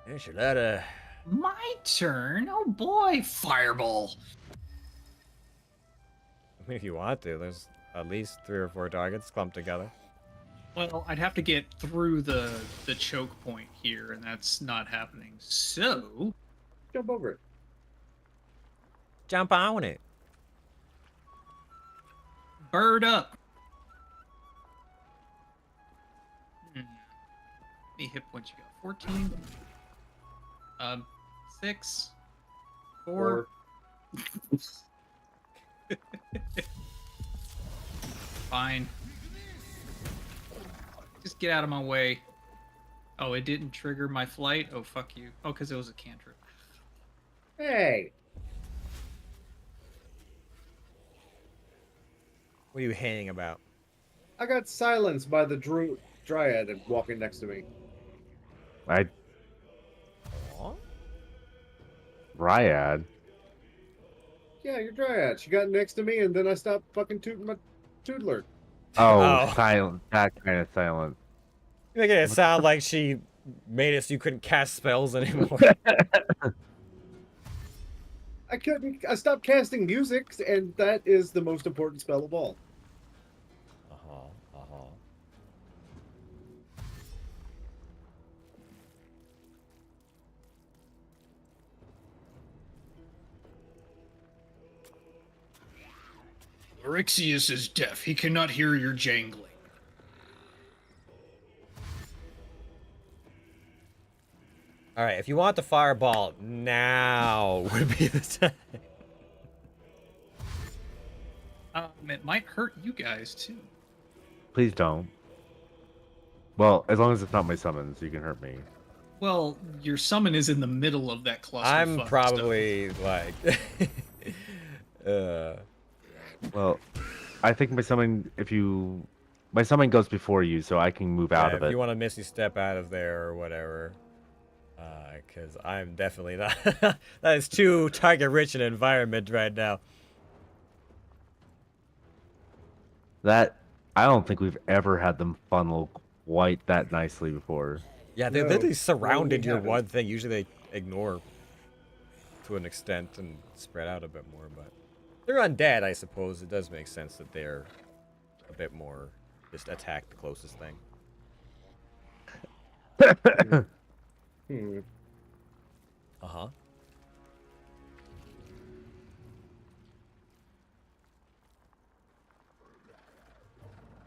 There's a lot of... My turn? Oh boy, fireball. I mean, if you want to, there's at least 3 or 4 targets clumped together. Well, I'd have to get through the choke point here, and that's not happening. So, Jump over it. Jump on it. bird up. How many hit points you got? 14. 6. 4. Fine. Just get out of my way. Oh, it didn't trigger my flight? Oh, fuck you. Oh, because it was a cantrip. Hey, What are you hanging about? I got silenced by the dryad walking next to me. I Aw. Ryad. Yeah, your dryad. She got next to me, and then I stopped fucking tooting my tootler. Oh, Oh. silent. That kind of silent. You're making it sound like she made it so you couldn't cast spells anymore. I couldn't. I stopped casting music, and that is the most important spell of all. Uh-huh. Eryxius is deaf. He cannot hear your jangling. All right, if you want the fireball, now would be the time. It might hurt you guys too. Please don't. Well, as long as it's not my summons, you can hurt me. Well, your summon is in the middle of that cluster. I'm probably like, Well, I think my summon, my summon goes before you, so I can move out of if it. you want to Misty Step out of there or whatever, because I'm definitely not. That is too target-rich an environment right now. That I don't think we've ever had them funnel quite that nicely before. Yeah, they No, literally surrounded we your haven't. one thing. Usually they ignore to an extent and spread out a bit more, but they're undead, I suppose. It does make sense that they're a bit more just attack the closest thing. Hmm. Uh-huh.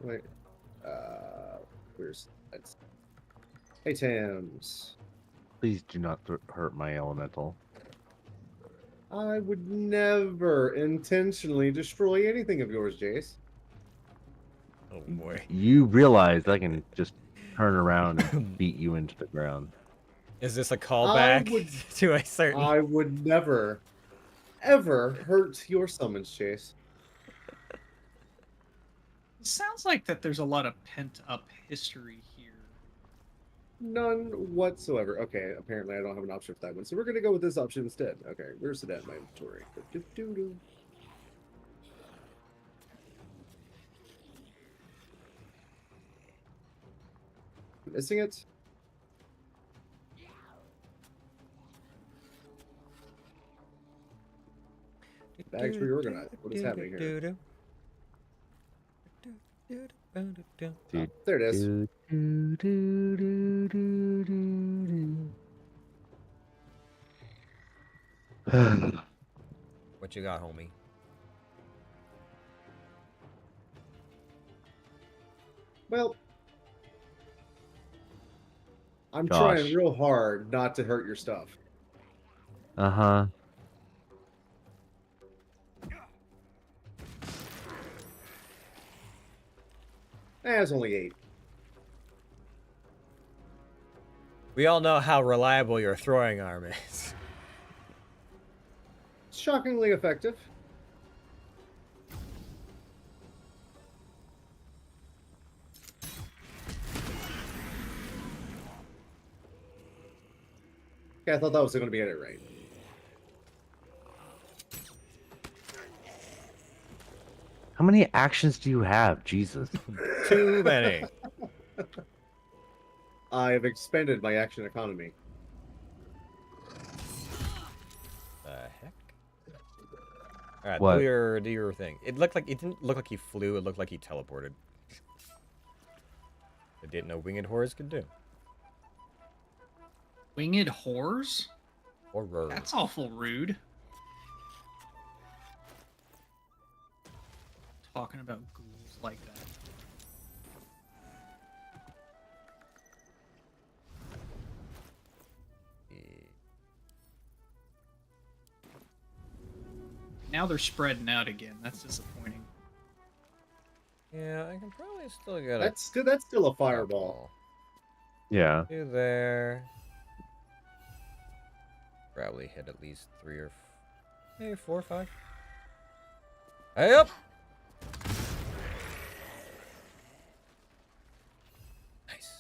Wait. Where's that's items? Please do not hurt my elemental. I would never intentionally destroy anything of yours, Jace. Oh boy. You realize I can just turn around and beat you into the ground. Is this a callback would- to a certain? I would never, ever hurt your summons, Chase. It sounds like that there's a lot of pent up history here. None whatsoever. Okay, apparently I don't have an option for that one, so we're gonna go with this option instead. Okay, where's it at in my inventory? Do-do-do-do. Missing it? Bags reorganized. What is happening here? Dude. There it is. Do, do, do, do, do, do, do. What you got, homie? Well, I'm Gosh. trying real hard not to hurt your stuff. Uh-huh. It's only 8. We all know how reliable your throwing arm is. Shockingly effective. Okay, I thought that was going to be at it right. How many actions do you have? Jesus. Too many. I have expended my action economy. The heck? All right, What? do your thing. It didn't look like he flew. It looked like he teleported. I didn't know winged horrors could do. Winged whores? Horror. That's awful rude. Talking about ghouls like that. Now they're spreading out again. That's disappointing. Yeah, I can probably still get a That's still a fireball. Yeah. Two there. Probably hit at least 3 or maybe 4 or 5. Hey up! Nice.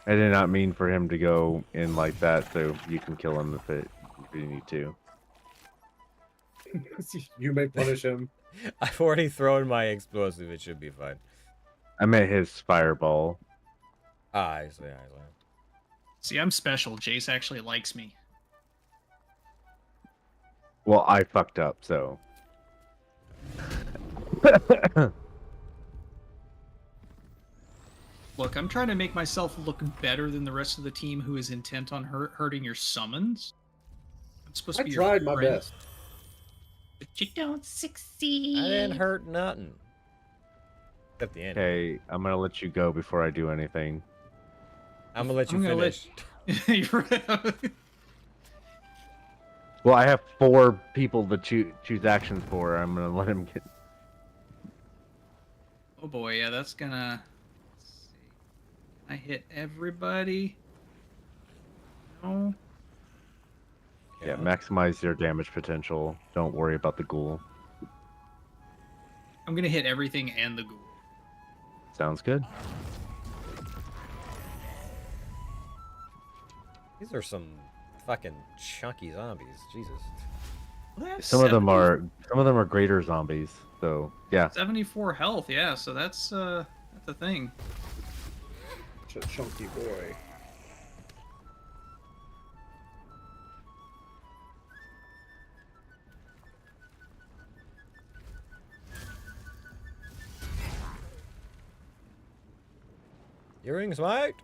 I did not mean for him to go in like that, so you can kill him if you need to. You may punish him. I've already thrown my explosive. It should be fine. I meant his fireball. Ah, I see. See, I'm special. Jace actually likes me. Well, I fucked up, so. Look, I'm trying to make myself look better than the rest of the team who is intent on hurting your summons. I'm supposed to I be tried your my friend, best. but you don't succeed. I didn't hurt nothing. At the end. Okay, I'm gonna let you go before I do anything. I'm gonna let you I'm gonna finish. Well, I have 4 people to choose actions for. I'm gonna let him get. Oh boy, yeah, that's gonna. Let's see. I hit everybody. No. Yeah, maximize their damage potential. Don't worry about the ghoul. I'm gonna hit everything and the ghoul. Sounds good. These are some fucking chunky zombies. Jesus. Well, they have Some of them 70 are greater zombies. So yeah. 74 health, yeah. So that's a thing. Such a chunky boy. Earrings, mate.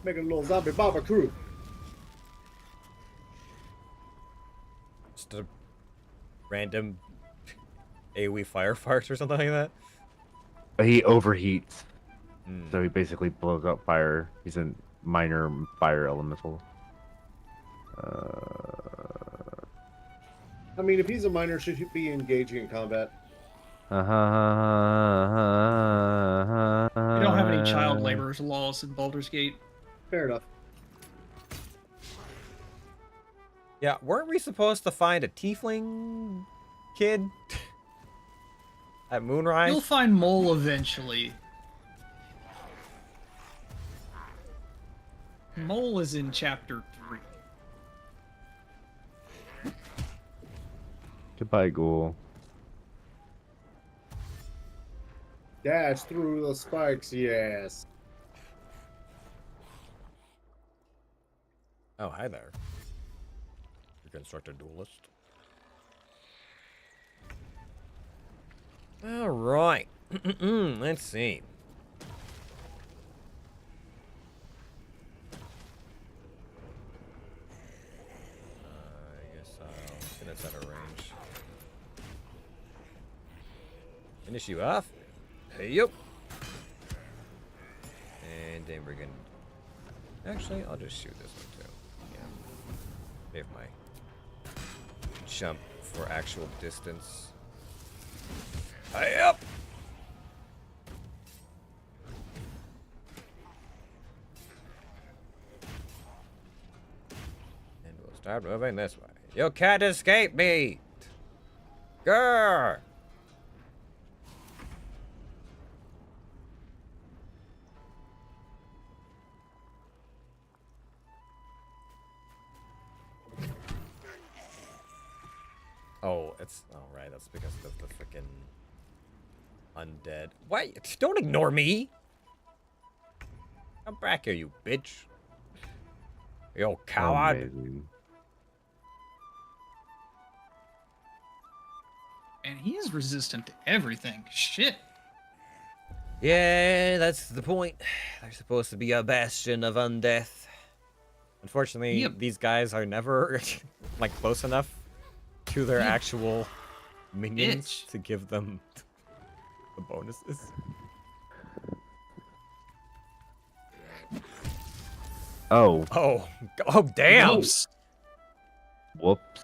Making a little zombie barbecue. Just a random AoE fire fart or something like that. He overheats, Hmm. so he basically blows up fire. He's a minor fire elemental. I mean, if he's a miner, should he be engaging in combat? You don't have any child laborers laws in Baldur's Gate. Fair enough. Yeah, weren't we supposed to find a tiefling kid at Moonrise? You'll find Mole eventually. Mole is in chapter 3. Goodbye, ghoul. Dash through the spikes, yes. Oh, hi there. Reconstructor duelist. All right. Let's see. I guess I'll finish out a range. Finish you off. Hey, yep. And then we're gonna. Actually, I'll just shoot this one too. Yeah. Save my jump for actual distance. Hey up! And we'll start moving this way. You can't escape me! Grr! Oh, it's all right. That's because of the freaking undead. Wait, don't ignore me. Come back here, you bitch. You coward. Amazing. And he is resistant to everything. Shit. Yeah, that's the point. They're supposed to be a bastion of undeath. Unfortunately, Yep. these guys are never like close enough to their Yeah. actual minions Bitch. to give them the bonuses. Oh, Oh, damn! Whoops. whoops.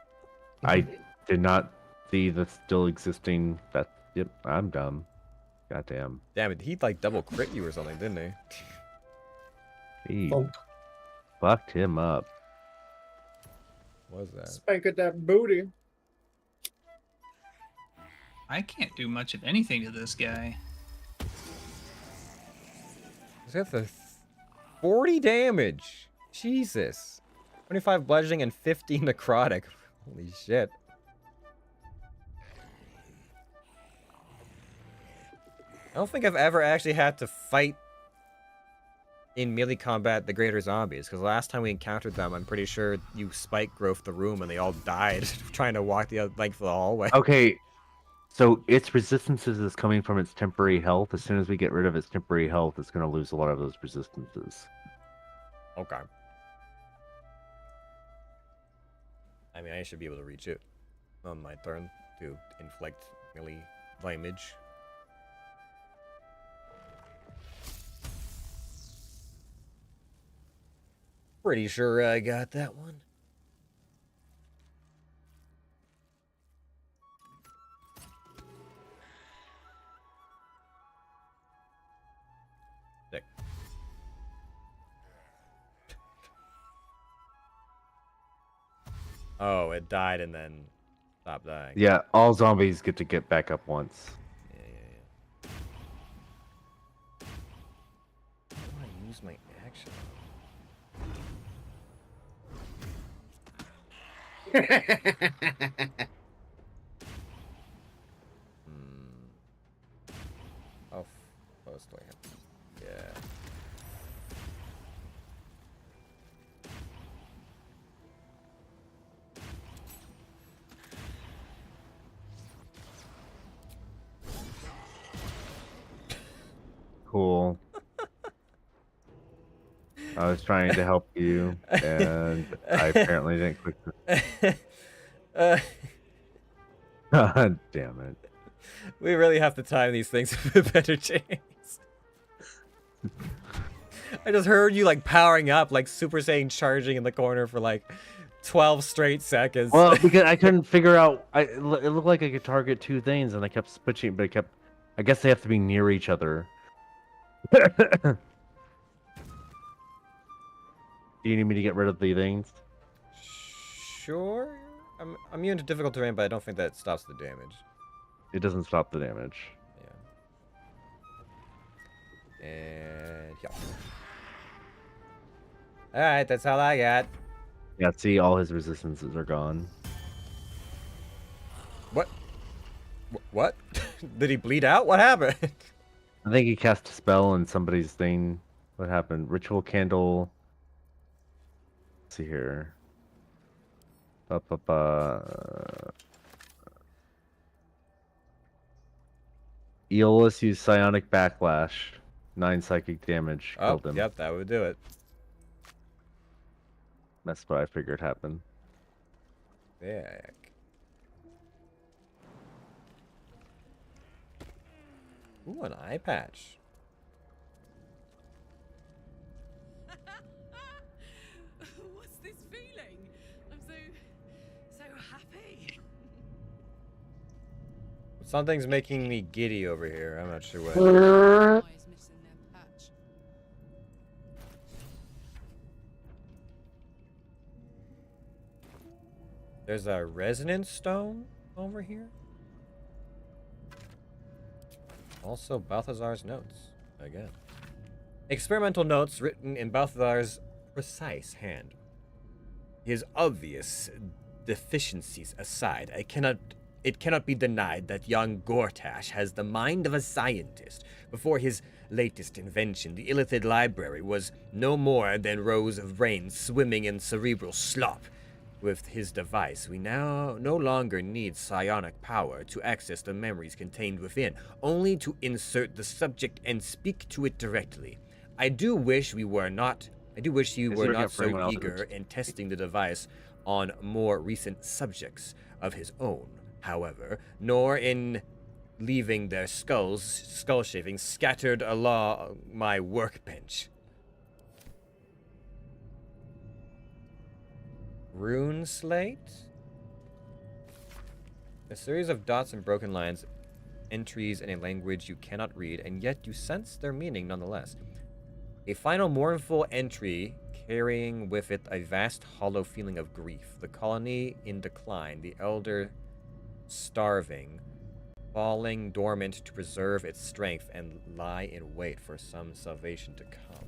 I did not see the still existing. That. Yep, I'm dumb. Goddamn. Damn it, he like double crit you or something, didn't he? He Funk. fucked him up. What was that? Spank at that booty. I can't do much of anything to this guy. Is that the 40 damage? Jesus. 25 bludgeoning and 50 necrotic. Holy shit. I don't think I've ever actually had to fight in melee combat the greater zombies, because last time we encountered them, I'm pretty sure you spike growth the room and they all died trying to walk the length of the hallway. Okay, so its resistances is coming from its temporary health. As soon as we get rid of its temporary health, it's going to lose a lot of those resistances. Okay. I mean, I should be able to reach it on my turn to inflict melee damage. Pretty sure I got that one. Sick. Oh, it died and then stopped dying. Yeah, all zombies get to get back up once. Yeah. How do I use my action? Oh, close to him. Yeah. Cool. I was trying to help you, and I apparently didn't click the... God damn it. We really have to time these things with a better chance. I just heard you like powering up, like Super Saiyan charging in the corner for like 12 straight seconds. Well, because I couldn't figure out... it looked like I could target two things, and I kept switching, but I guess they have to be near each other. Do you need me to get rid of the things? Sure. I'm immune to difficult terrain, but I don't think that stops the damage. It doesn't stop the damage. Yeah. And yeah. Alright, that's all I got. Yeah, see, all his resistances are gone. What? What? Did he bleed out? What happened? I think he cast a spell and somebody's thing. What happened? Ritual candle. Let's see here. Aeolus used psionic backlash. 9 psychic damage. Oh, Killed him. yep, that would do it. That's what I figured happened. Yeah. Ooh, an eye patch. What's this feeling? I'm so happy. Something's making me giddy over here. I'm not sure what. Eyes missing their patch. There's a resonance stone over here. Also, Balthazar's notes again. Experimental notes written in Balthazar's precise hand. His obvious deficiencies aside, it cannot be denied that young Gortash has the mind of a scientist. Before his latest invention, the Illithid Library was no more than rows of brains swimming in cerebral slop. With his device, we now no longer need psionic power to access the memories contained within, only to insert the subject and speak to it directly. I do wish you were not for so anyone else eager in testing the device on more recent subjects of his own, however, nor in leaving their skull shavings scattered along my workbench. Rune slate? A series of dots and broken lines, entries in a language you cannot read, and yet you sense their meaning nonetheless. A final mournful entry carrying with it a vast hollow feeling of grief. The colony in decline, the elder starving, falling dormant to preserve its strength and lie in wait for some salvation to come.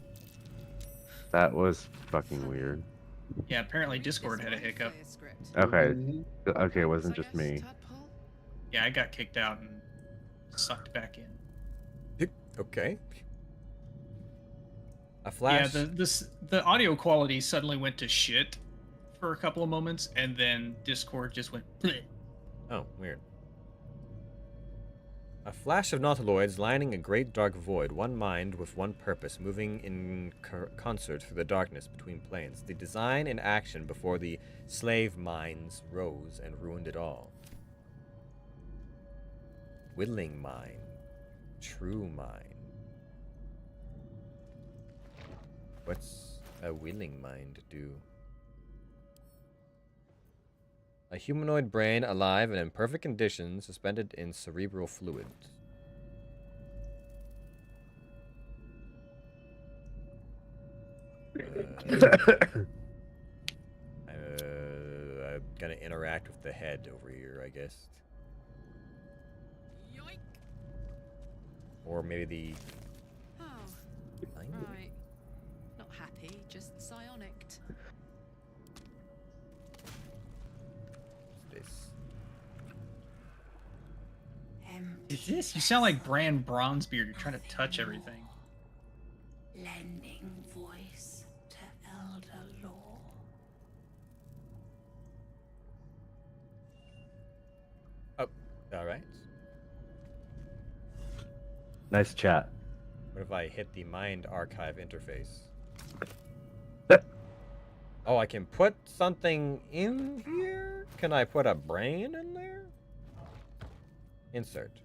That was fucking weird. Yeah, apparently Discord had a hiccup. Okay. Mhm. Okay, it wasn't just me. Yeah, I got kicked out and sucked back in. Okay. A flash. Yeah, the audio quality suddenly went to shit for a couple of moments, and then Discord just went bleh. Oh, weird. A flash of nautiloids lining a great dark void, one mind with one purpose, moving in concert through the darkness between planes. The design in action before the slave minds rose and ruined it all. Willing mind. True mind. What's a willing mind do? A humanoid brain alive and in perfect condition, suspended in cerebral fluid. I'm gonna interact with the head over here, I guess. Yoink. Or maybe the Oh, mind? right. Not happy, just psionicked. This. Is this? You sound like Bran Bronzebeard. You're trying to touch everything. Lending voice to elder law. Oh, alright. Nice chat. What if I hit the mind archive interface? Oh, I can put something in here? Can I put a brain in there? Insert.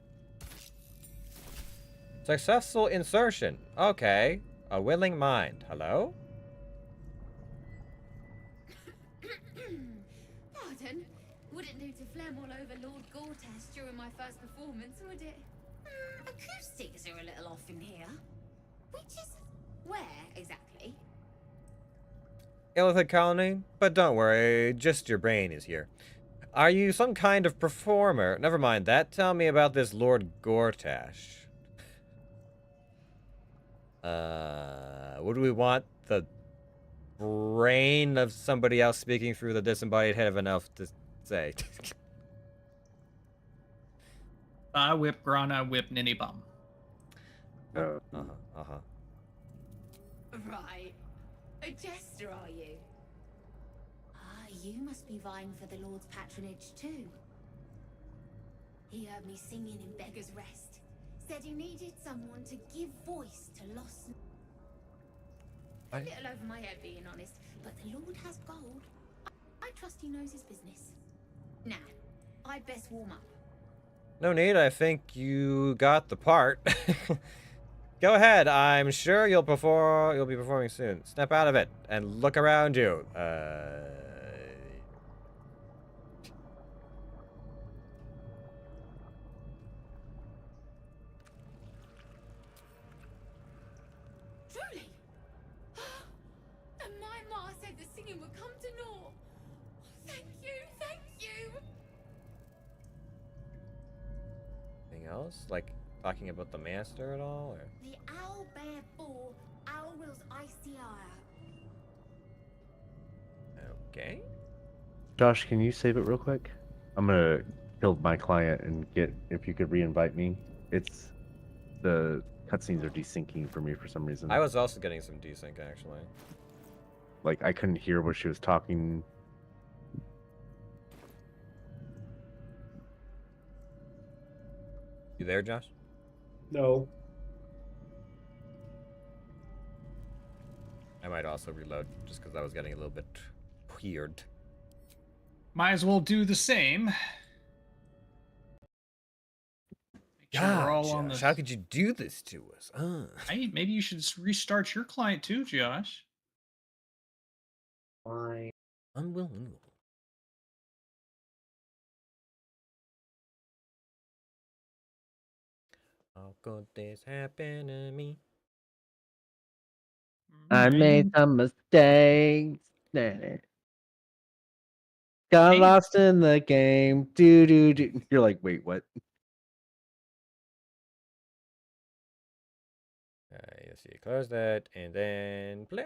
Successful insertion. Okay. A willing mind. Hello? Pardon? Wouldn't do to phlegm all over Lord Gortash during my first performance, would it? Acoustics are a little off in here. Which is where exactly? Illithid colony? But don't worry, just your brain is here. Are you some kind of performer? Never mind that. Tell me about this Lord Gortash. What do we want? The brain of somebody else speaking through the disembodied head of an elf to say. I whip Grana, whip Ninny Bum. Right. A jester, are you? Ah, you must be vying for the Lord's patronage too. He heard me singing in Beggar's Rest. Said he needed someone to give voice to lost. A little over my head, being honest, but the Lord has gold. I trust he knows his business. Now, I'd best warm up. No need, I think you got the part. Go ahead, I'm sure you'll be performing soon. Step out of it and look around you. Truly? And my ma said the singing would come to naught. Thank you, thank you. Anything else? Like talking about the master at all? Or? The owl bear bore, owl will's icy ire. Okay. Josh, can you save it real quick? I'm gonna kill my client and get if you could re-invite me. It's the cutscenes are desyncing for me for some reason. I was also getting some desync actually. Like I couldn't hear what she was talking You there, Josh? No. I might also reload just because I was getting a little bit weird. Might as well do the same. Make sure we're all on Josh, the. how could you do this to us? Hey, maybe you should restart your client too, Josh. Why? Unbelievable. How could this happen to me? I made some mistakes. Got Hey. lost in the game. Do do do. You're like, wait, what? Let's see. Close that and then play.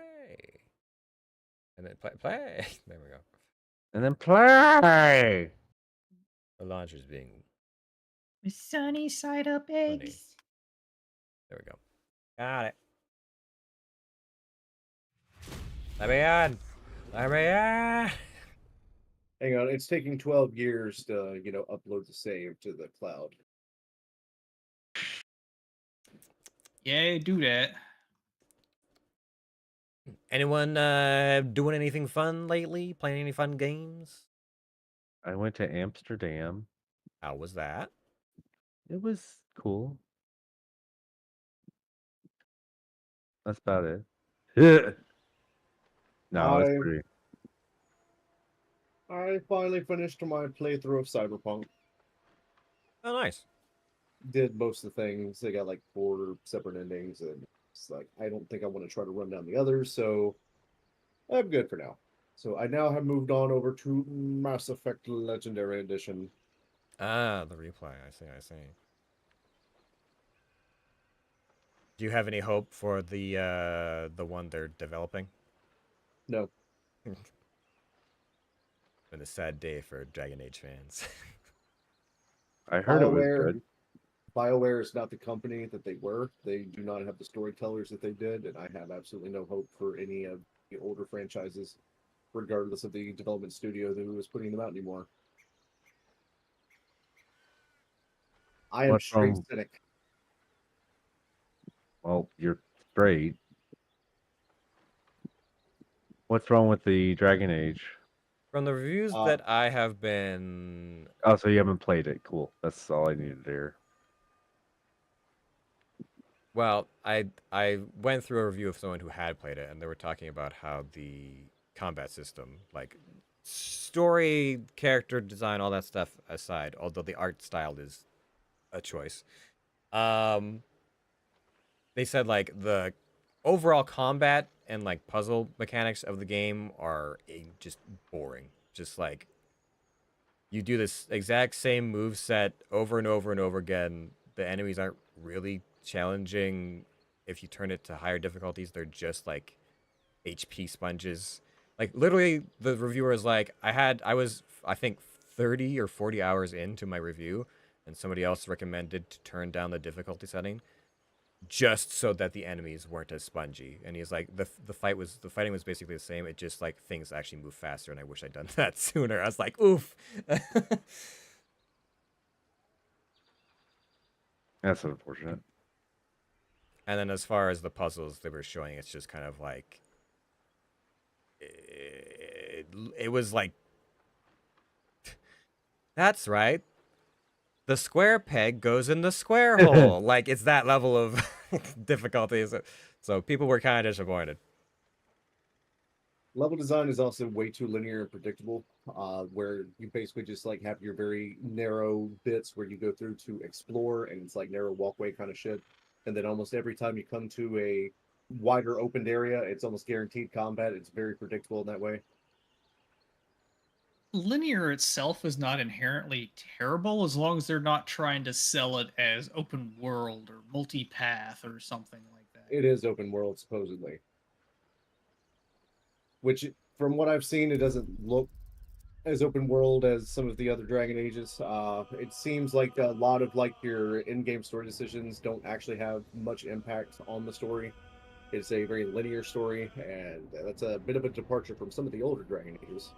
And then play. There we go. And then play. The launcher's being With sunny side up funny. eggs. There we go. Got it. Let me on. Let me on. Hang on, it's taking 12 years to, upload the save to the cloud. Yeah, do that. Anyone doing anything fun lately? Playing any fun games? I went to Amsterdam. How was that? It was cool. That's about it. No, it's I pretty. I finally finished my playthrough of Cyberpunk. Oh, nice. Did most of the things. They got like 4 separate endings, and it's like I don't think I want to try to run down the others, so I'm good for now. So I now have moved on over to Mass Effect Legendary Edition. Ah, the replay. I see. I see. Do you have any hope for the one they're developing? No, Been a sad day for Dragon Age fans. I heard it was BioWare. good. BioWare is not the company that they were. They do not have the storytellers that they did, and I have absolutely no hope for any of the older franchises, regardless of the development studio who was putting them out anymore. I am What's straight wrong? cynic. Well, you're straight. What's wrong with the Dragon Age? From the reviews Uh, that I have been, Oh, so you haven't played it. Cool. That's all I needed to hear. well, I went through a review of someone who had played it, and they were talking about how the combat system, like story, character design, all that stuff aside, although the art style is a choice. Um, they said like the overall combat and like puzzle mechanics of the game are just boring. Just like you do this exact same move set over and over and over again. The enemies aren't really challenging if you turn it to higher difficulties. They're just like HP sponges. Like literally the reviewer is like, I was I think 30 or 40 hours into my review and somebody else recommended to turn down the difficulty setting just so that the enemies weren't as spongy. And he's like, the fighting was basically the same. It just like things actually move faster, and I wish I'd done that sooner. I was like, oof. That's unfortunate. And then as far as the puzzles they were showing, it's just kind of like it was like that's right. The square peg goes in the square hole. Like it's that level of difficulty. So people were kind of disappointed. level design is also way too linear and predictable, where you basically just like have your very narrow bits where you go through to explore, and it's like narrow walkway kind of shit. And then almost every time you come to a wider opened area, it's almost guaranteed combat. It's very predictable in that way. Linear itself is not inherently terrible as long as they're not trying to sell it as open world or multi-path or something like that. It is open world supposedly, which from what I've seen, it doesn't look as open world as some of the other Dragon Ages. It seems like a lot of like your in-game story decisions don't actually have much impact on the story. It's a very linear story, and that's a bit of a departure from some of the older Dragon Ages.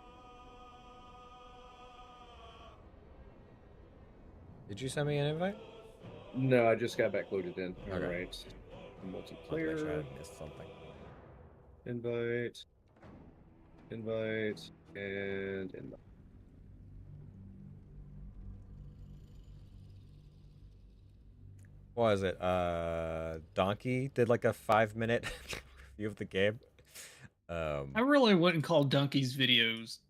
Did you send me an invite? No, I just got back loaded in. All Okay. right. I'm gonna try Multiplayer. to miss something. Invite. Invite. And invite. What was it? Donkey did like a 5-minute review of the game. I really wouldn't call Donkey's videos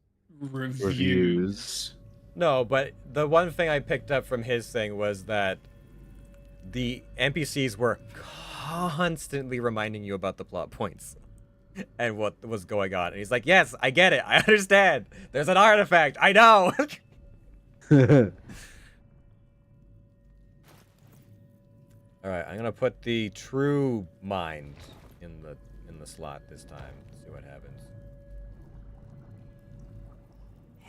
reviews. Reviews. No, but the one thing I picked up from his thing was that the NPCs were constantly reminding you about the plot points and what was going on. And he's like, yes, I get it. I understand. There's an artifact. I know. All right, I'm gonna put the true mind in the slot this time. See what happens.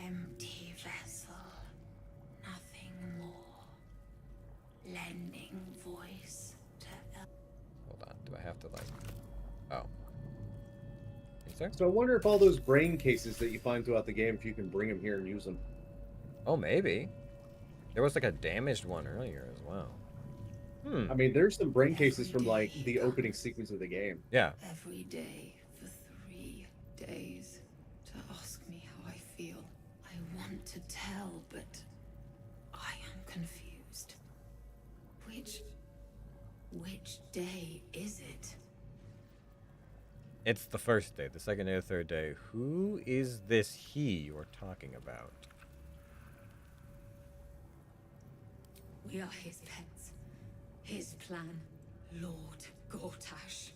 Empty vessel, nothing more. Lending voice to Hold on. Do I have to like? Oh. Is there? So I wonder if all those brain cases that you find throughout the game, if you can bring them here and use them. Oh, maybe. There was like a damaged one earlier as well. I mean, there's some brain cases from like the opening sequence of the game. Yeah. every day for 3 days to ask me how I feel. I want to tell, but I am confused. Which day is it? It's the first day, the second day, the third day. Who is this he you're talking about? We are his pets. His plan. Lord Gortash.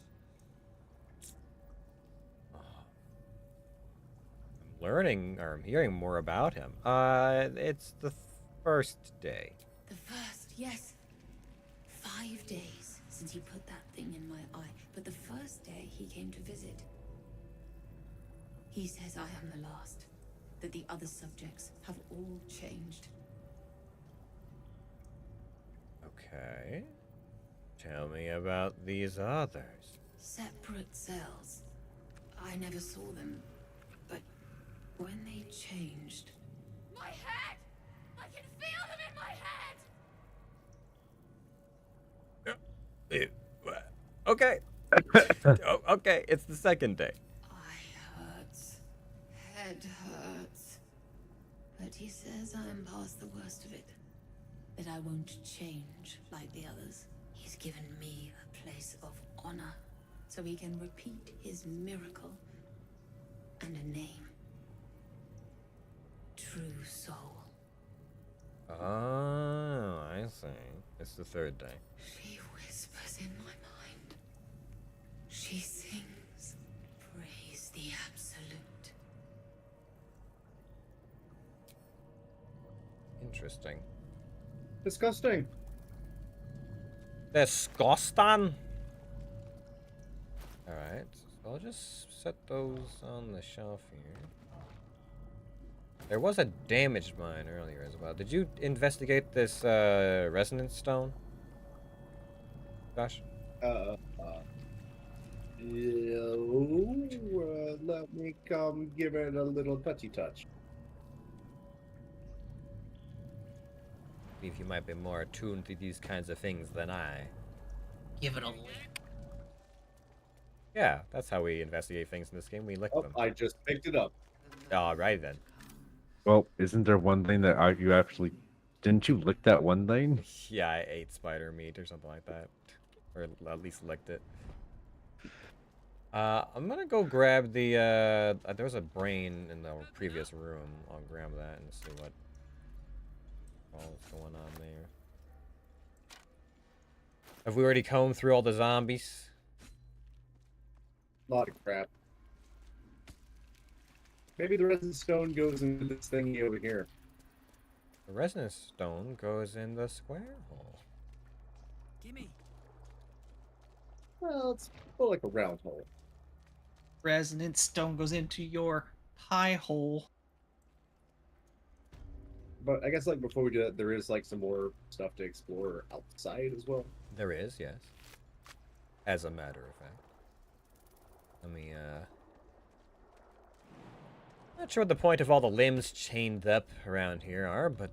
I'm learning, or I'm hearing more about him. It's the first day. The first, yes. 5 days since he put that thing in my eye, but the first day he came to visit. He says I am the last, that the other subjects have all changed. Okay. Tell me about these others. Separate cells. I never saw them, but when they changed... My head! I can feel them in my head! Okay. Oh, okay, it's the second day. Eye hurts. Head hurts. But he says I'm past the worst of it. That I won't change like the others. He's given me a place of honor, so he can repeat his miracle. And a name. True Soul. Oh, I see. It's the third day. She whispers in my mind. She sings. Praise the Absolute. Interesting. Disgusting. Disgusting. Alright, so I'll just set those on the shelf here. There was a damaged mine earlier as well. Did you investigate this resonance stone? Josh? Let me come give it a little touchy touch. I believe you might be more attuned to these kinds of things than I. Give it a lick. Yeah, that's how we investigate things in this game. We lick Oh, them. I just picked it up. Alright then. Well, isn't there one thing that you actually... Didn't you lick that one thing? Yeah, I ate spider meat or something like that. Or at least licked it. I'm gonna go grab the, there was a brain in the previous room. I'll grab that and see what all's going on there. Have we already combed through all the zombies? Lot of crap. Maybe the resonance stone goes into this thingy over here. The resonance stone goes in the square hole. Gimme. Well, it's more like a round hole. Resonance stone goes into your pie hole. But I guess like before we do that, there is like some more stuff to explore outside as well. There is, yes. As a matter of fact. Let me, not sure what the point of all the limbs chained up around here are, but,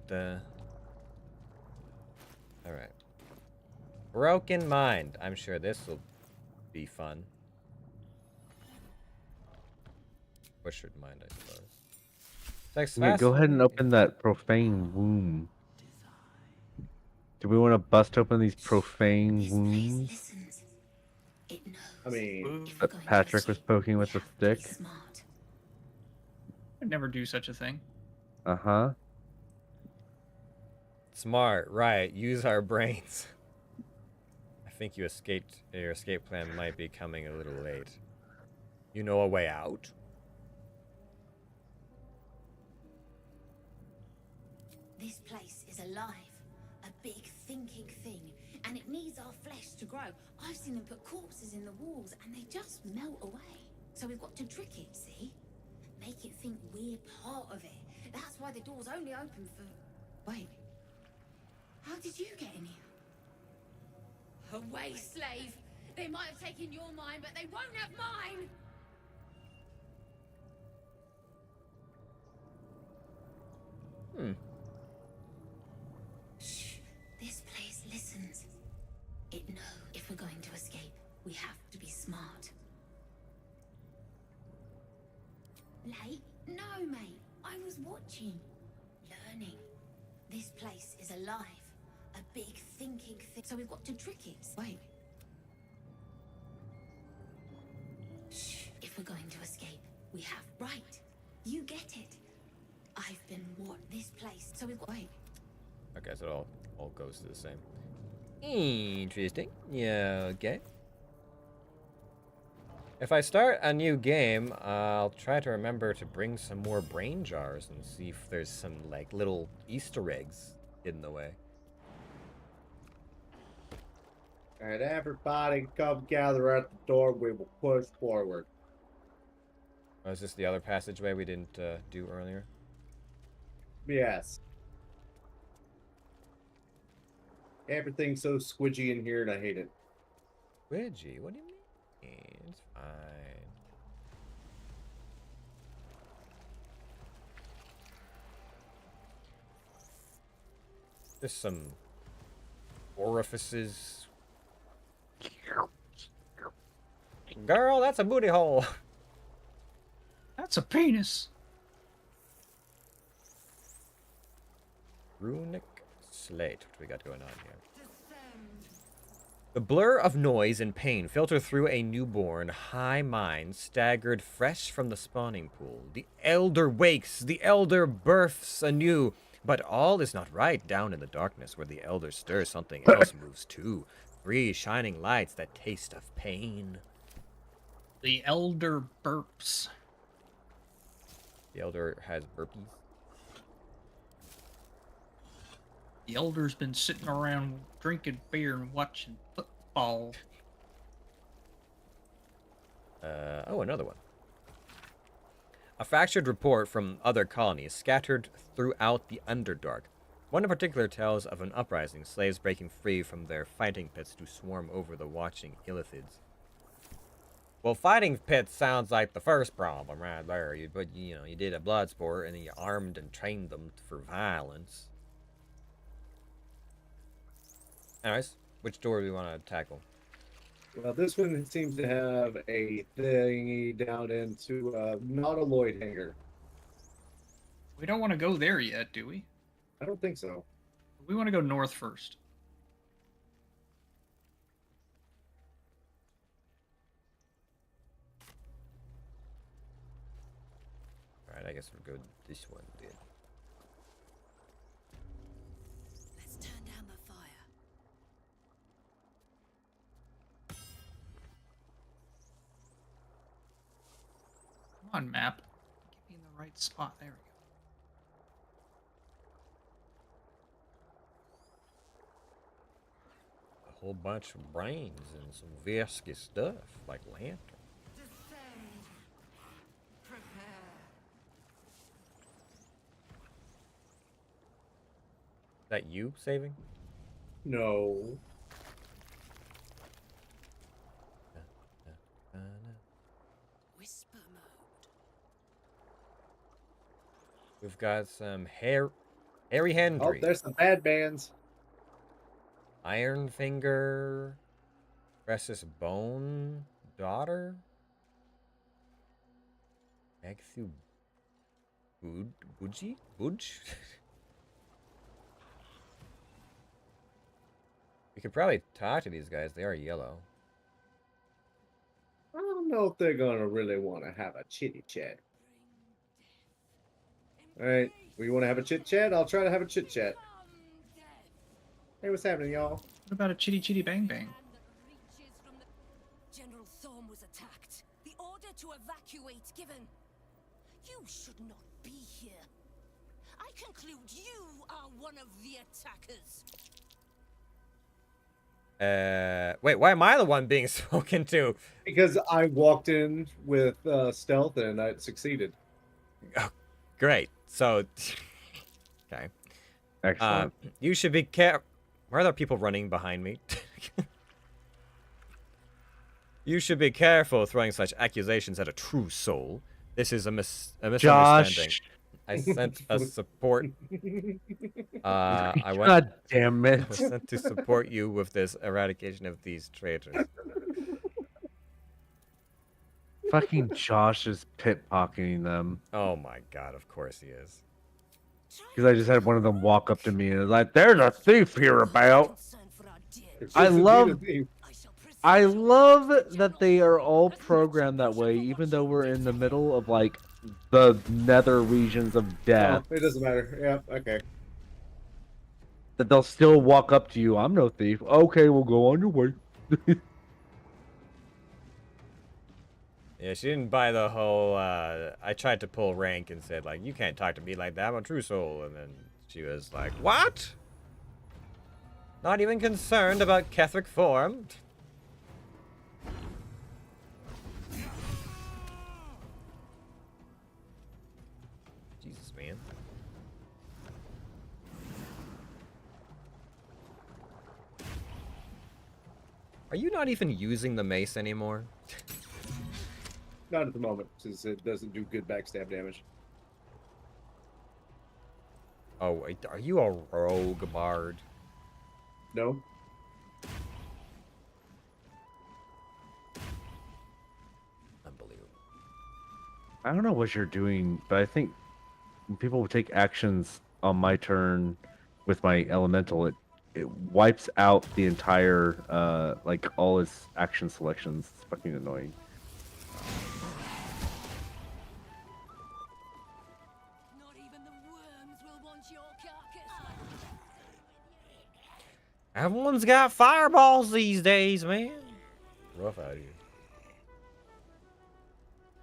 alright. Broken Mind. I'm sure this will be fun. Butchered Mind, I suppose. Sex Yeah, go ahead and fascinating. open that profane womb. Do we want to bust open these profane wombs Listens. It knows. I mean, If we're that going to Patrick was escape, poking we with a have to be stick? smart. I'd never do such a thing. Uh-huh. Smart, right. Use our brains. I think your escape plan might be coming a little late. You know a way out? This place is alive, a big thinking thing, and it needs our flesh to grow. I've seen them put corpses in the walls, and they just melt away. So we've got to trick it, see? Make it think we're part of it. That's why the door's only open for... Wait. How did you get in here? Away, slave! They might have taken your mind, but they won't have mine! Hmm. Shh. This place listens. It knows if we're going to escape, we have to be smart. Late? No, mate. I was watching. Learning. This place is alive. A big thinking thing. So we've got to trick it. Wait. Shh. If we're going to escape, we have... Right. You get it. I've been what? This place. So we've got... Wait. Okay, so it all goes to the same. Interesting. Yeah, okay. If I start a new game, I'll try to remember to bring some more brain jars and see if there's some, like, little Easter eggs hidden away. and everybody come gather at the door. We will push forward. Oh, is this the other passageway we didn't do earlier? Yes. Everything's so squidgy in here, and I hate it. Widgie, what do you mean? It's fine. Just some orifices. Girl, that's a booty hole. That's a penis. Runic slate. What do we got going on here? The blur of noise and pain filter through a newborn, high mind, staggered fresh from the spawning pool. The elder wakes, the elder births anew. But all is not right down in the darkness where the elder stirs. Something else moves too. 3 shining lights that taste of pain. The elder burps. The elder has burpees. The elder's been sitting around drinking beer and watching football. Oh, another one. A fractured report from other colonies scattered throughout the Underdark. One in particular tells of an uprising, slaves breaking free from their fighting pits to swarm over the watching Illithids. Well, fighting pits sounds like the first problem right there. You did a blood sport and then you armed and trained them for violence. Anyways, which door do we want to tackle? Well, this one seems to have a thingy down into not a Lloyd hangar. We don't want to go there yet, do we? I don't think so. We want to go north first. Alright, I guess we'll go this one then. Let's turn down the fire. Come on, map. Get me in the right spot. There we go. A whole bunch of brains and some viscous stuff, like lantern. Descend. Prepare. Is that you saving? No. Whisper mode. We've got some Harry Oh, Hendry. there's some bad bands. Iron Finger, Precious Bone, Daughter, Egthu Buji? Buj? We could probably talk to these guys. They are yellow. I don't know if they're gonna really want to have a chitty chat. All right, we want to have a chit chat. I'll try to have a chit chat. Hey, what's happening, y'all? What about a chitty chitty bang bang? General Thorm was attacked. The order to evacuate given. You should not be here. I conclude you are one of the attackers. Wait, why am I the one being spoken to? Because I walked in with stealth and I succeeded. Oh, great. So, okay. Excellent. You should be careful. Why are there people running behind me? You should be careful throwing such accusations at a true soul. This is a misunderstanding. Josh. I sent a support. I went. God damn I it. was sent to support you with this eradication of these traitors. Fucking Josh is pit-pocketing them. Oh my god, of course he is. Because I just had one of them walk up to me and was like, there's a thief here about. I love that they are all programmed that way, even though we're in the middle of like the nether regions of death. Oh, it doesn't matter. Yeah, okay. That they'll still walk up to you. I'm no thief. Okay, we'll go on your way. Yeah, she didn't buy the whole, I tried to pull rank and said, like, you can't talk to me like that, I'm a true soul. And then she was like, what? Not even concerned about Catholic form? Jesus, man. Are you not even using the mace anymore? Not at the moment, since it doesn't do good backstab damage. Oh, wait, are you a rogue bard? No. Unbelievable. I don't know what you're doing, but I think when people take actions on my turn with my elemental, it wipes out the entire, like, all his action selections. It's fucking annoying. Not even the worms will want your carcass. Everyone's got fireballs these days, man. Rough out here.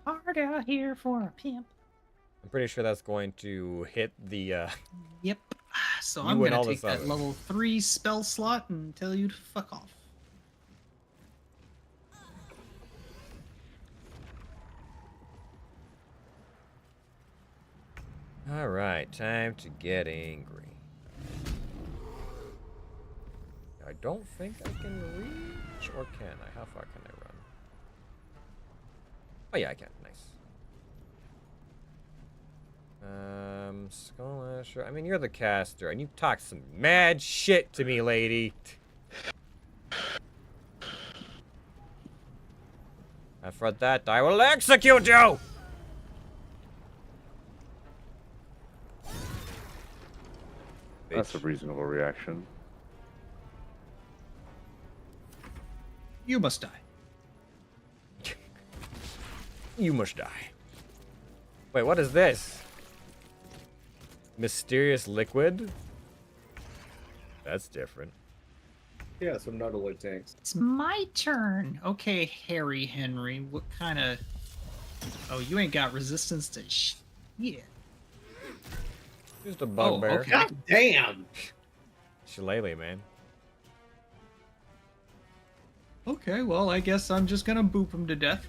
Hard out here for a pimp. I'm pretty sure that's going to hit the, Yep. So You I'm and gonna all take this that other. level 3 spell slot and tell you to fuck off. Alright, time to get angry. I don't think I can reach, or can I? How far can I run? Oh yeah, I can. Nice. Skull Asher. I mean, you're the caster, and you talk some mad shit to me, lady. And for that, I will execute you! That's a reasonable reaction. You must die. You must die. Wait, what is this? Mysterious liquid? That's different. Yeah, some Nautiloid tanks. It's my turn. Okay, Harry Henry. What kind of... Oh, you ain't got resistance to shit. Just a bugbear. okay. God damn! Shillelagh, man. Okay, well, I guess I'm just gonna boop him to death.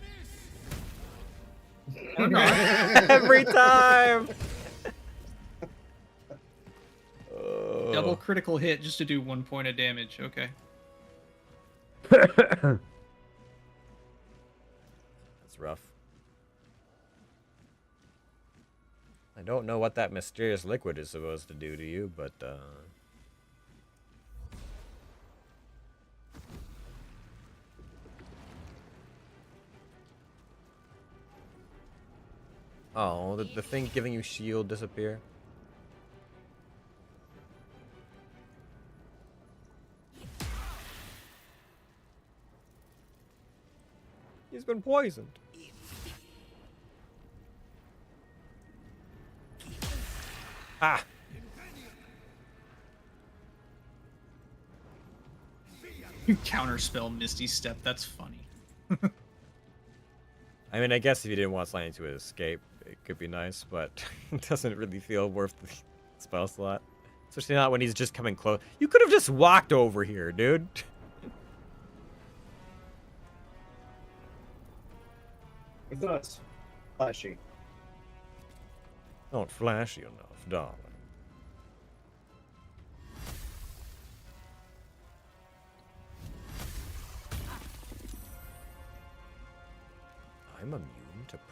Or not. Every time! Double critical hit just to do 1 point of damage. Okay. That's rough. I don't know what that mysterious liquid is supposed to do to you, but, Oh, the thing giving you shield disappear? He's been poisoned. Ah! You counterspell Misty Step. That's funny. I mean, I guess if you didn't want Slimy to escape, it could be nice, but it doesn't really feel worth the spell slot. Especially not when he's just coming close. You could have just walked over here, dude. It's not flashy. Not flashy enough, darling. I'm immune to prone.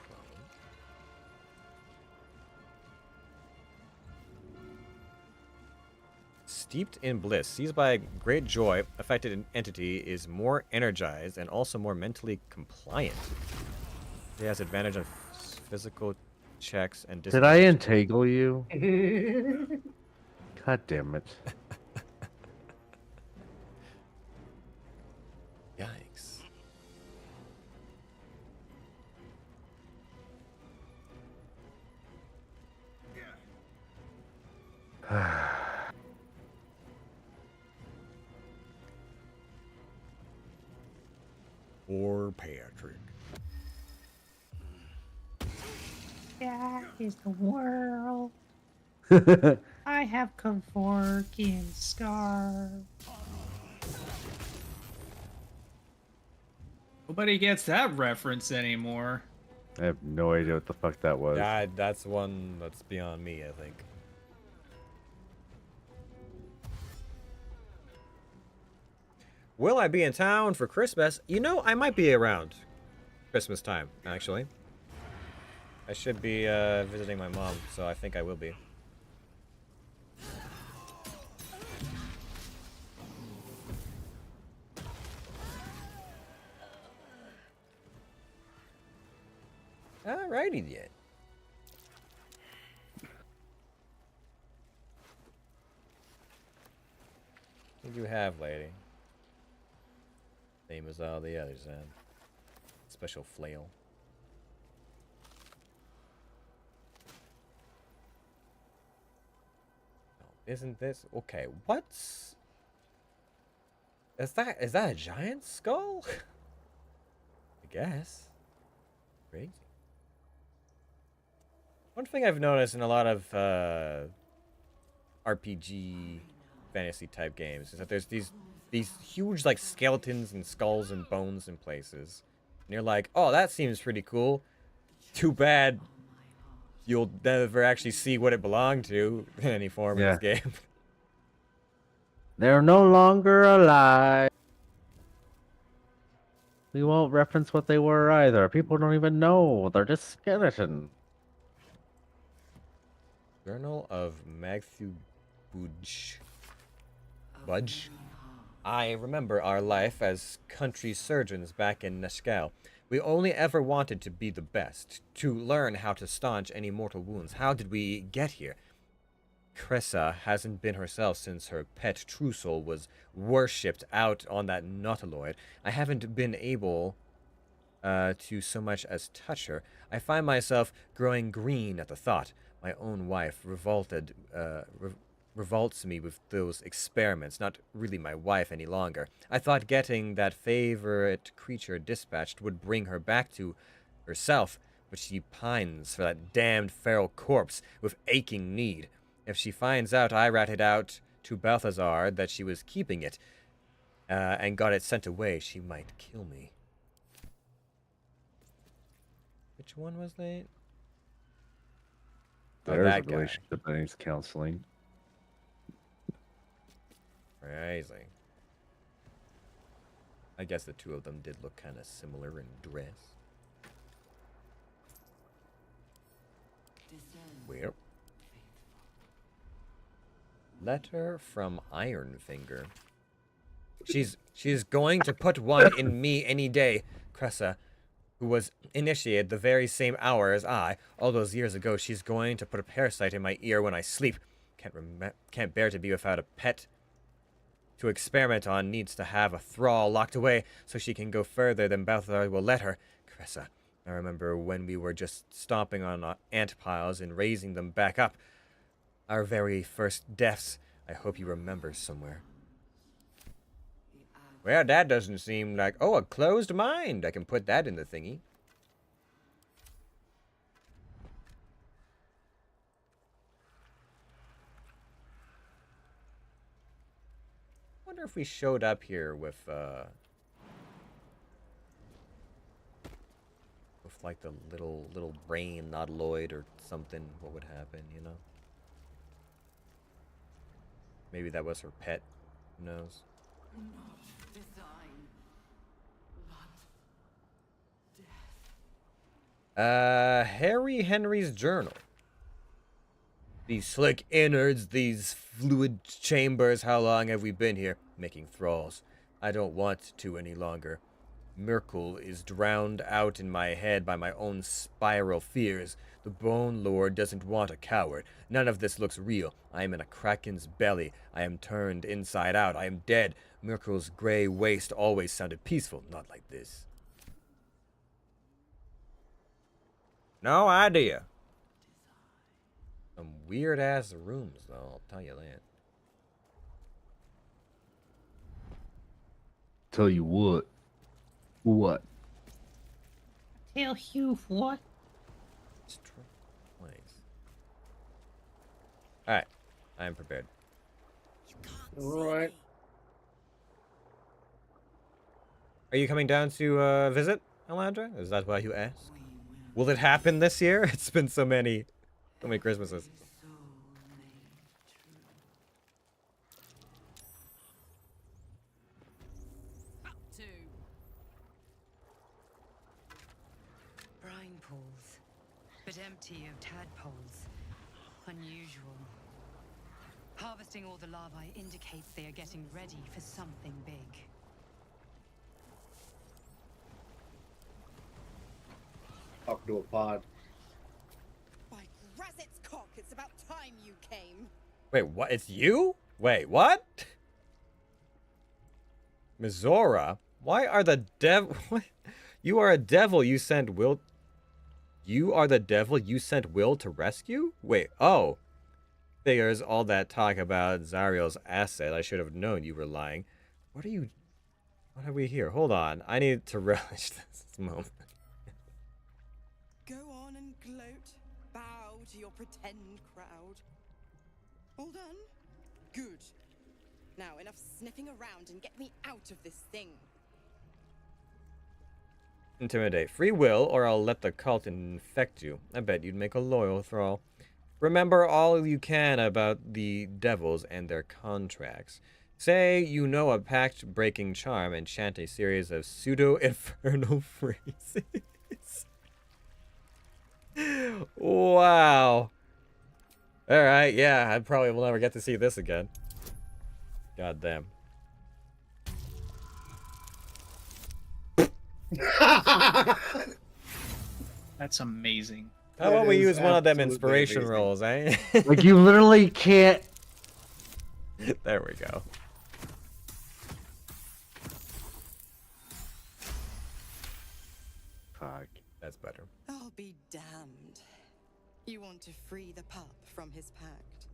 Steeped in bliss, seized by great joy, affected entity is more energized and also more mentally compliant. He has advantage on physical checks and Did I disadvantage. entangle you? God damn it. Yikes. Poor Patrick. That is the world. I have Kevorkian Scar. Nobody gets that reference anymore. I have no idea what the fuck that was. That's one that's beyond me, I think. Will I be in town for Christmas? You know, I might be around Christmas time, actually. I should be visiting my mom, so I think I will be. Alrighty then. What do you have, lady? Same as all the others, huh? Special flail. Oh, isn't this okay? What's is that? Is that a giant skull? I guess. Crazy. One thing I've noticed in a lot of RPG fantasy type games is that there's these huge like skeletons and skulls and bones in places. And you're like, oh, that seems pretty cool. Too bad you'll never actually see what it belonged to in any form in this game. They're no longer alive. We won't reference what they were either. People don't even know. They're just skeleton. Journal of Magthu Budge. I remember our life as country surgeons back in Neshkel. We only ever wanted to be the best, to learn how to staunch any mortal wounds. How did we get here? Cressa hasn't been herself since her pet True Soul was worshipped out on that Nautiloid. I haven't been able to so much as touch her. I find myself growing green at the thought. My own wife revolts me with those experiments, not really my wife any longer. I thought getting that favorite creature dispatched would bring her back to herself, but she pines for that damned feral corpse with aching need. If she finds out I ratted out to Balthazar that she was keeping it, and got it sent away, she might kill me. Which one was that? There's that a guy. relationship that needs counseling. Crazy. I guess the two of them did look kind of similar in dress. Well. Letter from Ironfinger. She's going to put one in me any day. Cressa, who was initiated the very same hour as I. All those years ago, she's going to put a parasite in my ear when I sleep. Can't bear to be without a pet to experiment on. Needs to have a thrall locked away so she can go further than Balthazar will let her. Carissa, I remember when we were just stomping on ant piles and raising them back up. Our very first deaths. I hope you remember somewhere. Well, that doesn't seem like... Oh, a closed mind. I can put that in the thingy. Wonder if we showed up here with like the little brain nautiloid or something, what would happen, you know? Maybe that was her pet. Who knows? Harry Henry's journal. These slick innards, these fluid chambers, how long have we been here? Making thralls. I don't want to any longer. Myrkul is drowned out in my head by my own spiral fears. The Bone Lord doesn't want a coward. None of this looks real. I am in a kraken's belly. I am turned inside out. I am dead. Myrkul's gray waste always sounded peaceful, not like this. No idea. Some weird-ass rooms, though, I'll tell you that. Tell you what. What? Tell you what? Alright, I am prepared. Alright. Are you coming down to visit, Elandra? Is that why you asked? Will it happen this year? It's been so many Christmases. Brine pools, but empty of tadpoles. Unusual. Harvesting all the larvae indicates they are getting ready for something big. Talk to a pod. By Grazet's cock, it's about time you came. Wait, what? It's you? Wait, what? Mizora? Why are the You are a devil you sent Will... You are the devil you sent Will to rescue? Wait, oh. Figures all that talk about Zariel's asset. I should have known you were lying. What are you... What are we here? Hold on. I need to relish this moment. Go on and gloat. Bow to your pretend crowd. All done? Good. Now, enough sniffing around and get me out of this thing. Intimidate. Free will, or I'll let the cult infect you. I bet you'd make a loyal thrall. Remember all you can about the devils and their contracts. Say you know a pact-breaking charm and chant a series of pseudo-infernal phrases. Wow. Alright, yeah, I probably will never get to see this again. God damn. That's amazing. How about we use one of them absolutely inspiration amazing. rolls, eh? Like, you literally can't... There we go. Fuck. That's better. I'll be damned. You want to free the pup from his pact.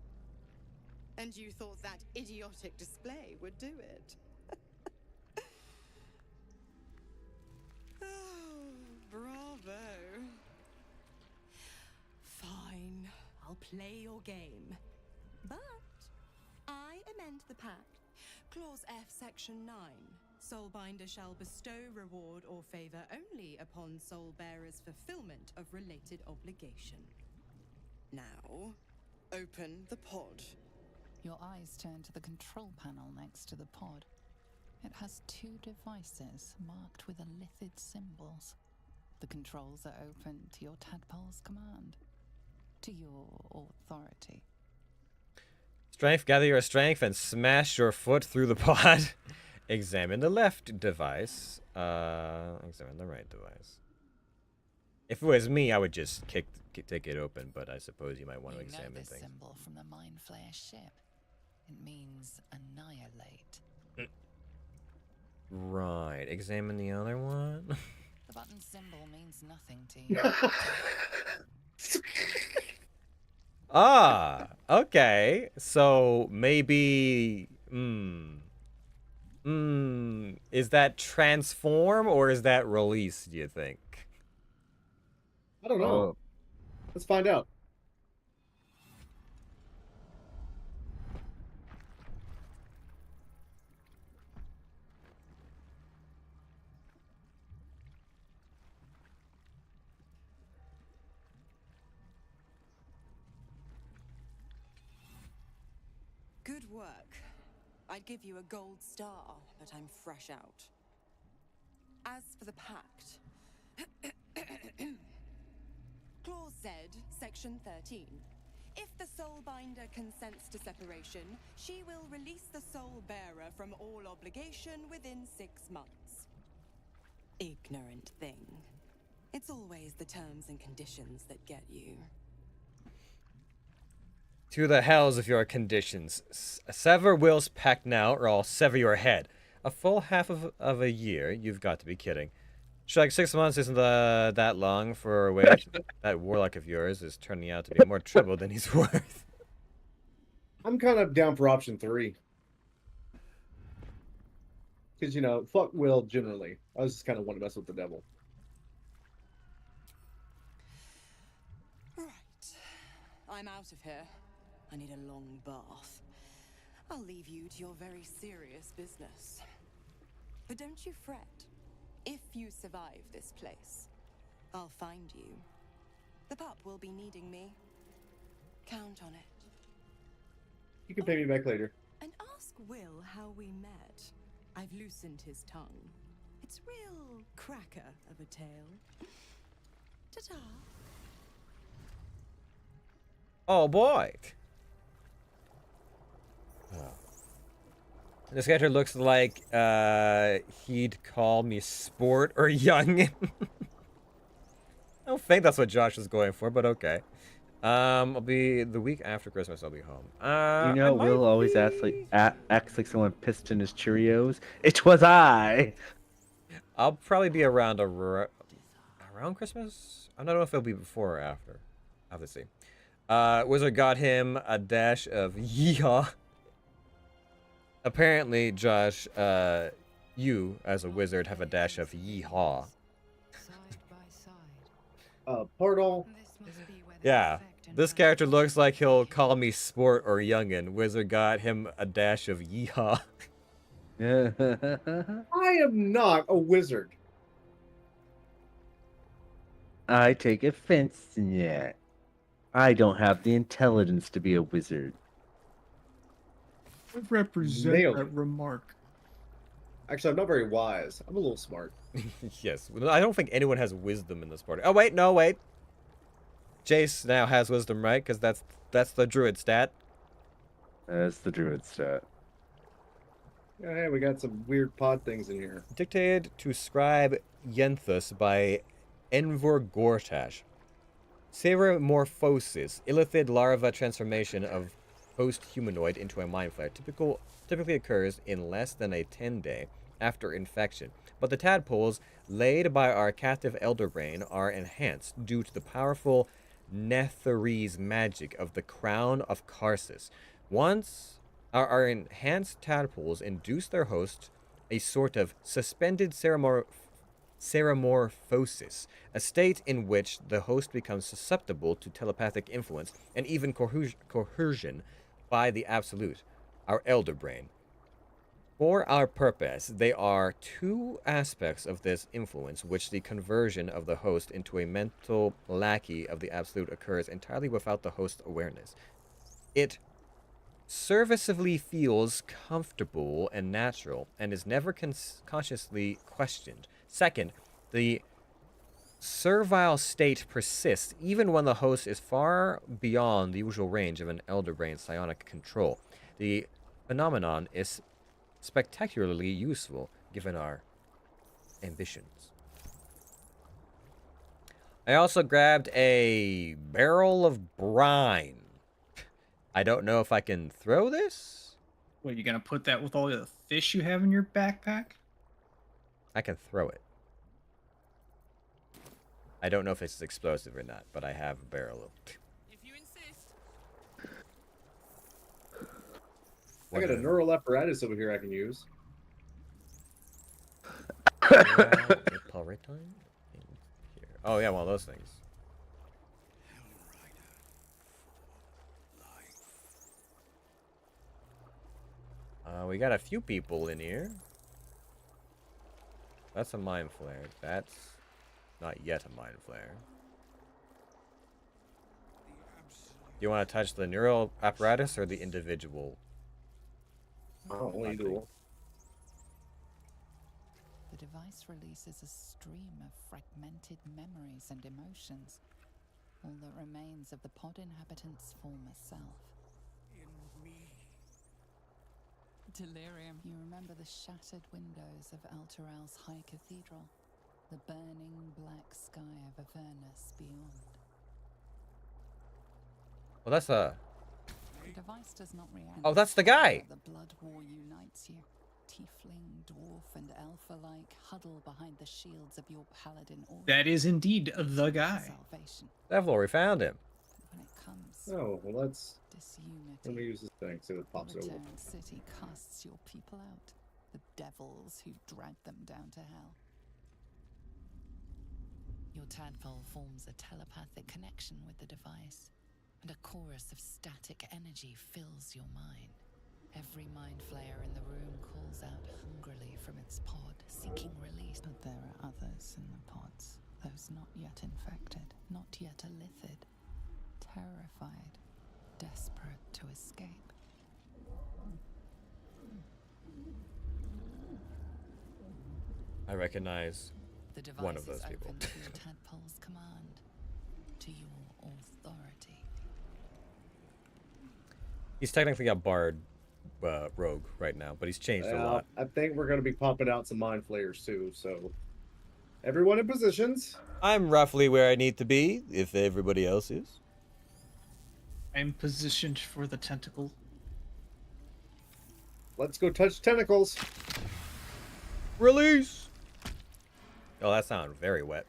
And you thought that idiotic display would do it. Oh, bravo. Fine, I'll play your game. But I amend the pact. Clause F, Section 9. Soulbinder shall bestow reward or favor only upon soul bearer's fulfillment of related obligation. Now, open the pod. Your eyes turn to the control panel next to the pod. It has two devices marked with illithid symbols. The controls are open to your tadpole's command, to your authority. Strength, gather your strength and smash your foot through the pod. Examine the left device. Examine the right device. If it was me, I would just take it open, but I suppose you might want to You know examine this things. symbol from the Mind Flayer ship. It means annihilate. Right. Examine the other one. The button symbol means nothing to you. Ah, okay. So maybe, is that transform or is that release, do you think? I don't know. Oh, Let's find out. Good work. I'd give you a gold star, but I'm fresh out. As for the pact, Clause Z, Section 13. If the Soulbinder consents to separation, she will release the Soul Bearer from all obligation within 6 months. Ignorant thing. It's always the terms and conditions that get you. To the hells of your conditions. Sever Will's pact now, or I'll sever your head. A full half of a year? You've got to be kidding. Like 6 months isn't that long for a wait. That warlock of yours is turning out to be more trouble than he's worth. I'm kind of down for option 3. Because, you know, fuck Will generally. I just kind of want to mess with the devil. Right. I'm out of here. I need a long bath. I'll leave you to your very serious business. But don't you fret. If you survive this place, I'll find you. The pup will be needing me. Count on it. You can pay me back later. And ask Will how we met. I've loosened his tongue. It's real cracker of a tale. Ta-ta. Oh boy. This character looks like he'd call me sport or young. I don't think that's what Josh was going for, but okay. I'll be the week after Christmas. I'll be home. you know, Will always acts like someone pissed in his Cheerios. It was I. I'll probably be around around Christmas. I don't know if it'll be before or after. I'll have to see. Wizard got him a dash of yeehaw. Apparently, Josh, you as a wizard have a dash of yeehaw. Portal. Yeah, this character looks like he'll call me sport or youngin. Wizard got him a dash of yeehaw. I am not a wizard. I take offense in that. I don't have the intelligence to be a wizard. I represent Nailed that it. remark. Actually, I'm not very wise. I'm a little smart. Yes, I don't think anyone has wisdom in this party. Oh wait, no wait. Jace now has wisdom, right? Because that's the druid stat. That's the druid stat. Yeah, hey, we got some weird pod things in here. Dictated to Scribe Yenthus by Envor Gortash. Ceramorphosis, illithid larva transformation of post-humanoid into a mind flayer, typically occurs in less than a 10-day after infection. But the tadpoles laid by our captive elder brain are enhanced due to the powerful Netherese magic of the Crown of Karsus. Once our enhanced tadpoles induce their host a sort of suspended ceramorphosis, a state in which the host becomes susceptible to telepathic influence and even coercion by the Absolute, our elder brain. For our purpose, there are two aspects of this influence which the conversion of the host into a mental lackey of the Absolute occurs entirely without the host's awareness. It serviceably feels comfortable and natural and is never consciously questioned. Second, the servile state persists even when the host is far beyond the usual range of an elder brain's psionic control. The phenomenon is spectacularly useful given our ambitions. I also grabbed a barrel of brine. I don't know if I can throw this. What, you gonna put that with all the fish you have in your backpack? I can throw it. I don't know if it's explosive or not, but I have a barrel of. If you insist. I got a neural apparatus over here I can use. Oh yeah, one of those things. We got a few people in here. That's a mind flare. That's not yet a mind flare. Do you want to touch the neural apparatus or the individual? Oh, either or. The device releases a stream of fragmented memories and emotions. All that remains of the pod inhabitant's former self. Delirium. You remember the shattered windows of Alteral's High Cathedral, the burning black sky of Avernus beyond. Well, that's a. The device does not react. Oh, that's the guy. The blood war unites you. Tiefling, dwarf, and alpha-like huddle behind the shields of your paladin order. That is indeed the guy. Salvation. Definitely, we found him. When it comes, Oh, well, let's. disunity. Let me use this thing so it pops The over. returned city casts your people out. The devils who dragged them down to hell. Your tadpole forms a telepathic connection with the device, and a chorus of static energy fills your mind. Every mind flayer in the room calls out hungrily from its pod, seeking release. But there are others in the pods, those not yet infected, not yet elithid, terrified, desperate to escape. I recognize The device one of those is people. open to your tadpole's command, to your authority. He's technically a bard rogue right now, but he's changed a lot. I think we're going to be popping out some mind flayers too, so everyone in positions. I'm roughly where I need to be, if everybody else is. I'm positioned for the tentacle. Let's go touch tentacles. Release! Oh, that sounded very wet.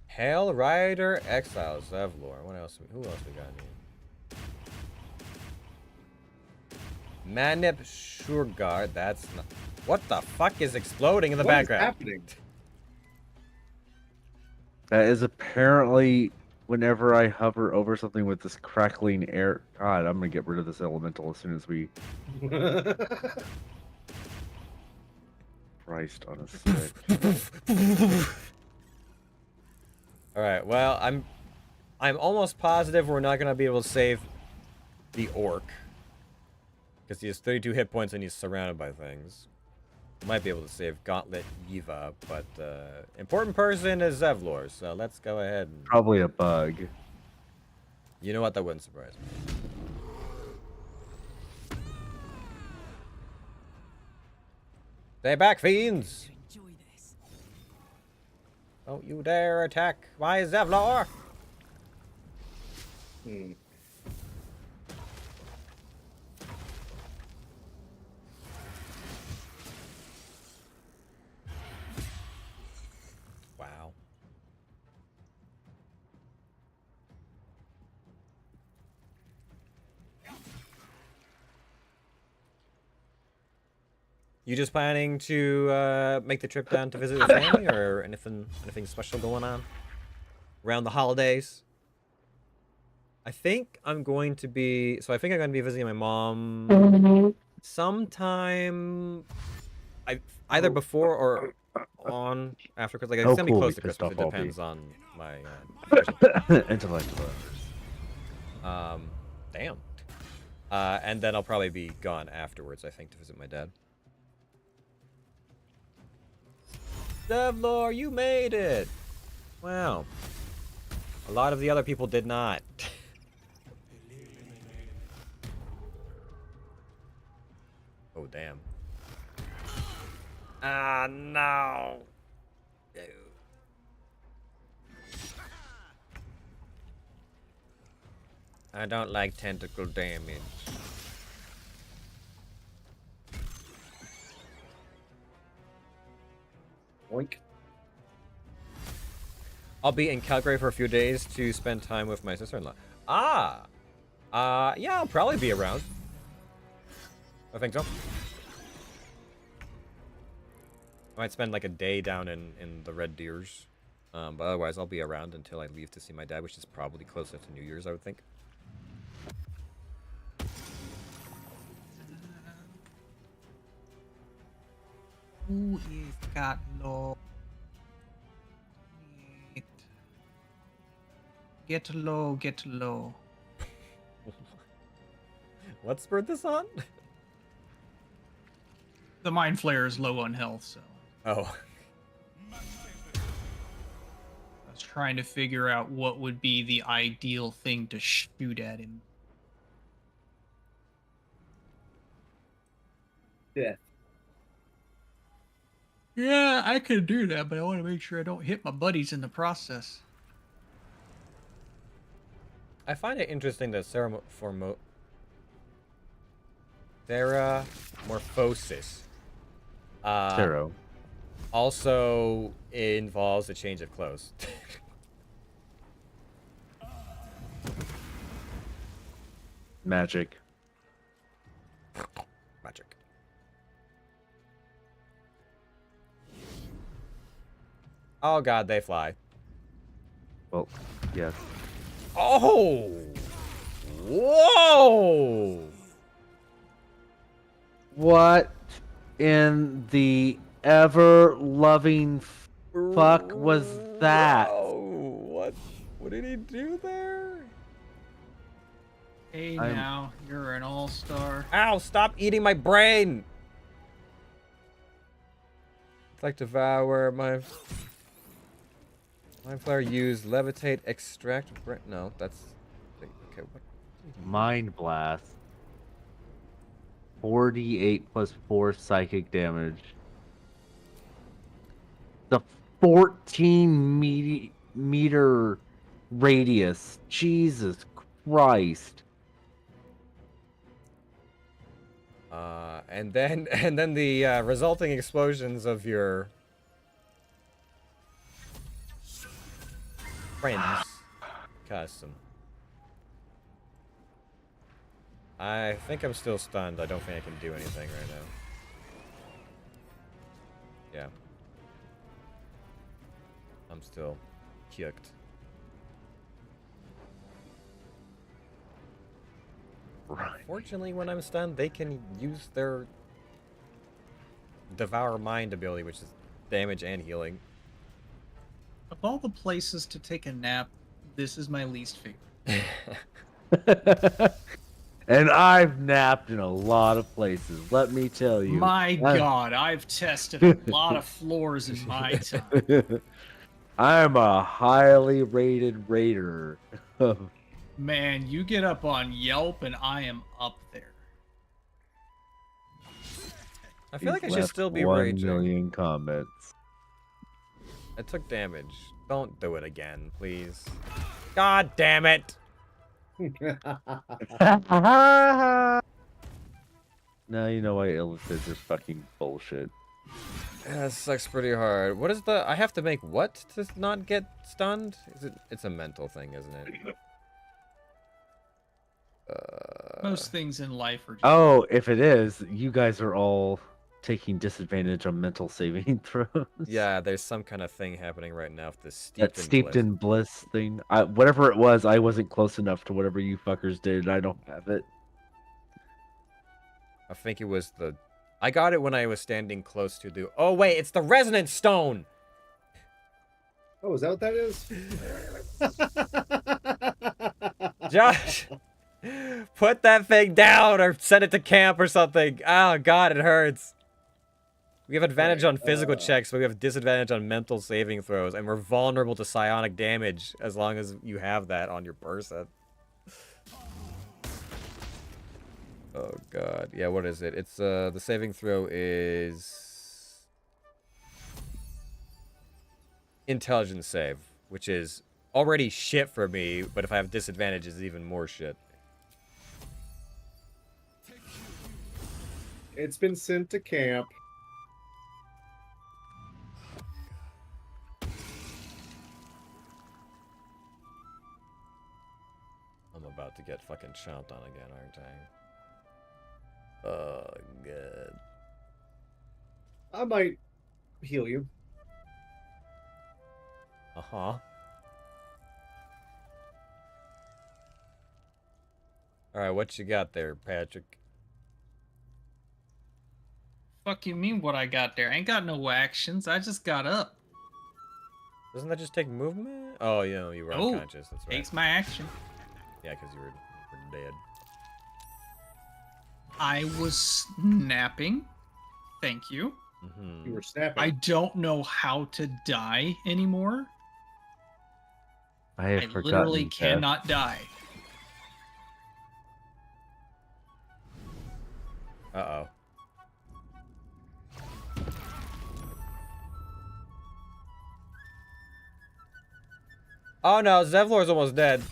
Hail Rider Exile Zevlor. What else? Who else we got in here? Manip Shurgard. That's not. What the fuck is exploding in the background? What is happening? That is apparently whenever I hover over something with this crackling air. God, I'm gonna get rid of this elemental as soon as we. Christ on a stick. All right. Well, I'm almost positive we're not gonna be able to save the orc because he has 32 hit points and he's surrounded by things. We might be able to save Gauntlet Yiva, but important person is Zevlor, so let's go ahead and... Probably a bug. You know what? That wouldn't surprise me. Stay back, fiends! Don't you dare attack my Zevlor! Wow. You just planning to make the trip down to visit your family, or anything special going on around the holidays? I think I'm going to be. So I think I'm going to be visiting my mom sometime. Either before or on after, because like it's gonna be close to Christmas. It depends on my intellectual. Damn. And then I'll probably be gone afterwards, I think, to visit my dad. Zevlor, you made it! Wow. A lot of the other people did not. Oh, damn. Ah, no. I don't like tentacle damage. Oink. I'll be in Calgary for a few days to spend time with my sister-in-law. Ah! Yeah, I'll probably be around. I think so. I might spend like a day down in the Red Deers. But otherwise, I'll be around until I leave to see my dad, which is probably closer to New Year's, I would think. Who is got low? Get low, get low. What spurred this on? The Mind Flayer is low on health, so Oh. I was trying to figure out what would be the ideal thing to shoot at him. Death. Yeah, I could do that, but I want to make sure I don't hit my buddies in the process. I find it interesting that Theramorphosis Zero. also involves a change of clothes. Magic. Magic. Oh god, they fly. Well, yes. Oh! Whoa! What in the ever-loving fuck was that? Oh, what did he do there? Hey, now you're an all-star. Ow, stop eating my brain! It's like devour my flare use levitate extract no, that's okay, what? Mind blast. 48 plus 4 psychic damage. The 14 meter radius. Jesus Christ. And then the resulting explosions of your friends custom. I think I'm still stunned. I don't think I can do anything right now. Yeah. I'm still kicked. Right. Fortunately, when I'm stunned, they can use their Devour Mind ability, which is damage and healing. Of all the places to take a nap, this is my least favorite. And I've napped in a lot of places, let me tell you. My God, I've tested a lot of floors in my time. I'm a highly rated raider. Man, you get up on Yelp and I am up there. I feel like I should still be 1 raging. million comments. I took damage. Don't do it again, please. God damn it! Now you know why illithids are fucking bullshit. Yeah, this sucks pretty hard. What is the... I have to make what to not get stunned? It's a mental thing, isn't it? Most things in life are just... Oh, if it is, you guys are all taking disadvantage on mental saving throws. Yeah, there's some kind of thing happening right now with this Steeped in bliss thing. Whatever it was, I wasn't close enough to whatever you fuckers did. I don't have it. I think it was the... I got it when I was standing close to the... Oh, wait, it's the Resonance Stone! Oh, is that what that is? Josh! Put that thing down or send it to camp or something. Oh, God, it hurts. We have advantage on physical checks, but we have disadvantage on mental saving throws, and we're vulnerable to psionic damage as long as you have that on your person. Oh, God. Yeah, what is it? It's, the saving throw is... intelligence save, which is already shit for me, but if I have disadvantages, even more shit. It's been sent to camp. I'm about to get fucking chomped on again, aren't I? Oh, good. I might heal you. Uh-huh. Alright, what you got there, Patrick? Fuck you mean what I got there? I ain't got no actions. I just got up. Doesn't that just take movement? Oh, you know, you were No, unconscious. That's right. takes my action. Yeah, because you were dead. I was napping. Thank you. Mm-hmm. You were snapping. I don't know how to die anymore. I have I forgotten. literally Beth. cannot die. Uh-oh. Oh no, Zevlor's almost dead.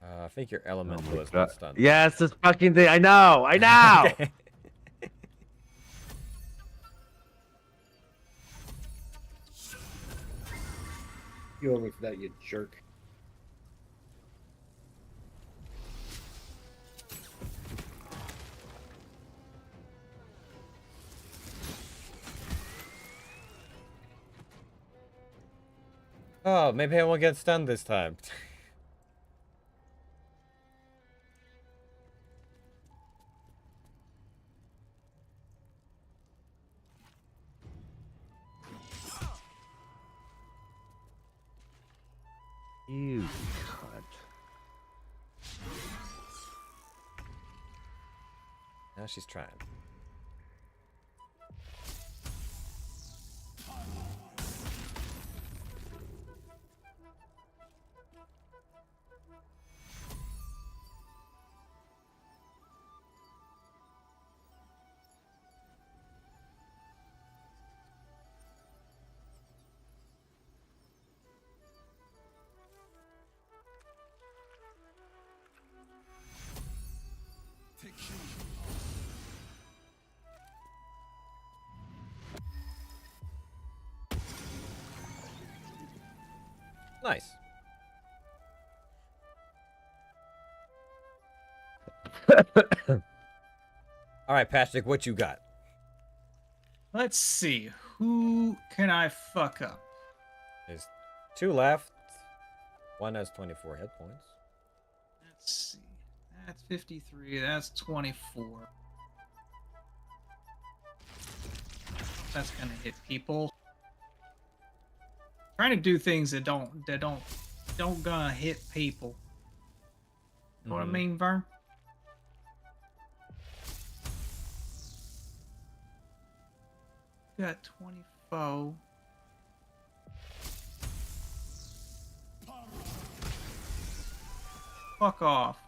I think your elemental has been stunned. Yeah, it's this fucking thing. I know. I know. Okay. You owe me for that, you jerk. Oh, maybe I won't get stunned this time. You cunt. Now she's trying. Nice. All right, Patrick, what you got? Let's see. Who can I fuck up? There's 2 left. One has 24 hit points. Let's see. That's 53. That's 24. That's gonna hit people. Trying to do things that don't gonna hit people. You know what I mean, Vern? Got 24. Fuck off.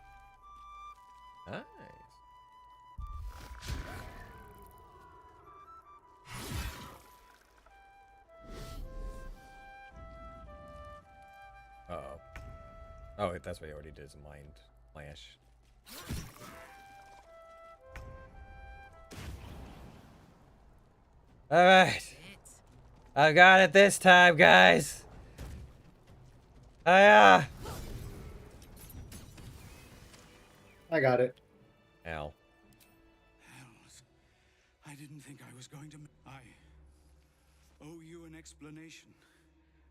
Nice. Uh-oh. Oh, that's what he already did, is mind flash. Alright. I got it this time, guys. I got it. Ow. Hells. I didn't think I was going to. I owe you an explanation.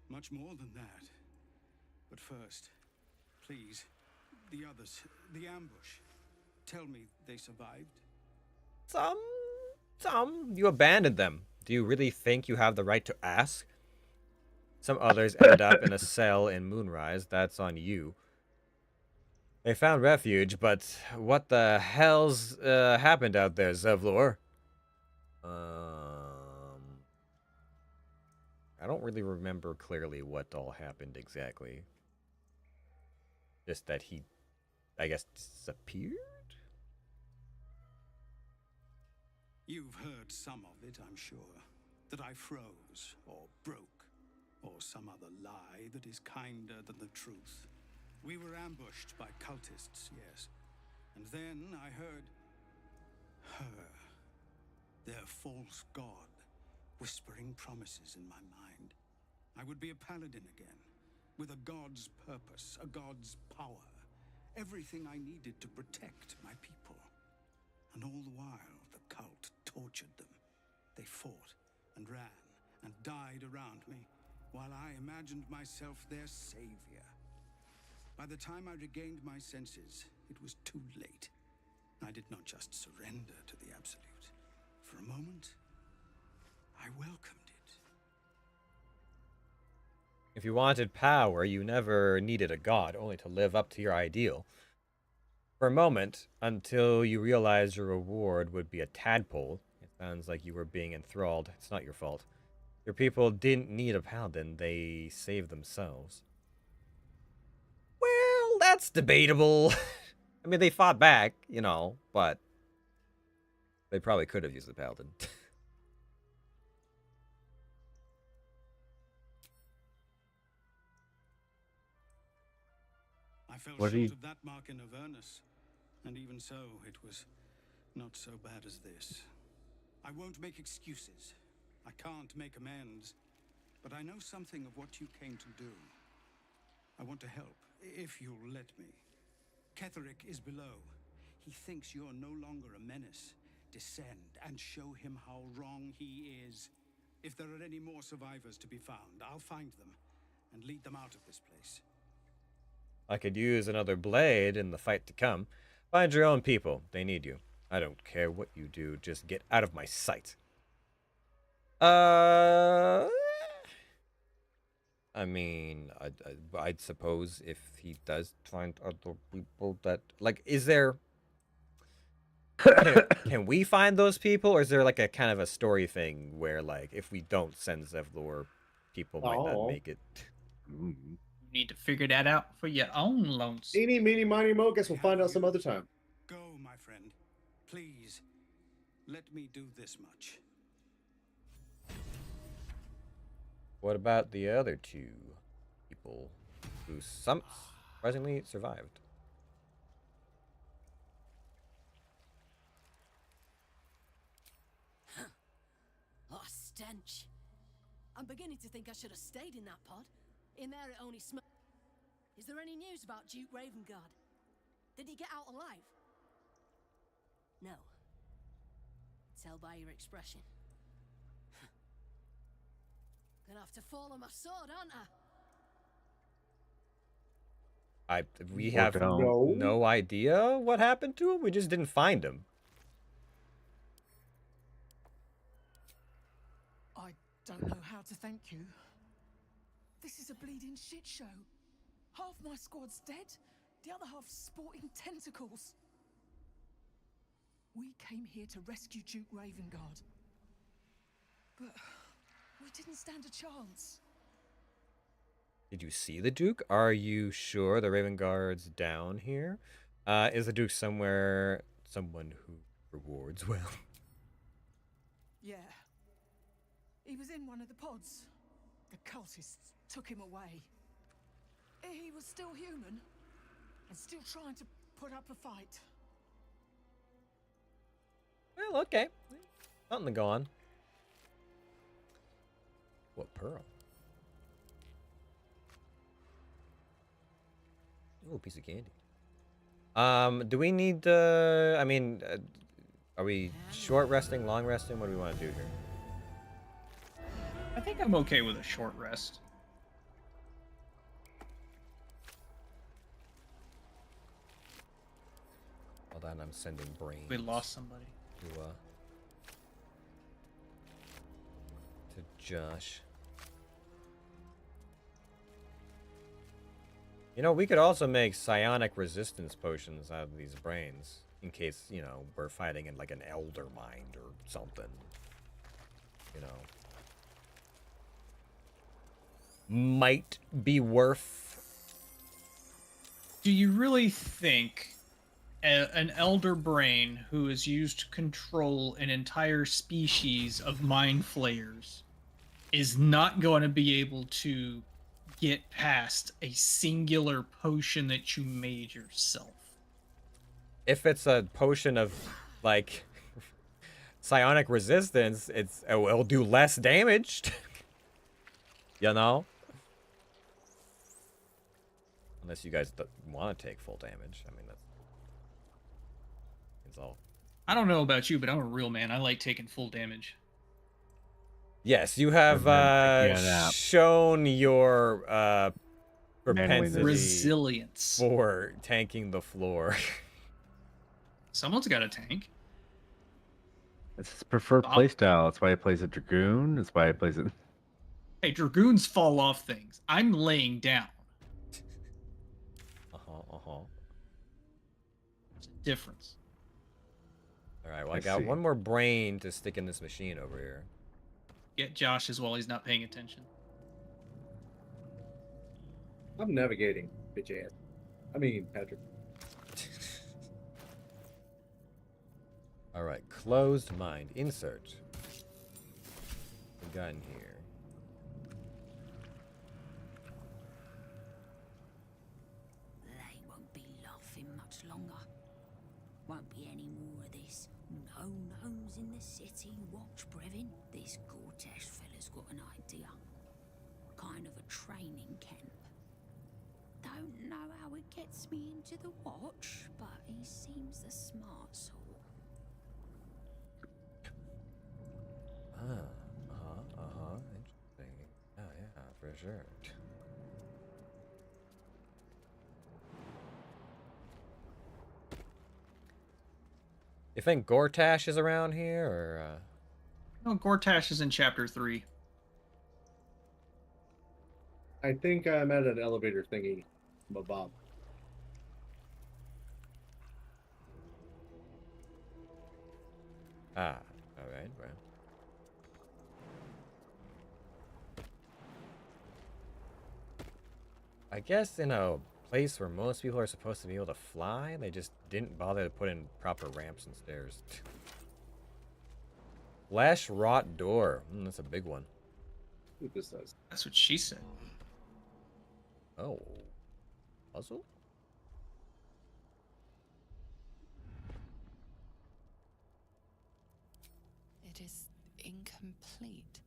Much more than that. But first, please, the others, the ambush. Tell me they survived. Some. You abandoned them. Do you really think you have the right to ask? Some others ended up in a cell in Moonrise. That's on you. They found refuge, but what the hell's happened out there, Zevlor? I don't really remember clearly what all happened exactly. Just that he I guess, disappeared? You've heard some of it, I'm sure. That I froze, or broke, or some other lie that is kinder than the truth. We were ambushed by cultists, yes. And then I heard her, their false god, whispering promises in my mind. I would be a paladin again, with a god's purpose, a god's power. Everything I needed to protect my people. And all the while, the cult tortured them. They fought and ran and died around me, while I imagined myself their savior. By the time I regained my senses, it was too late. I did not just surrender to the Absolute. For a moment, I welcomed it. If you wanted power, you never needed a god, only to live up to your ideal. For a moment, until you realized your reward would be a tadpole. It sounds like you were being enthralled. It's not your fault. Your people didn't need a paladin, they saved themselves. Well, that's debatable. I mean, they fought back, you know, but they probably could have used the paladin. I fell What short do you- of that mark in Avernus, and even so, it was not so bad as this. I won't make excuses. I can't make amends, but I know something of what you came to do. I want to help, if you'll let me. Ketherick is below. He thinks you're no longer a menace. Descend and show him how wrong he is. If there are any more survivors to be found, I'll find them and lead them out of this place. I could use another blade in the fight to come. Find your own people. They need you. I don't care what you do. Just get out of my sight. I mean, I'd suppose if he does find other people that... Like, is there... Can we find those people? Or is there, like, a kind of a story thing where, like, if we don't send Zevlor, people might not make it? Mm. You need to figure that out for your own lonesome. Eeny, meeny, miny, mo. Guess we'll find out some other time. Go, my friend. Please, let me do this much. What about the other two people who surprisingly survived? Oh, stench. I'm beginning to think I should have stayed in that pod. In there it only smelled. Is there any news about Duke Ravengard? Did he get out alive? No. Tell by your expression. Gonna have to fall on my sword, aren't I? We have no idea what happened to him. We just didn't find him. I don't know how to thank you. This is a bleeding shit show. Half my squad's dead, the other half sporting tentacles. We came here to rescue Duke Ravengard. But we didn't stand a chance. Did you see the Duke? Are you sure the Raven Guard's down here? Is the Duke somewhere, someone who rewards well? Yeah. He was in one of the pods. The cultists took him away. He was still human and still trying to put up a fight. Well, okay. Something to go on. What pearl? Oh, a piece of candy. Do we need I mean, are we short resting, long resting? What do we want to do here? I think I'm okay with a short rest. Hold on, I'm sending brains. We lost somebody. To Josh. You know, we could also make psionic resistance potions out of these brains. In case, you know, we're fighting in like an elder mind or something. You know. Might be worth Do you really think an elder brain who is used to control an entire species of mind flayers is not going to be able to get past a singular potion that you made yourself? If it's a potion of, like, psionic resistance, it'll do less damage. You know? Unless you guys want to take full damage. I mean, it's all. I don't know about you, but I'm a real man. I like taking full damage. Yes, you have shown your propensity resilience for tanking the floor. Someone's got a tank. It's his preferred Stop. playstyle. That's why he plays a Dragoon. That's why he plays it. Hey, Dragoons fall off things. I'm laying down. There's a difference. Alright, well, I got one more brain to stick in this machine over here. Get Josh as well. He's not paying attention. I'm navigating, bitch ass. I mean, Patrick. Alright, closed mind. Insert. What we got in here? They won't be laughing much longer. Won't be any more of this. No gnomes in the city. Watch, Brevin. This Gortash fella's got an idea. Kind of a training camp. Don't know how it gets me into the watch, but he seems the smart sort. Interesting. Yeah, for sure. You think Gortash is around here, or? No, Gortash is in chapter 3. I think I'm at an elevator thingy. Bob. Ah, alright, well. I guess in a place where most people are supposed to be able to fly, they just didn't bother to put in proper ramps and stairs. Flesh rot door. That's a big one. What this does. That's what she said. Oh. Puzzle? It is incomplete.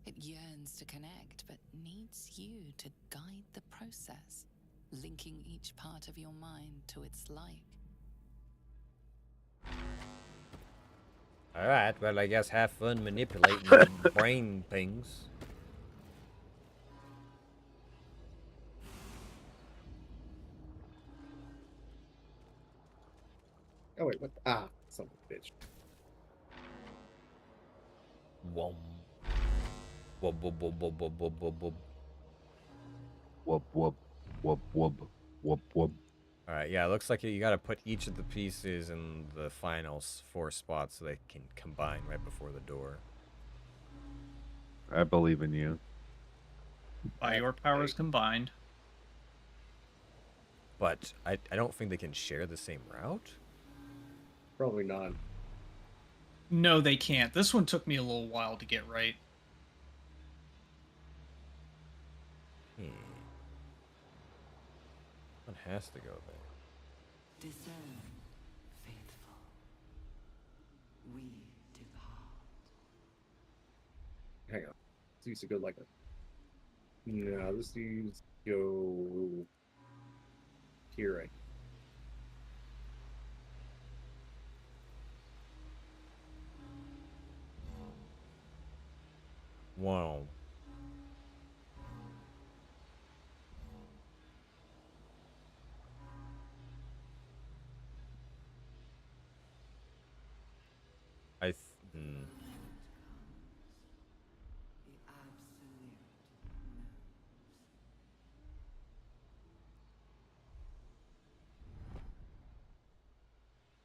It yearns to connect, but needs you to guide the process, linking each part of your mind to its like. Alright, well, I guess have fun manipulating the brain things. Oh, wait, what? Ah, son of a bitch. Wom. Wub, wub, wub, wub, wub, wub, wub, wub. Wub, wub, wub, wub, wub, wub. Alright, yeah, it looks like you gotta put each of the pieces in the final 4 spots so they can combine right before the door. I believe in you. By your powers combined. But I don't think they can share the same route. Probably not. No, they can't. This one took me a little while to get right. One has to go there. Discern, faithful. We depart. Hang on. This used to go like a. No, this used to go here, right? Wow.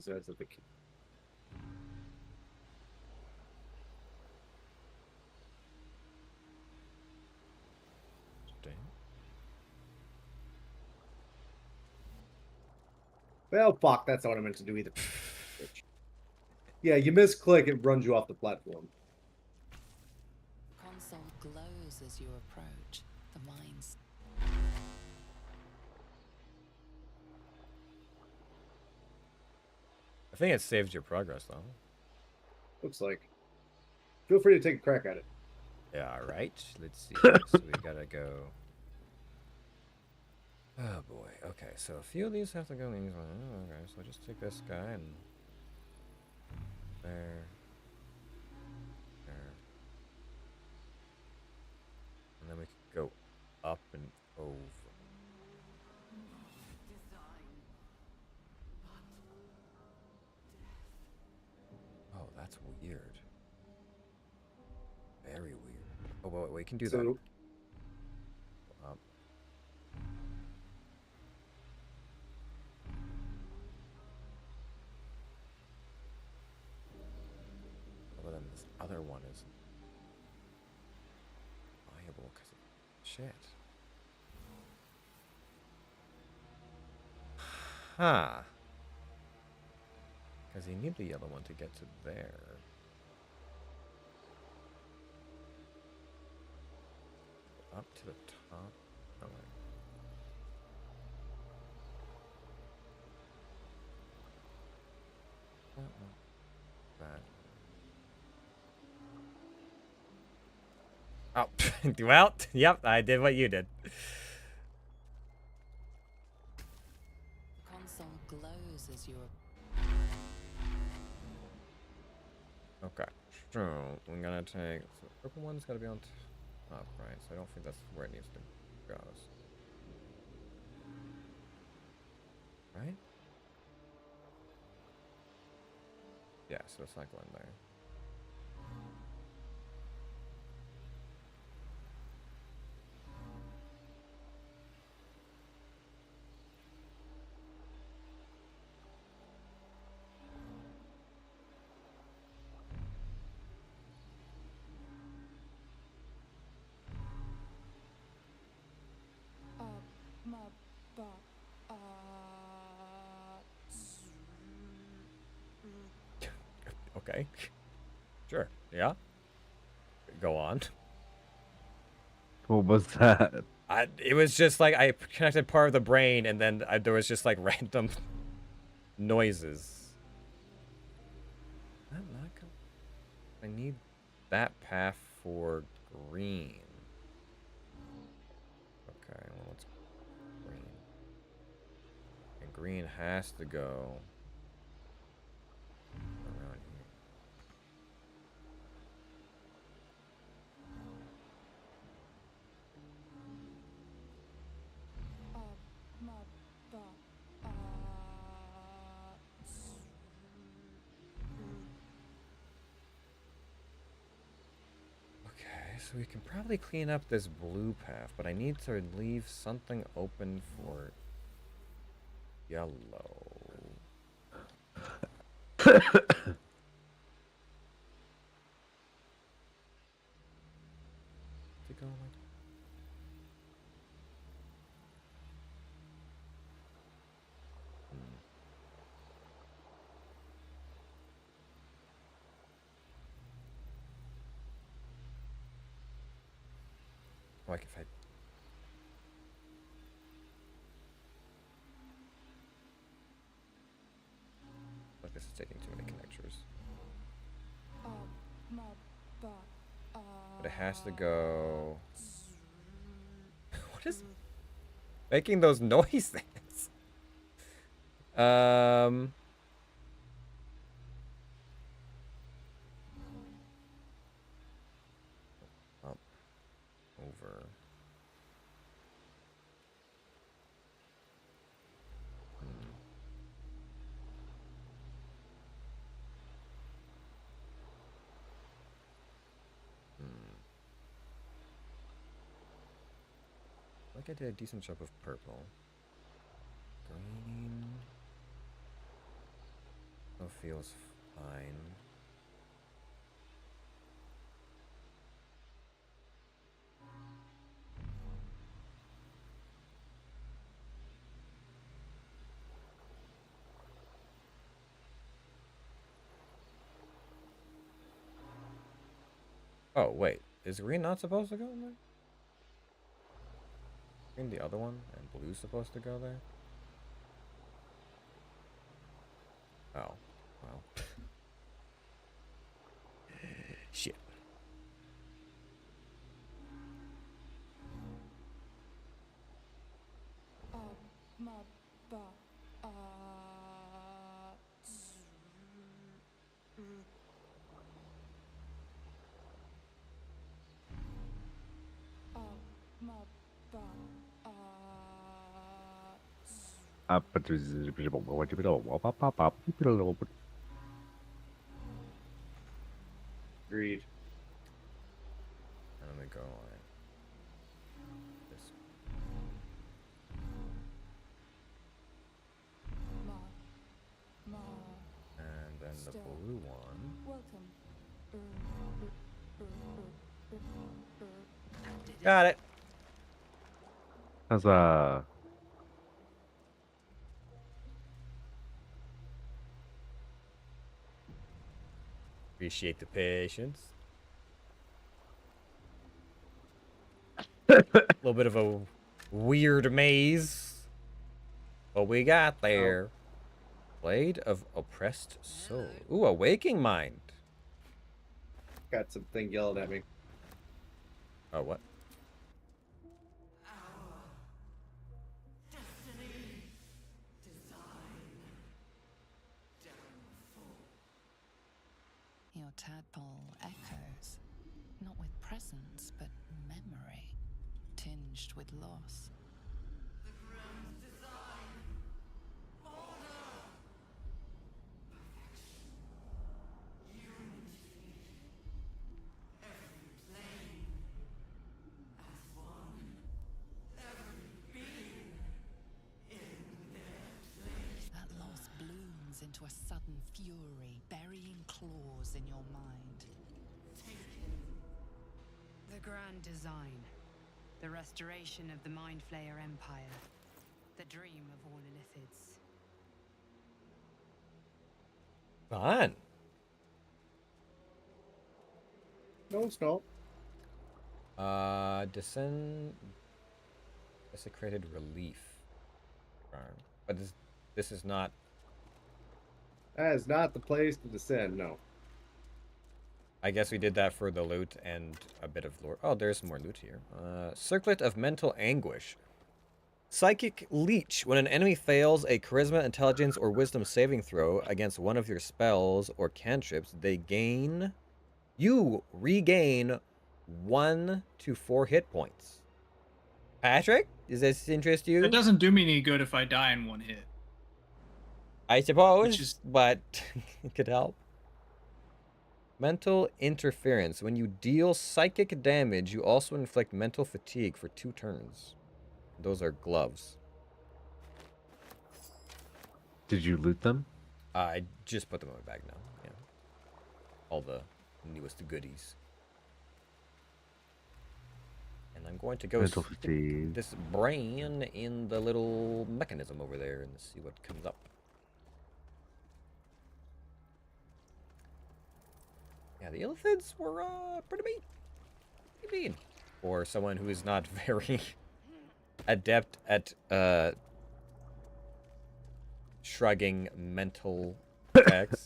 So that's the key. Well, fuck, that's not what I meant to do either. Yeah, you misclick, it runs you off the platform. Console glows as you approach. The mines. I think it saves your progress though. Looks like. Feel free to take a crack at it. Yeah, all right. Let's see. So we gotta go. Oh boy. Okay, so a few of these have to go in. Okay, so just take this guy and there, there, and then we can go up and over. Oh, that's weird. Very weird. Oh, wait, we can do that. Up. Other than this other one is viable because of shit. Huh. Because you need the yellow one to get to there. Up to the top. Oh, wait. That. Oh, well, yep, I did what you did. Console glows as you. Okay, so we're gonna take. So the purple one's gotta be on top, right? So I don't think that's where it needs to go. Right? Yeah, so it's not going there. Okay. Sure. Yeah. Go on. What was that? It was just like I connected part of the brain, and then there was just like random noises. I'm not gonna. I need that path for green. Okay, well, let's green. And green has to go around here. Okay, so we can probably clean up this blue path, but I need to leave something open for yellow. To go like. Like if I. Like this is taking too many connectors. But it has to go. What is making those noises? Up, over. Like I did a decent job of purple. Green. Still feels fine. Oh, wait. Is green not supposed to go there? Green the other one, and blue's supposed to go there? Oh. Well. Shit. Agreed. And let me go like this. And then the blue one. Got it. Huzzah. Appreciate the patience. A little bit of a weird maze. What we got there? Blade of Oppressed Soul. Ooh, a Waking Mind. Got something yelling at me. Oh, what? Your tadpole echoes, not with presence, but memory, tinged with loss. That loss blooms into a sudden fury, burying claws in your mind. The grand design. The restoration of the Mind Flayer Empire. The dream of all Illithids. Fun. No, it's not. Desecrated Relief. But this is not. That is not the place to descend, no. I guess we did that for the loot and a bit of lore. Oh, there's more loot here. Circlet of Mental Anguish. Psychic Leech. When an enemy fails a Charisma, Intelligence, or Wisdom saving throw against one of your spells or cantrips, you regain 1 to 4 hit points. Patrick, does this interest you? It doesn't do me any good if I die in one hit. I suppose, but it could help. Mental Interference. When you deal psychic damage, you also inflict mental fatigue for 2 turns. Those are gloves. Did you loot them? I just put them in my bag now. Yeah. All the newest goodies. And I'm going to go Mental stick fatigue. this brain in the little mechanism over there and see what comes up. Yeah, the Illithids were pretty mean. Pretty mean. For someone who is not very adept at shrugging mental attacks.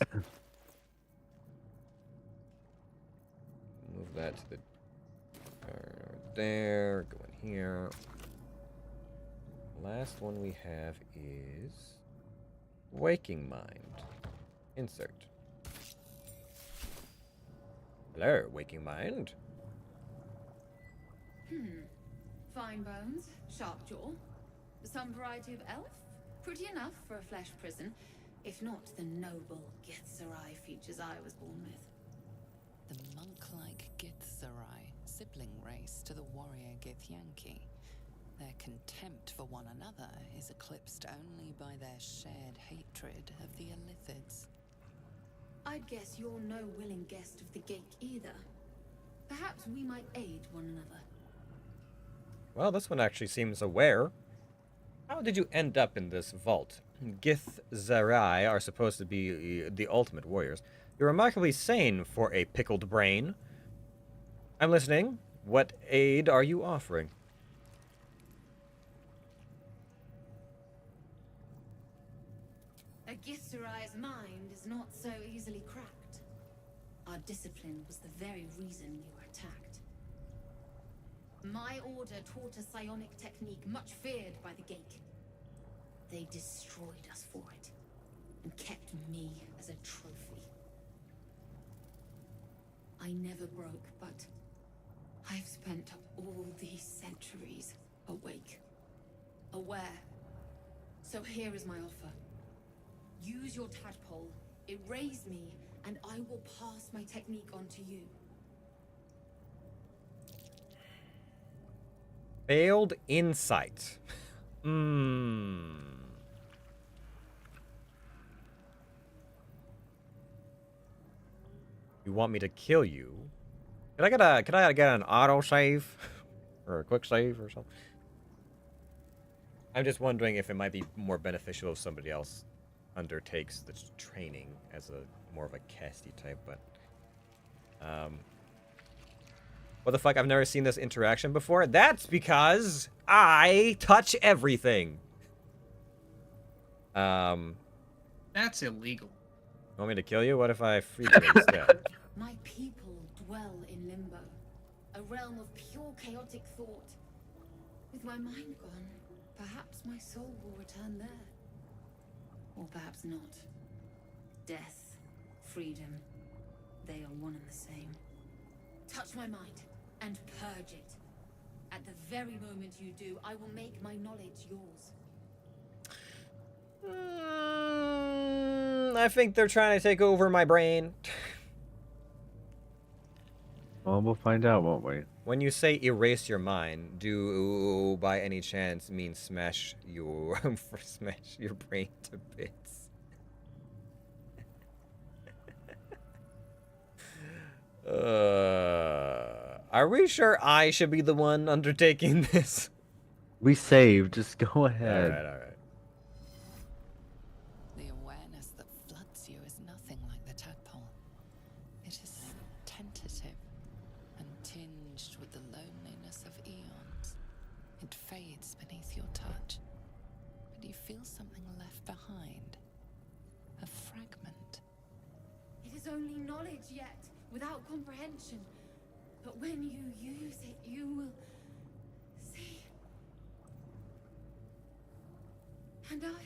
Move that to the there, go in here. Last one we have is Waking Mind. Insert. Hello, Waking Mind. Fine bones, sharp jaw, some variety of elf. Pretty enough for a flesh prison, if not the noble Githzerai features I was born with. The monk-like Githzerai, sibling race to the warrior Githyanki. Their contempt for one another is eclipsed only by their shared hatred of the Illithids. I'd guess you're no willing guest of the Geik either. Perhaps we might aid one another. Well, this one actually seems aware. How did you end up in this vault? Githzerai are supposed to be the ultimate warriors. You're remarkably sane for a pickled brain. I'm listening. What aid are you offering? A Githzerai mind is not so easily cracked. Our discipline was the very reason you were attacked. My order taught a psionic technique much feared by the Gate. They destroyed us for it, and kept me as a trophy. I never broke, but I've spent all these centuries awake, aware. So here is my offer. Use your tadpole, erase me, and I will pass my technique on to you. Failed insight. Hmm. You want me to kill you? Can I get an auto save? Or a quick save or something? I'm just wondering if it might be more beneficial if somebody else undertakes the training as a more of a casty type, but what the fuck? I've never seen this interaction before. That's because I touch everything. That's illegal. You want me to kill you? What if I free you instead? My people dwell in limbo, a realm of pure chaotic thought. With my mind gone, perhaps my soul will return there. Or perhaps not. Death, freedom, they are one and the same. Touch my mind and purge it. At the very moment you do, I will make my knowledge yours. I think they're trying to take over my brain. Well, we'll find out, won't we? When you say erase your mind, do you by any chance mean smash your brain to bits? Are we sure I should be the one undertaking this? We saved. Just go ahead. All right. The awareness that floods you is nothing like the tadpole. It is tentative and tinged with the loneliness of eons. It fades beneath your touch, but you feel something left behind. A fragment. It is only knowledge yet, without comprehension. But when you use it, you will see. And I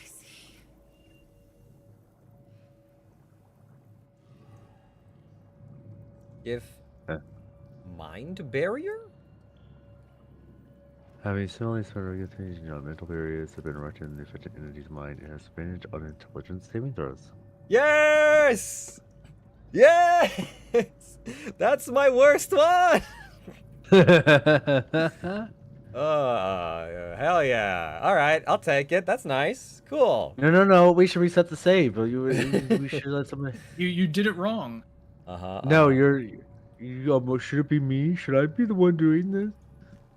see. Give mind barrier? Having similarly started organization, mental barriers have been erected in the affected entity's mind. It has advantage on intelligence saving throws. Yes! Yes! That's my worst one! Hell yeah. Alright, I'll take it. That's nice. Cool. No. We should reset the save. We should let somebody. You did it wrong. No, you should it be me? Should I be the one doing this?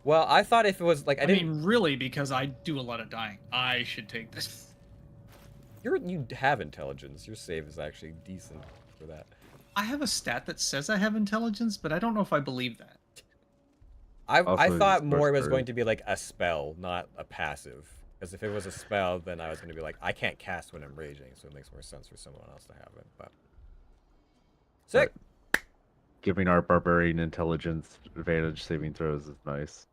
Well, I thought if it was like I mean, really, because I do a lot of dying, I should take this. You have intelligence. Your save is actually decent for that. I have a stat that says I have intelligence, but I don't know if I believe that. I thought more it was going to be like a spell, not a passive. Because if it was a spell, then I was going to be like, I can't cast when I'm raging, so it makes more sense for someone else to have it. But sick. But giving our barbarian intelligence advantage saving throws is nice.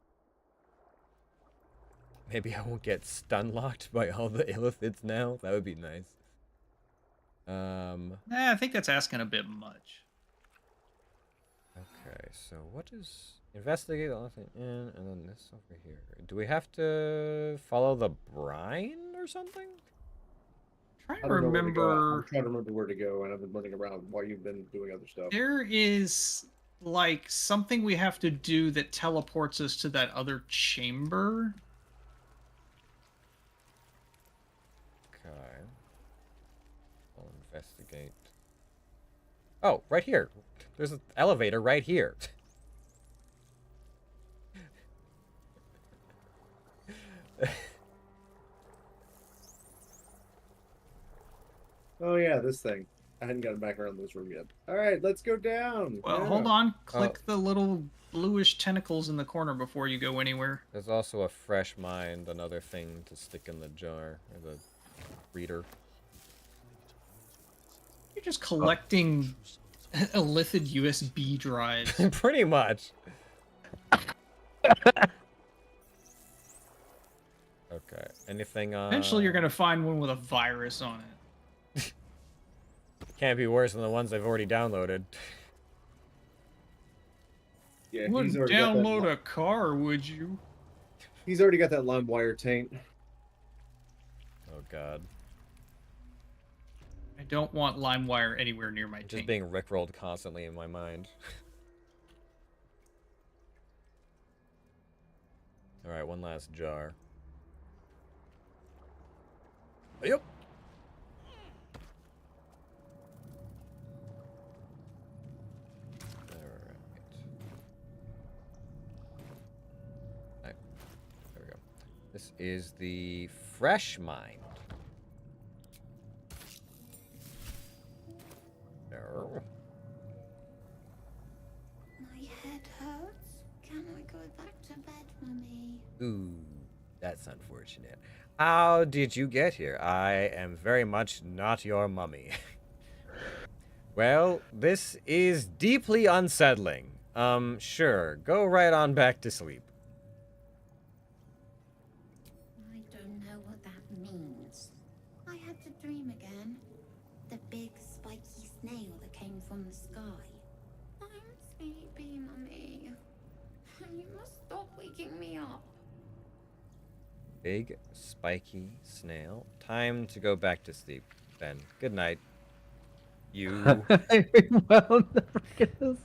Maybe I won't get stun locked by all the illithids now. That would be nice. I think that's asking a bit much. Okay, so what is investigate the only thing in, and then this over here. Do we have to follow the brine or something? I'm trying to remember. I'm trying to remember where to go, and I've been running around while you've been doing other stuff. There is like something we have to do that teleports us to that other chamber. Okay. I'll investigate. Oh, right here. There's an elevator right here. Oh yeah, this thing. I hadn't gotten back around this room yet. All right, let's go down. Well, Yeah. hold on. Click the little bluish tentacles in the corner before you go anywhere. There's also a fresh mind, another thing to stick in the jar, or the reader. You're just collecting illithid USB drives. Pretty much. Okay. Anything on? Eventually, you're gonna find one with a virus on it. Can't be worse than the ones I've already downloaded. Yeah, You wouldn't download a car, would you? He's already got that LimeWire taint. Oh god. I don't want LimeWire anywhere near my Just taint. being rickrolled constantly in my mind. Alright, one last jar. Yep. Alright. There we go. This is the fresh mind. There. My head hurts. Can I go back to bed, Mummy? Ooh, that's unfortunate. How did you get here? I am very much not your mummy. Well, this is deeply unsettling. Sure, go right on back to sleep. I don't know what that means. I had the dream again. The big spiky snail that came from the sky. I'm sleepy, Mummy. You must stop waking me up. Big, spiky snail. Time to go back to sleep, then. Good night. You. Well, never guess.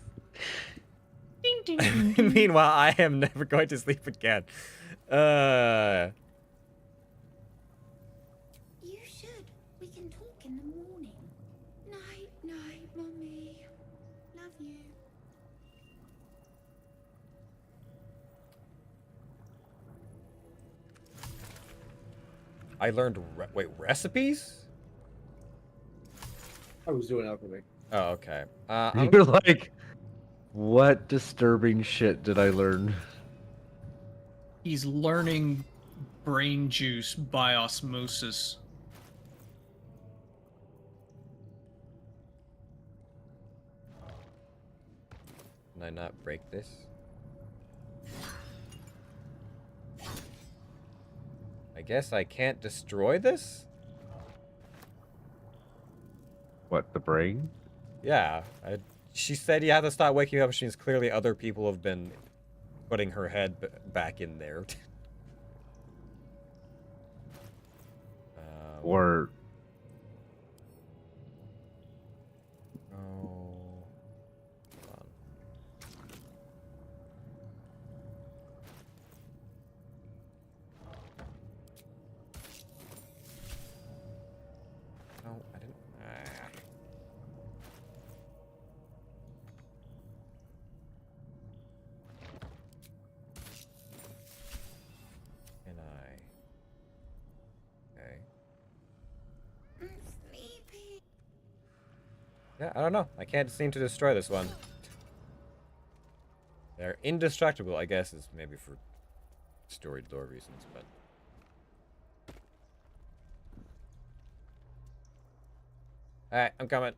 Ding, ding, ding, ding. Meanwhile, I am never going to sleep again. You should. We can talk in the morning. Night, night, Mummy. Love you. I learned. Wait, recipes? I was doing alchemy. Oh, okay. You're like, what disturbing shit did I learn? He's learning brain juice by osmosis. Can I not break this? I guess I can't destroy this? What, the brain? Yeah. She said you have to stop waking up, which means clearly other people have been putting her head back in there. Or Oh. Hold on. No, I didn't. Can I? Okay. I'm sleepy. Yeah, I don't know. I can't seem to destroy this one. They're indestructible, I guess, is maybe for storage door reasons, but. Alright, I'm coming.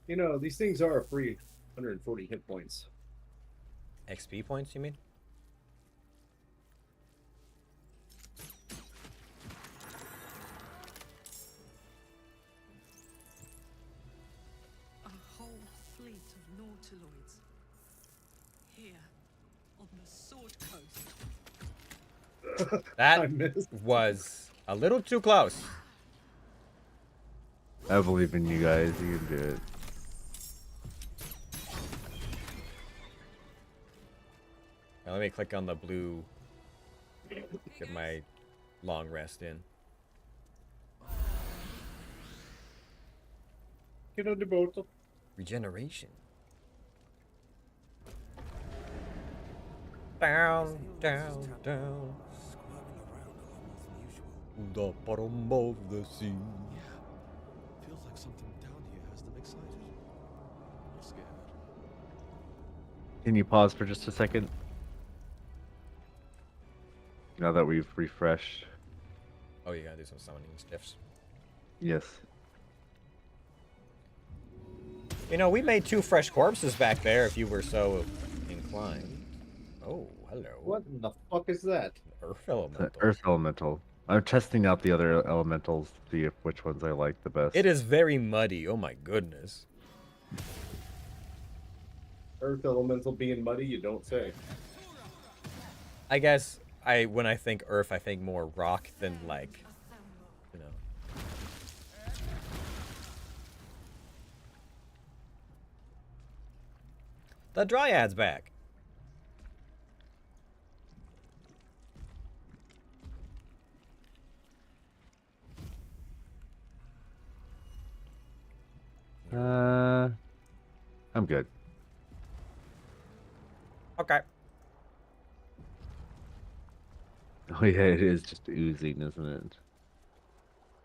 You know, these things are free 140 hit points. XP points, you mean? A whole fleet of nautiloids. Here, on the Sword Coast. That was a little too close. I believe in you guys. You can do it. Now let me click on the blue. Get my long rest in. Get on the boat. Regeneration. Down, down, down. The bottom of the sea. Feels like something down here has them excited. Or scared. Can you pause for just a second? Now that we've refreshed. Oh, you gotta do some summoning stiffs. Yes. You know, we made 2 fresh corpses back there if you were so inclined. Oh, hello. What in the fuck is that? Earth The elemental. Earth Elemental. I'm testing out the other elementals to see if which ones I like the best. It is very muddy. Oh my goodness. Earth elemental being muddy, you don't say. I guess when I think Earth, I think more rock than like, you know. The Dryad's back. I'm good. Okay. Oh yeah, it is just oozing, isn't it?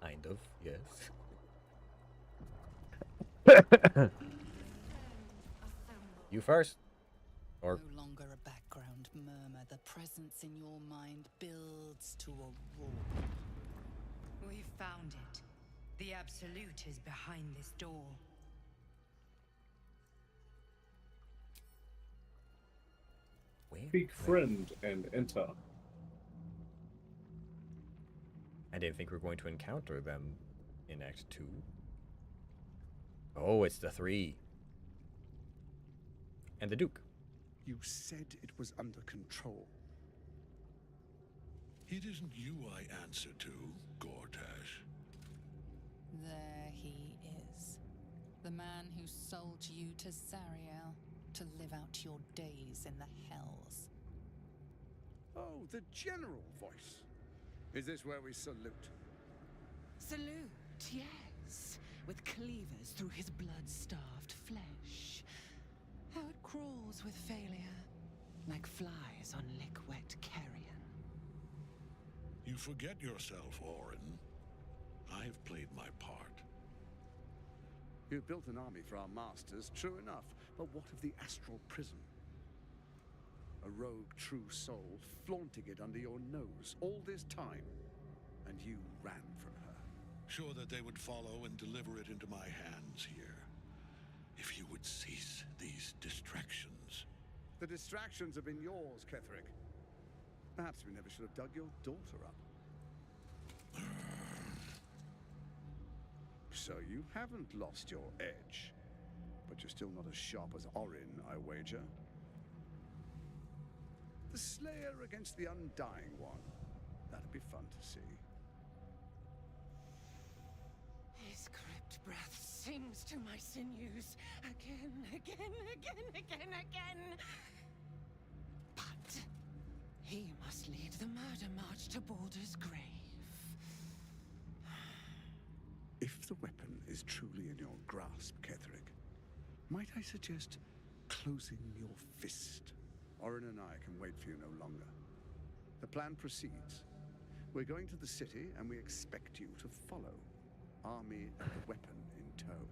Kind of, yes. You first. Or No longer a background murmur, the presence in your mind builds to a roar. We found it. The Absolute is behind this door. Speak friend and enter. I didn't think we were going to encounter them in Act 2. Oh, it's the 3. And the Duke. You said it was under control. It isn't you I answer to, Gortash. There he is. The man who sold you to Zariel to live out your days in the hells. Oh, the general voice. Is this where we salute? Salute, yes, with cleavers through his blood-starved flesh. How it crawls with failure, like flies on lick-wet carrion. You forget yourself, Orin. I have played my part. You've built an army for our masters, true enough. But what of the astral prison? A rogue true soul flaunting it under your nose all this time. And you ran from her. Sure that they would follow and deliver it into my hands here. If you would cease these distractions. The distractions have been yours, Ketherick. Perhaps we never should have dug your daughter up. So you haven't lost your edge. But you're still not as sharp as Orin, I wager. The Slayer against the Undying One. That'd be fun to see. His crypt breath sings to my sinews again, again, again. But he must lead the murder march to Baldur's grave. If the weapon is truly in your grasp, Ketherick, might I suggest closing your fist? Orin and I can wait for you no longer. The plan proceeds. We're going to the city, and we expect you to follow. Army and the weapon in tow.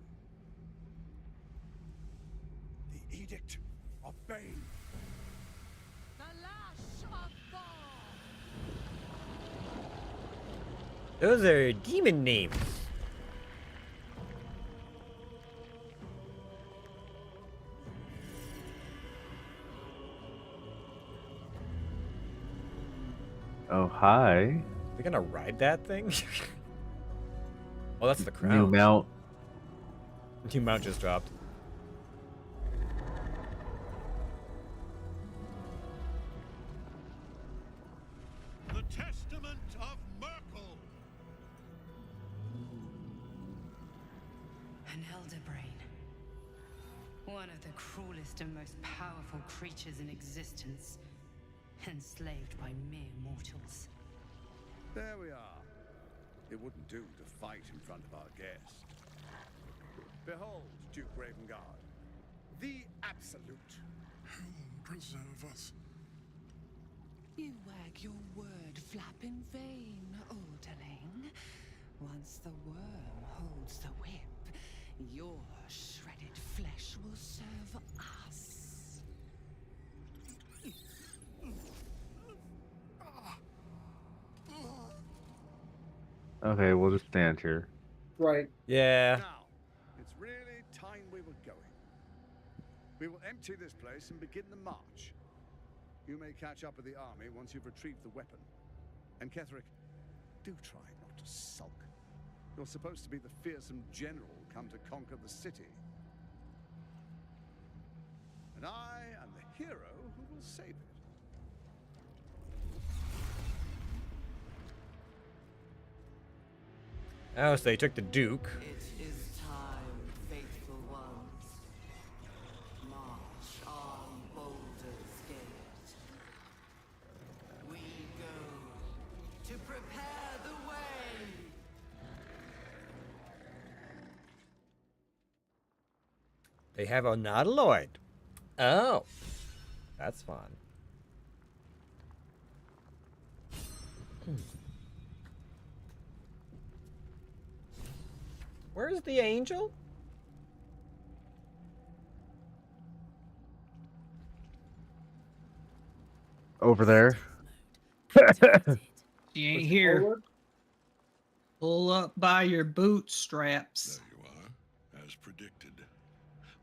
The Edict of Bane. The Lash of Thor! Those are demon names. Oh, hi. We're gonna ride that thing? Oh, that's the crown. New mount. New mount just dropped. The Testament of Merkel. An elder brain. One of the cruelest and most powerful creatures in existence. Enslaved by mere mortals. There we are. It wouldn't do to fight in front of our guest. Behold, Duke Ravengard, the Absolute. Heaven preserve us. You wag your word flap in vain, Orderling. Once the worm holds the whip, your shredded flesh will serve us. Okay, we'll just stand here. Right. Yeah. Now, it's really time we were going. We will empty this place and begin the march. You may catch up with the army once you've retrieved the weapon. And Ketherick, do try not to sulk. You're supposed to be the fearsome general come to conquer the city. And I am the hero who will save it. Oh, so they took the Duke. It is time, faithful ones. March on Baldur's Gate. We go to prepare the way. They have a nautiloid. Oh. That's fun. Where's the angel? Over there. She ain't here. Pull up by your bootstraps. There you are, as predicted.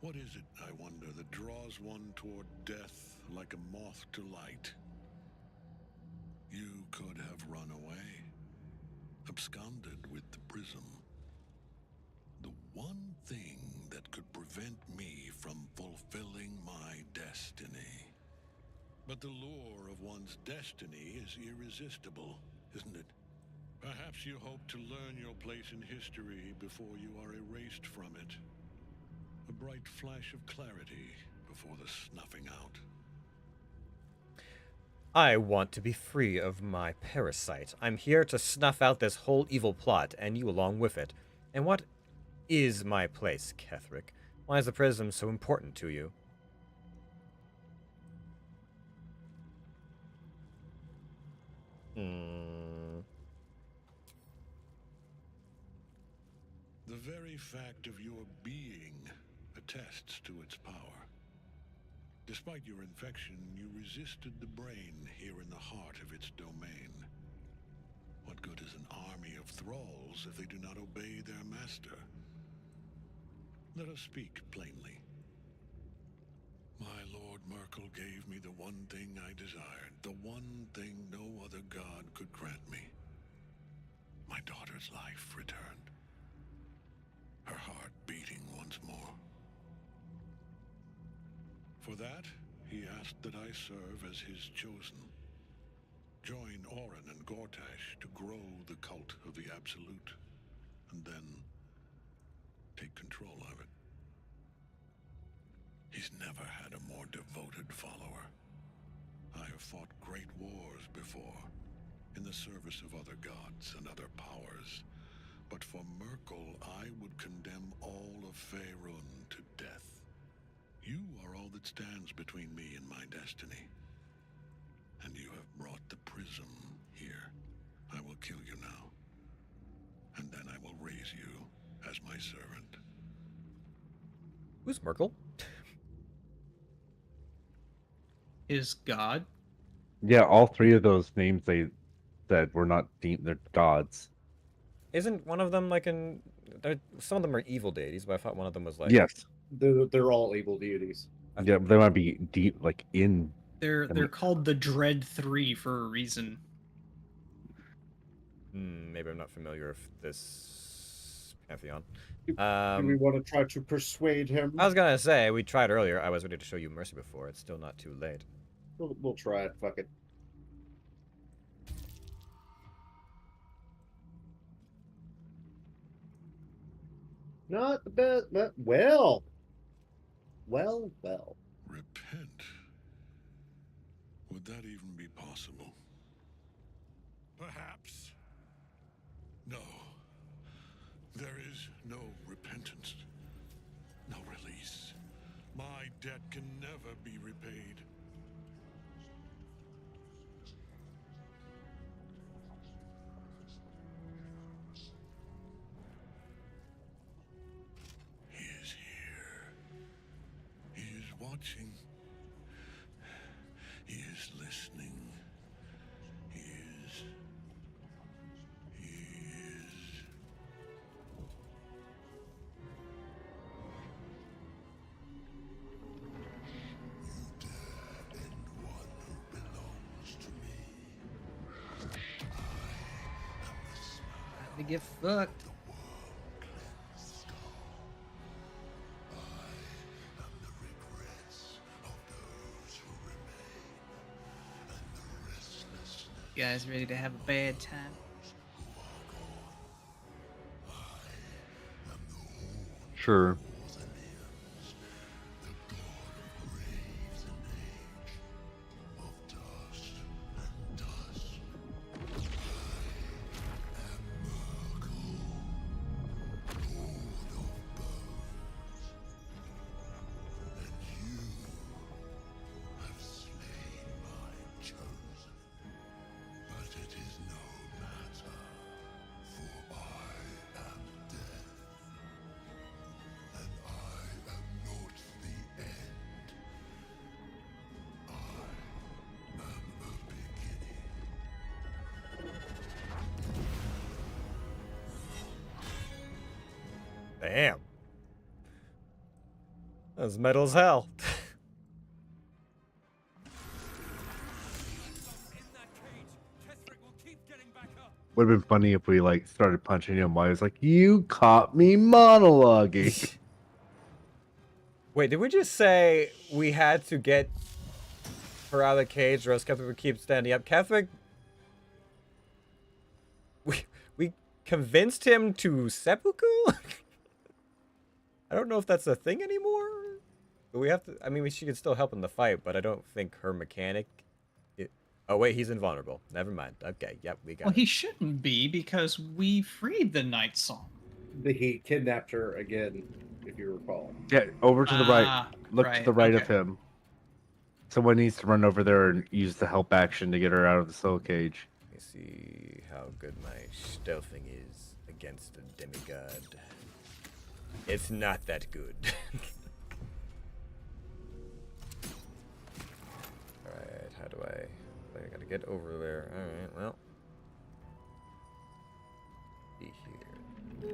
What is it, I wonder, that draws one toward death like a moth to light? You could have run away, absconded with the prism. The one thing that could prevent me from fulfilling my destiny. But the lure of one's destiny is irresistible, isn't it? Perhaps you hope to learn your place in history before you are erased from it. A bright flash of clarity before the snuffing out. I want to be free of my parasite. I'm here to snuff out this whole evil plot, and you along with it. And what is my place, Ketherick? Why is the prism so important to you? The very fact of your being attests to its power. Despite your infection, you resisted the brain here in the heart of its domain. What good is an army of thralls if they do not obey their master? Let us speak plainly. My Lord Merkel gave me the one thing I desired, the one thing no other god could grant me. My daughter's life returned. Her heart beating once more. For that, he asked that I serve as his chosen. Join Orin and Gortash to grow the cult of the Absolute, and then take control of it. He's never had a more devoted follower. I have fought great wars before, in the service of other gods and other powers. But for Merkel, I would condemn all of Faerun to death. You are all that stands between me and my destiny. And you have brought the prism here. I will kill you now. And then I will raise you as my servant. Who's Merkel? Is God? Yeah, all three of those names they said were not deemed, they're gods. Isn't one of them like an... Some of them are evil deities, but I thought one of them was like... Yes. They're all evil deities. Yeah, they might be deep, like in. They're called the Dread Three for a reason. Maybe I'm not familiar with this pantheon. Do we want to try to persuade him? I was gonna say, we tried earlier. I was ready to show you mercy before. It's still not too late. We'll try it. Fuck it. Not the best, but well. Repent? Would that even be possible? Perhaps. No. There is no repentance. No release. My debt can never be repaid. watching. He is listening. He is. He is. You dare end one who belongs to me. I am the smile. Time to get fucked. You guys ready to have a bad time? Sure. Damn. That was metal as hell. Would have been funny if we like started punching him while he was like, "You caught me monologuing." Wait, did we just say we had to get her out of the cage or else Ketherick would keep standing up? Ketherick... We convinced him to seppuku? I don't know if that's a thing anymore. But we have to... I mean, she could still help in the fight, but I don't think her mechanic... Oh, wait, he's invulnerable. Never mind. Okay, yep, we got Well, it. he shouldn't be because we freed the Night Song. He kidnapped her again, if you recall. Yeah, over to the right. Look to the right of okay. him. Someone needs to run over there and use the help action to get her out of the soul cage. Let me see how good my stealthing is against a demigod. It's not that good. Alright, how do I gotta get over there. Alright, well. Be here. Do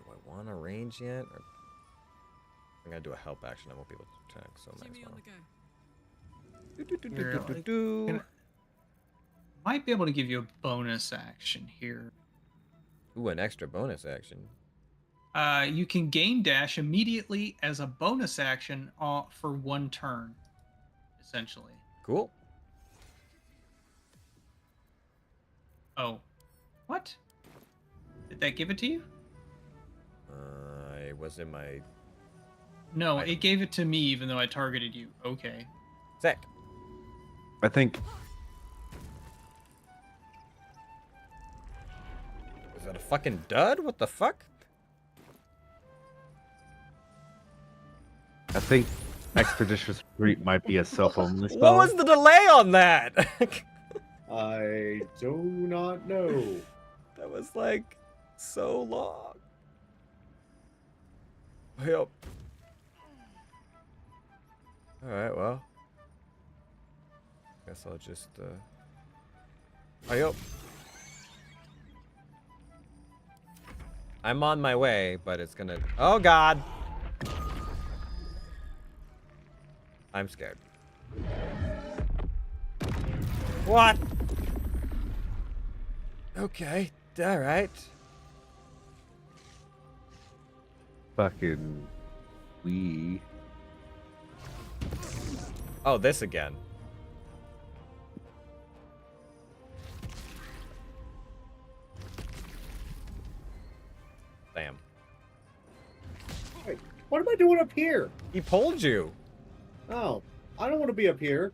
I want to range yet? Or I'm gonna do a help action. I won't be able to attack, so might as well. Might be able to give you a bonus action here. Ooh, an extra bonus action. You can gain dash immediately as a bonus action for 1 turn, essentially. Cool. Oh, what? Did that give it to you? It was in my... No, it gave it to me even though I targeted you. Okay. Sick. I think... Is that a fucking dud? What the fuck? I think Expeditious Retreat might be a self-only spell. What was the delay on that? I do not know. That was like so long. Yep. Alright, well. Guess I'll just Yep. I'm on my way, but it's gonna... Oh god! I'm scared. What? Okay, alright. Fucking... we... Oh, this again. Damn. Wait, what am I doing up here? He pulled you. Oh, I don't want to be up here.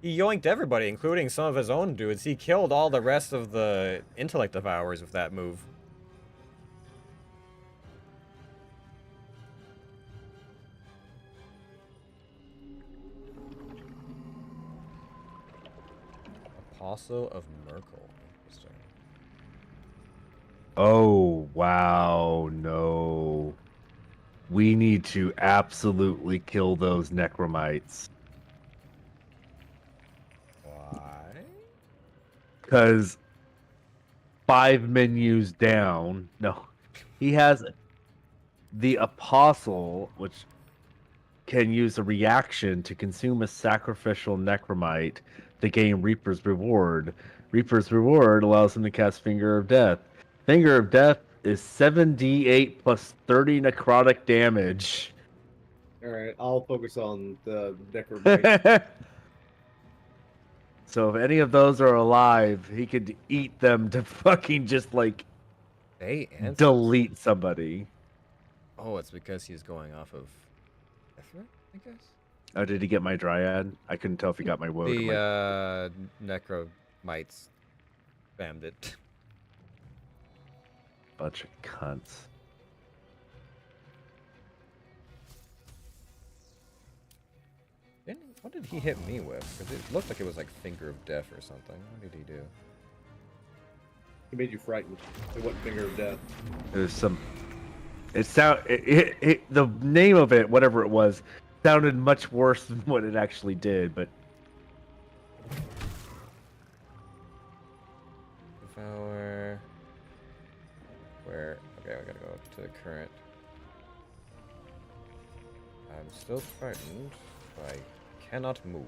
He yoinked everybody, including some of his own dudes. He killed all the rest of the intellect devourers with that move. Apostle of Merkel. Interesting. Oh, wow, no. We need to absolutely kill those necromites. Why? Because 5 menus down. No. He has the apostle, which can use a reaction to consume a sacrificial necromite to gain Reaper's Reward. Reaper's Reward allows him to cast Finger of Death. Finger of Death is 7d8 plus 30 necrotic damage. Alright, I'll focus on the necromite. So if any of those are alive, he could eat them to fucking just like They answers. delete somebody. Oh, it's because he's going off of Ithra, I guess. Oh, did he get my Dryad? I couldn't tell if he got my woad. The necromites spammed it. Bunch of cunts. What did he hit me with? Because it looked like it was like Finger of Death or something. What did he do? He made you frightened. It wasn't Finger of Death. There's some. The name of it, whatever it was, sounded much worse than what it actually did. But Devour. Where? Okay, I gotta go up to the current. I'm still frightened. So I cannot move.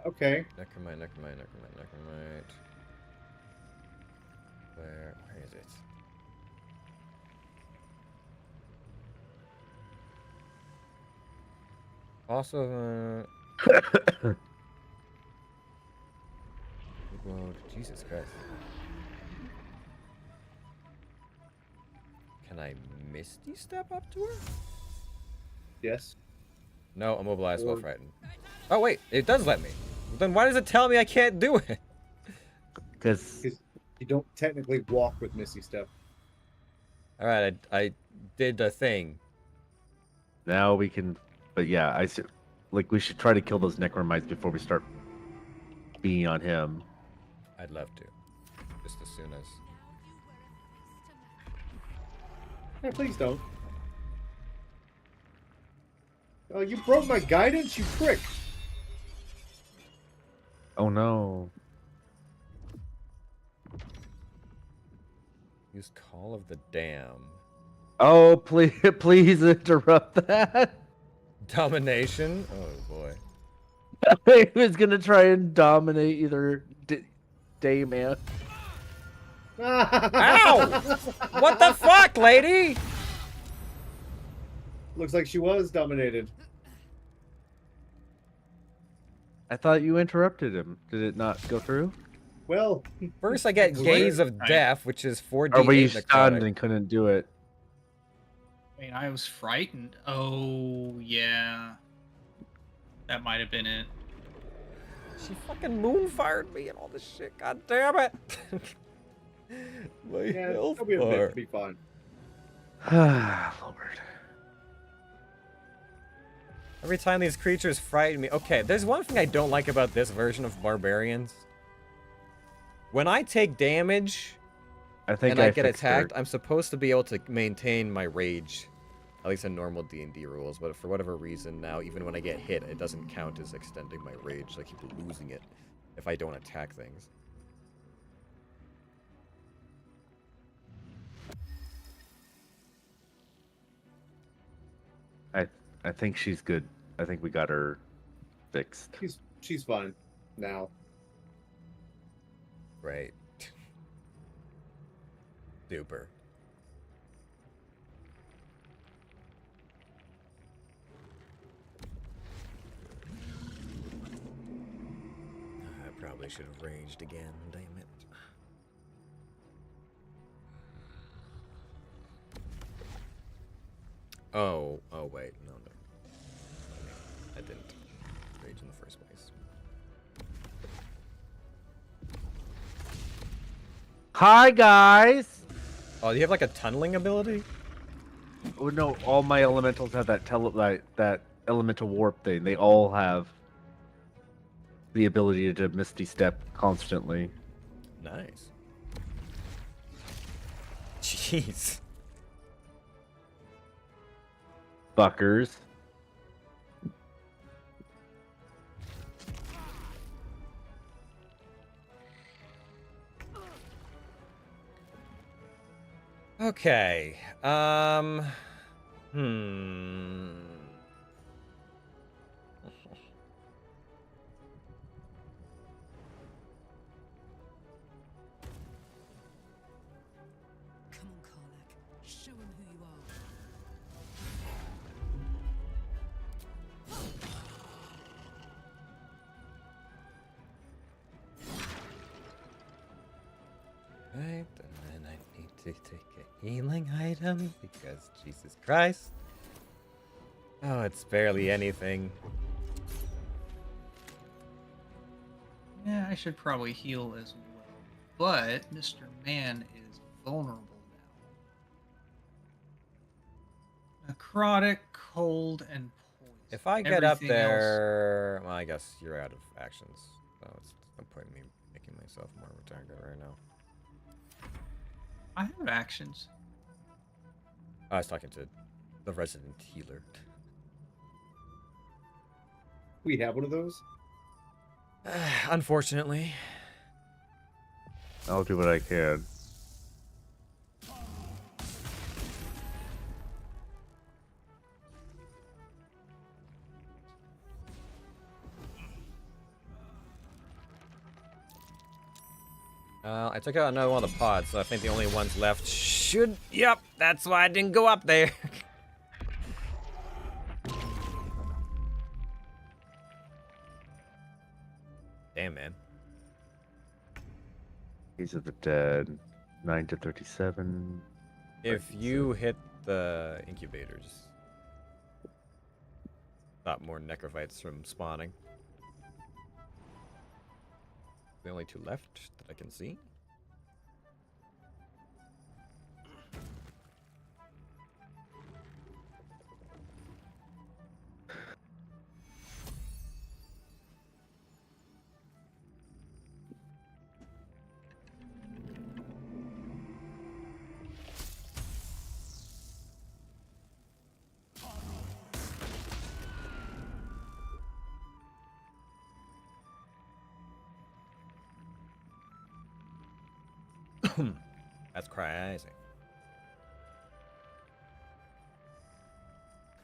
Okay. Necromite. Where is it? Also, Whoa, Jesus Christ. Can I Misty Step up to her? Yes. No, immobilized while frightened. Oh wait, it does let me. Then why does it tell me I can't do it? Because you don't technically walk with Misty Step. All right, I did the thing. now we can. But yeah, like we should try to kill those necromites before we start being on him. I'd love to, just as soon as. Hey, please don't. Oh, you broke my guidance, you prick! Oh no. Use Call of the Dam. Oh, please, please interrupt that. Domination? Oh boy. He was gonna try and dominate either Dayman. Ow! What the fuck, lady? Looks like she was dominated. I thought you interrupted him. Did it not go through? Well, first I get Gaze of Death, which is 4d8 Or were you necrotic. stunned and couldn't do it? I mean, I was frightened. Oh, yeah. That might have been it. She fucking moonfired me and all this shit. God damn it. My health it'll be a bit bar. to be fine. Lord. Every time these creatures frighten me. Okay, there's one thing I don't like about this version of barbarians. When I take damage and I get attacked, I'm supposed to be able to maintain my rage. At least in normal D&D rules, but for whatever reason now, even when I get hit, it doesn't count as extending my rage. I keep losing it if I don't attack things. I think she's good. I think we got her fixed. She's fine now. Right. Super. I probably should have raged again, damn it. Oh wait, no. I didn't rage in the first place. Hi guys. Oh, do you have like a tunneling ability? Oh no, all my elementals have that that elemental warp thing. They all have the ability to Misty Step constantly. Nice. Jeez. Fuckers. Okay. Hmm. Come on, Karlak. Show him who you are. Right, and then I need to take a healing item because Jesus Christ. Oh, it's barely anything. Yeah, I should probably heal as well. But Mr. Man is vulnerable now. Necrotic, cold, and poison. If I get up there, well, I guess you're out of actions. So it's no point in me making myself more of a target right now. I have actions. I was talking to the resident healer. We have one of those? Unfortunately. I'll do what I can. I took out another one of the pods, so I think the only ones left should... Yep, that's why I didn't go up there. Damn, man. These are the dead. 9 to 37. If you hit the incubators, stop more necrophytes from spawning. The only two left that I can see. That's crazy.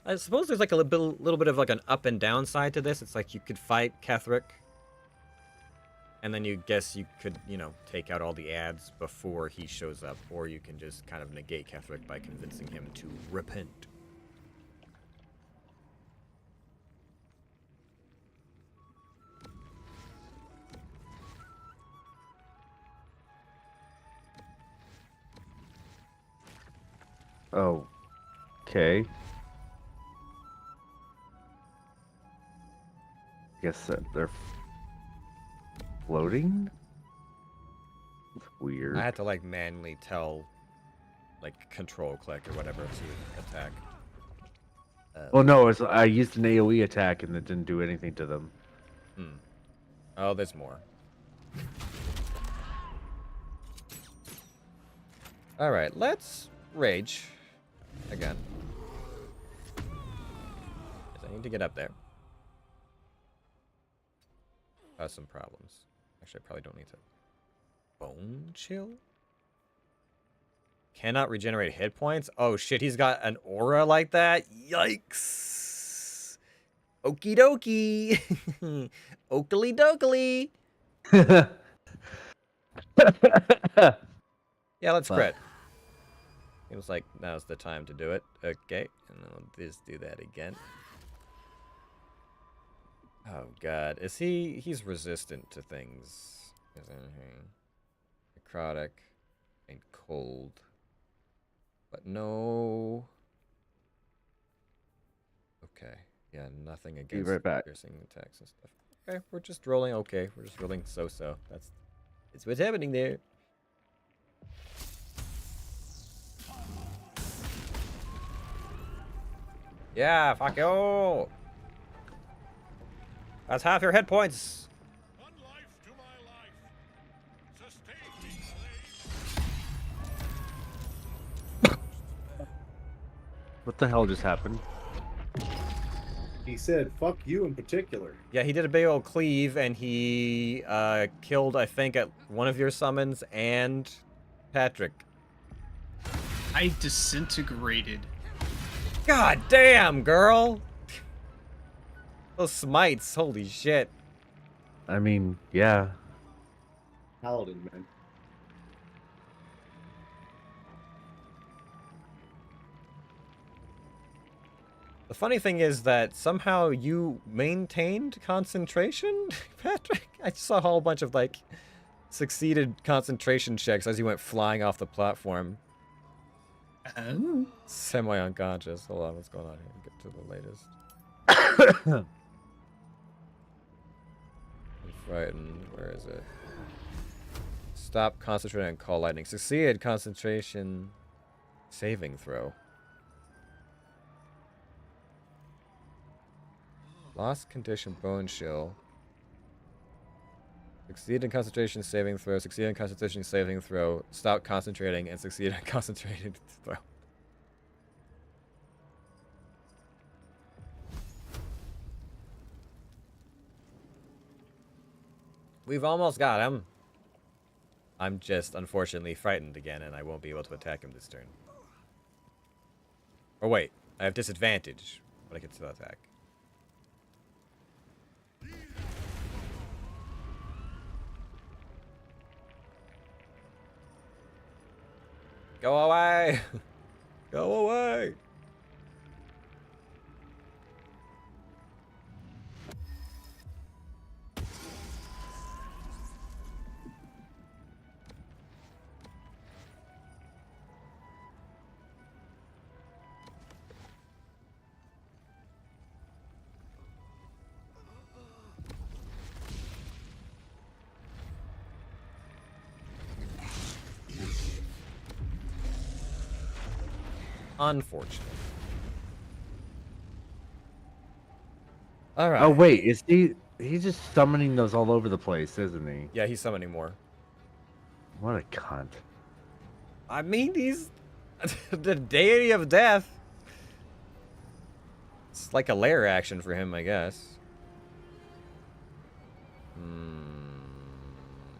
I suppose there's like a little bit of like an up and down side to this. It's like you could fight Ketheric, and then you guess you could, you know, take out all the ads before he shows up, or you can just kind of negate Ketheric by convincing him to repent. Oh. Okay. Guess that they're floating? It's weird. I had to like manually tell, like, control click or whatever to attack. Well, no, I used an AoE attack and it didn't do anything to them. Oh, there's more. Alright, let's rage again. 'Cause I need to get up there. Cause some problems. Actually, I probably don't need to. Bone chill? Cannot regenerate hit points? Oh shit, he's got an aura like that? Yikes! Okie dokie! Oakley dokley! Yeah, let's crit. Seems like now's the time to do it. Okay, and then we'll just do that again. Oh god, is he's resistant to things. Isn't he? Necrotic and cold. But no. Okay. Yeah, nothing against right back. piercing attacks and stuff. Okay, we're just rolling okay. We're just rolling so-so. It's what's happening there. Yeah, fuck you! That's half your hit points! What the hell just happened? He said, "Fuck you" in particular. Yeah, he did a big old cleave, and he killed, I think, at one of your summons and Patrick. I disintegrated. God damn, girl! Those smites, holy shit. I mean, yeah. Paladin, man. The funny thing is that somehow you maintained concentration, Patrick? I just saw a whole bunch of, like, succeeded concentration checks as you went flying off the platform. Semi-unconscious. Hold on, what's going on here? Get to the latest. I'm frightened. Where is it? Stop concentrating and call lightning. Succeeded concentration saving throw. Lost condition bone chill. Succeed in concentration saving throw. Succeed in concentration saving throw. Stop concentrating and succeed in concentrated throw. We've almost got him. I'm just unfortunately frightened again, and I won't be able to attack him this turn. Or wait, I have disadvantage, but I can still attack. Go away! Go away! Unfortunate. Alright. Oh wait, is he's just summoning those all over the place, isn't he? Yeah, he's summoning more. What a cunt. I mean, he's the deity of death. It's like a lair action for him, I guess.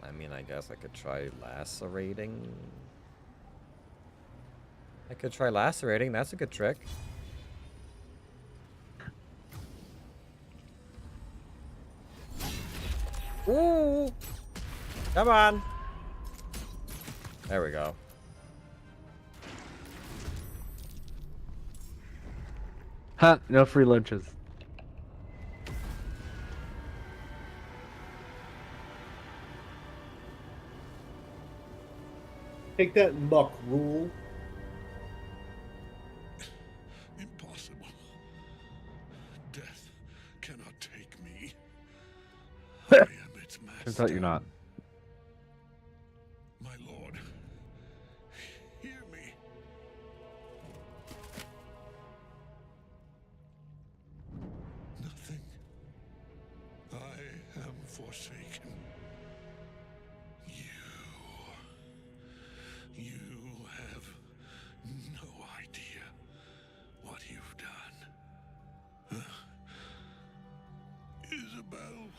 I mean, I guess I could try lacerating. I could try lacerating. That's a good trick. Ooh! Come on! There we go. Huh, no free lunches. Take that, muck rule. Impossible. Death cannot take me. I am its master. Turns out you're not. My lord, hear me. Nothing. I am forsaken. You have no idea what you've done. Isabel.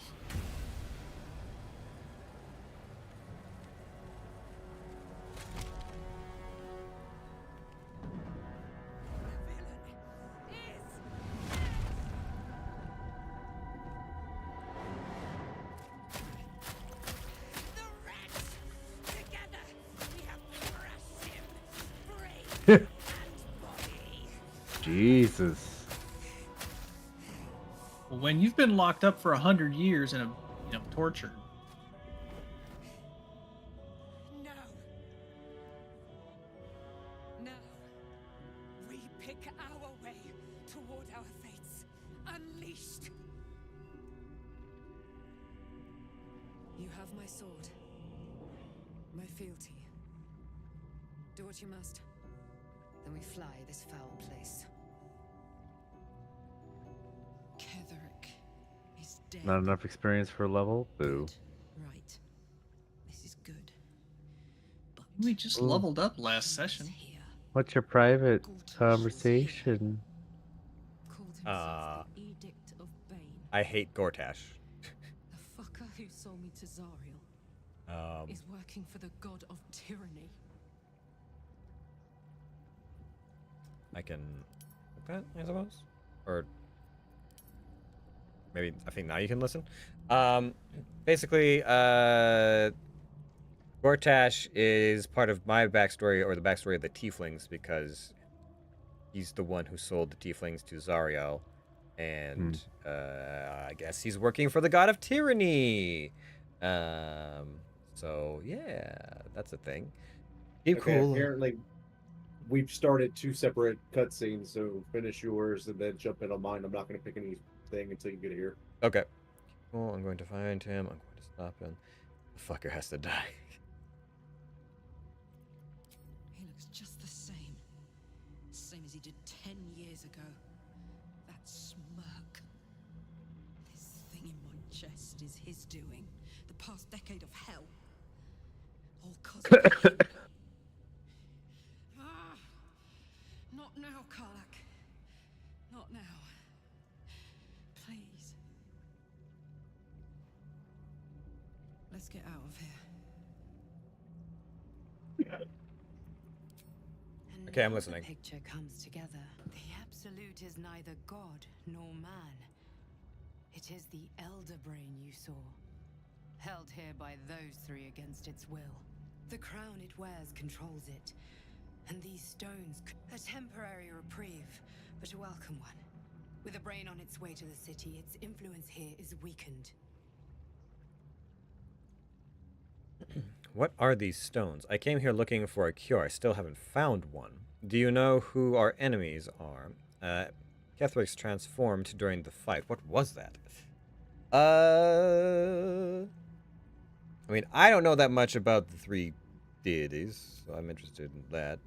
Jesus. Well, when you've been locked up for 100 years and tortured. No. No. We pick our way toward our fates. Unleashed. You have my sword. My fealty. Do what you must. Then we fly this foul place. Ketherick is dead. Not enough experience for a level? Boo. Right. This is good. We just Ooh. leveled up last session. Here. What's your private conversation? Called himself the Uh, Edict of Bane. I hate Gortash. The fucker who sold me to Zariel is Um, working for the god of tyranny. I can look that, I suppose, or maybe I think now you can listen. Basically, Gortash is part of my backstory or the backstory of the Tieflings because he's the one who sold the Tieflings to Zariel, and I guess he's working for the god of tyranny. So yeah, that's a thing. Keep Okay, cool. apparently we've started 2 separate cutscenes, so finish yours and then jump in on mine. I'm not going to pick anything until you get here. Okay. Well, I'm going to find him. I'm going to stop him. The fucker has to die. He looks just the same. Same as he did 10 years ago. That smirk. This thing in my chest is his doing. The past decade of hell. All cause of him. Ah! Not now, Karlak. Not now. Please. Let's get out of here. And Okay, I'm now listening. The picture comes together. The Absolute is neither god nor man. It is the Elder Brain you saw, held here by those 3 against its will. The crown it wears controls it, and these stones, a temporary reprieve, but a welcome one. With a brain on its way to the city, its influence here is weakened. What are these stones? I came here looking for a cure. I still haven't found one. Do you know who our enemies are? Kethric's transformed during the fight. What was that? I mean, I don't know that much about the 3 deities, so I'm interested in that.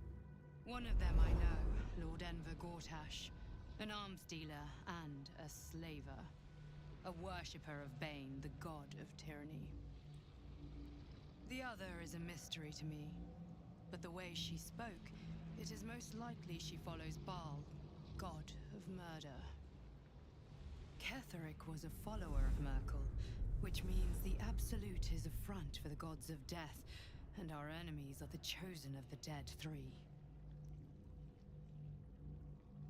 One of them I know, Lord Enver Gortash, an arms dealer and a slaver, a worshipper of Bane, the god of tyranny. The other is a mystery to me, but the way she spoke, it is most likely she follows Baal, god of murder. Ketheric was a follower of Merkel, which means the Absolute is a front for the gods of death, and our enemies are the chosen of the dead 3.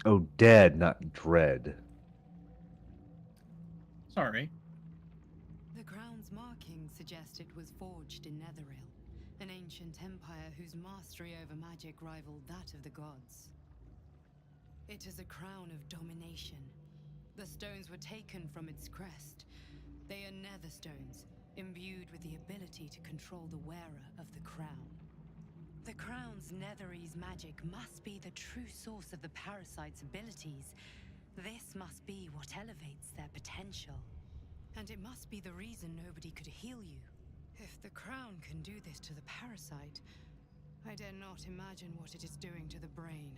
Oh, dead, not dread. Sorry. The crown's markings suggest it was forged in Netheril, an ancient empire whose mastery over magic rivaled that of the gods. It is a crown of domination. The stones were taken from its crest. They are nether stones, imbued with the ability to control the wearer of the crown. The crown's Netherese magic must be the true source of the parasite's abilities. This must be what elevates their potential. And it must be the reason nobody could heal you. If the crown can do this to the parasite, I dare not imagine what it is doing to the brain.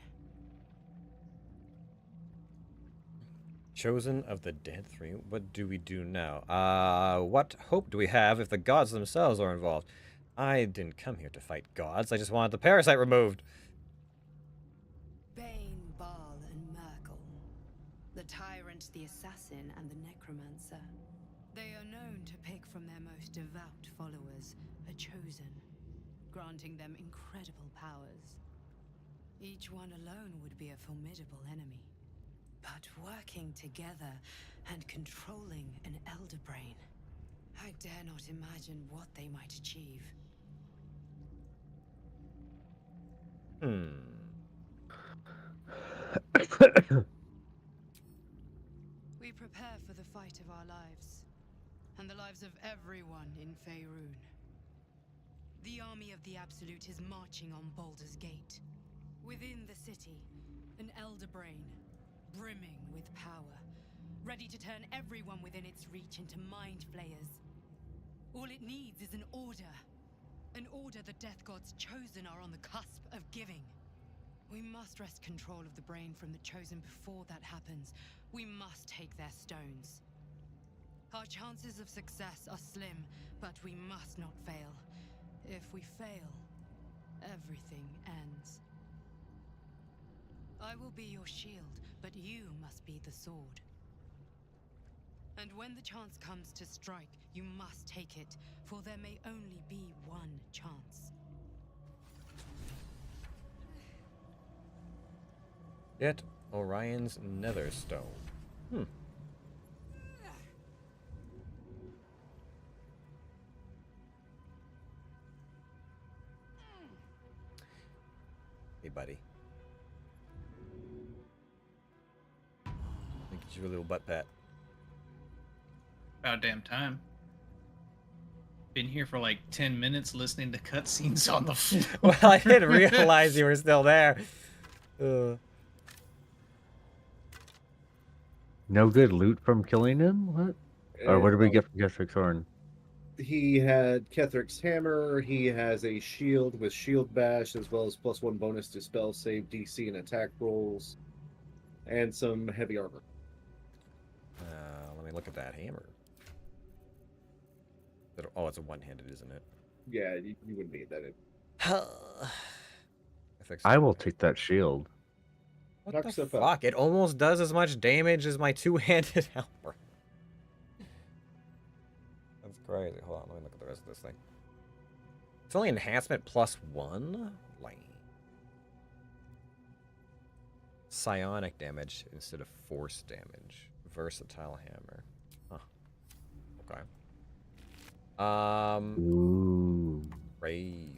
Chosen of the dead 3. What do we do now? What hope do we have if the gods themselves are involved? I didn't come here to fight gods. I just wanted the parasite removed. Bane, Baal, and Merkel. The tyrant, the assassin, and the necromancer. They are known to pick from their most devout followers, a chosen, granting them incredible powers. Each one alone would be a formidable enemy. But working together and controlling an Elder Brain, I dare not imagine what they might achieve. We prepare for the fight of our lives, and the lives of everyone in Faerun. The army of the Absolute is marching on Baldur's Gate. Within the city, an Elder Brain, brimming with power, ready to turn everyone within its reach into mind flayers. All it needs is an order the Death God's chosen are on the cusp of giving. We must wrest control of the brain from the chosen before that happens. We must take their stones. Our chances of success are slim, but we must not fail. If we fail, everything ends. I will be your shield, but you must be the sword. And when the chance comes to strike, you must take it, for there may only be one chance. Get Orion's Netherstone. Hmm. Hey, buddy. Look at your little butt pat. About damn time. Been here for like 10 minutes listening to cutscenes on the floor. Well, I didn't realize you were still there. No good loot from killing him? What? Or what did we get from Kethric's Horn? He had Kethric's hammer. He has a shield with shield bash, as well as +1 bonus to spell save DC and attack rolls, and some heavy armor. Let me look at that hammer. Oh, it's a one-handed, isn't it? Yeah, you wouldn't need that. I will take that shield. What the fuck? It almost does as much damage as my two-handed hammer. That's crazy. Hold on, let me look at the rest of this thing. It's only enhancement +1? Lame. Psionic damage instead of force damage. Versatile hammer. Huh. Okay. Ooh. Crazy.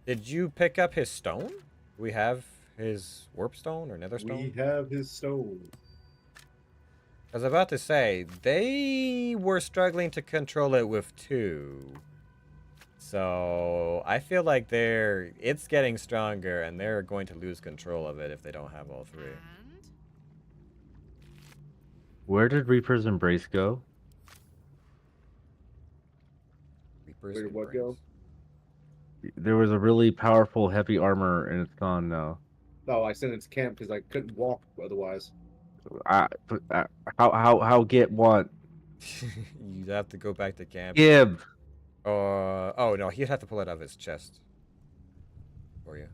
Did you pick up his stone? Do we have his warp stone or nether stone? We have his stone. I was about to say, they were struggling to control it with 2. So, I feel like it's getting stronger, and they're going to lose control of it if they don't have all 3. Where did Reaper's Embrace go? Reaper's Where did what go? There was a really powerful heavy armor, and it's gone now. No, I sent it to camp because I couldn't walk otherwise. How get what? You'd have to go back to camp. Gib. Oh no, he'd have to pull it out of his chest for you.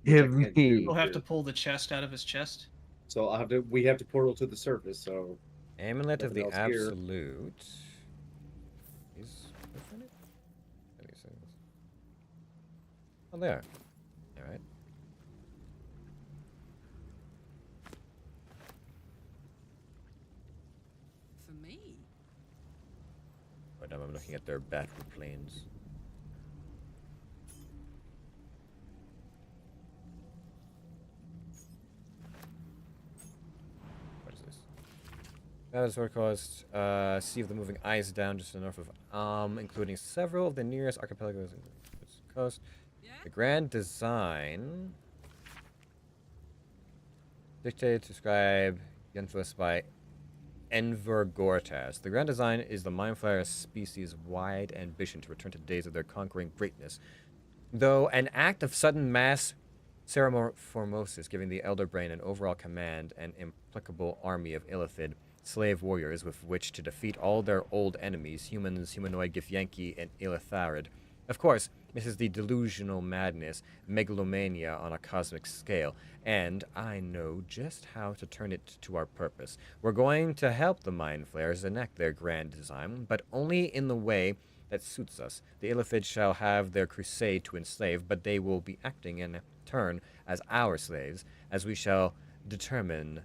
Give me. He'll have to pull the chest out of his chest. So we have to portal to the surface. So Amulet of the nothing else here. Absolute. Is different? Any things? Oh, there. All right. For me? Right now I'm looking at their battle planes. What is this? That is what caused Sea of the Moving Ice down just to the north of including several of the nearest archipelagos in the coast. The grand design dictated to describe Yenfus by Enver Gortas. The grand design is the Mind Flayer species' wide ambition to return to the days of their conquering greatness. Though an act of sudden mass ceremoformosis, giving the Elder Brain an overall command and implacable army of Illithid slave warriors with which to defeat all their old enemies, humans, humanoid Githyanki, and Illitharid. Of course, this is the delusional madness, megalomania on a cosmic scale, and I know just how to turn it to our purpose. We're going to help the Mind Flayers enact their grand design, but only in the way that suits us. The Illithid shall have their crusade to enslave, but they will be acting in turn as our slaves, as we shall determine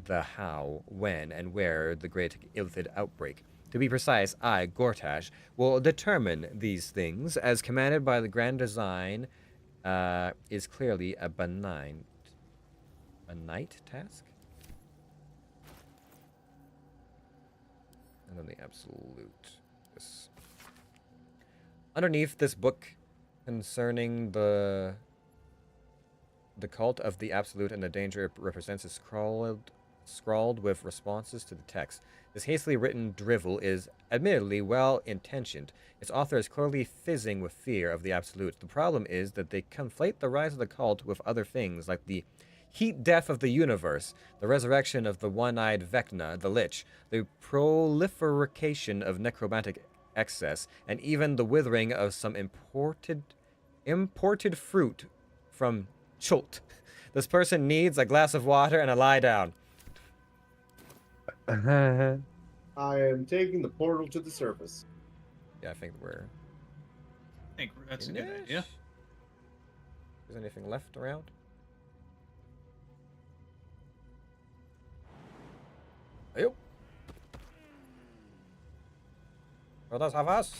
the how, when, and where the great Illithid outbreak. To be precise, I, Gortash, will determine these things, as commanded by the grand design is clearly a benign task? And then the absolute. This. Underneath this book concerning the cult of the absolute and the danger it represents is scrawled with responses to the text. This hastily written drivel is admittedly well-intentioned. Its author is clearly fizzing with fear of the absolute. The problem is that they conflate the rise of the cult with other things, like the heat death of the universe, the resurrection of the one-eyed Vecna, the Lich, the proliferation of necromantic excess, and even the withering of some imported Imported fruit from Chult. This person needs a glass of water and a lie down. I am taking the portal to the surface. Yeah, I think we're... I think that's a good idea. Is anything left around? Ayo. Todas have us.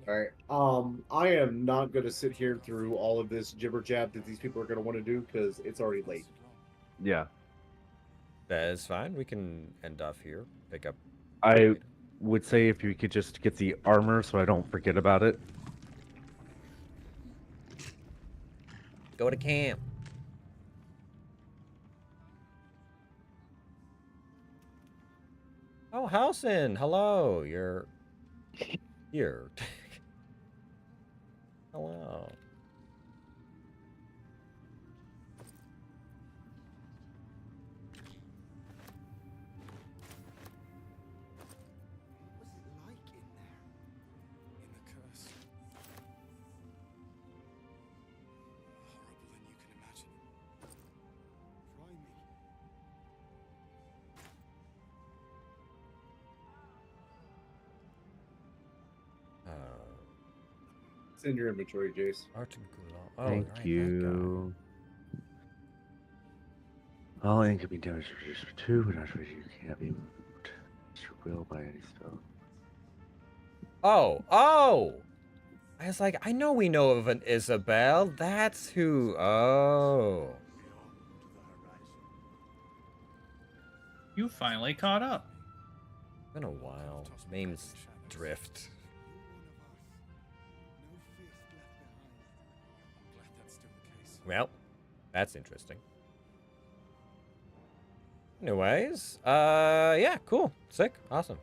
Alright. I am not gonna sit here through all of this jibber jab that these people are gonna want to do because it's already late. Yeah. That is fine. We can end off here. Pick up. I would say if you could just get the armor so I don't forget about it. Go to camp. Oh, Halson, hello. You're here. Hello. It's in your inventory, Jace. Oh, Thank right, you. All incoming damage reduced for 2, but not you can't be moved. Mr. Will by any spell. Oh! I was like, I know we know of an Isabel. That's who. Oh. You finally caught up. It's been a while. Name's Drift. Well, that's interesting. Anyways, yeah, cool. Sick. Awesome.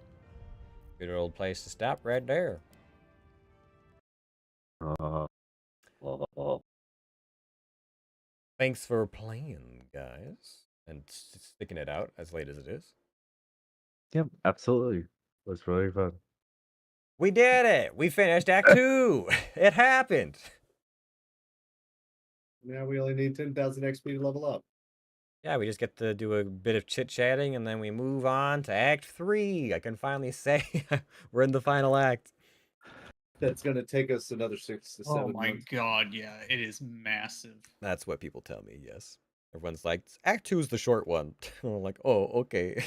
Good old place to stop right there. Thanks for playing, guys. And sticking it out as late as it is. Yep, absolutely. It was really fun. We did it! We finished Act 2! It happened! Now we only need 10,000 XP to level up. Yeah, we just get to do a bit of chit-chatting, and then we move on to Act 3. I can finally say we're in the final act. That's going to take us another 6 to 7 Oh my months. god, yeah, it is massive. That's what people tell me, yes. Everyone's like, Act 2 is the short one. I'm like, oh, okay.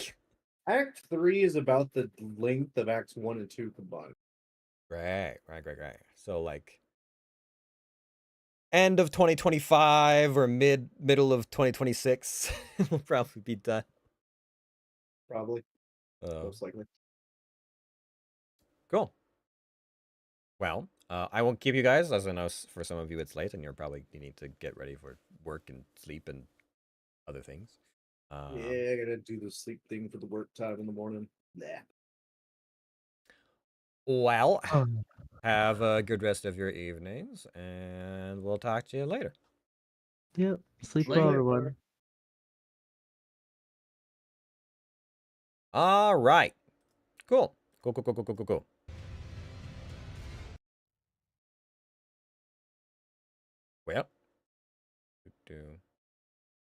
Act 3 is about the length of Acts 1 and 2 combined. Right. So, like, end of 2025 or middle of 2026 will probably be done. Probably. Most likely. Cool. Well, I won't keep you guys, as I know for some of you it's late and you need to get ready for work and sleep and other things. Yeah, I gotta do the sleep thing for the work time in the morning. Nah. Well, have a good rest of your evenings, and we'll talk to you later. Yep. Sleep well, everyone. All right. Cool. Cool. Well.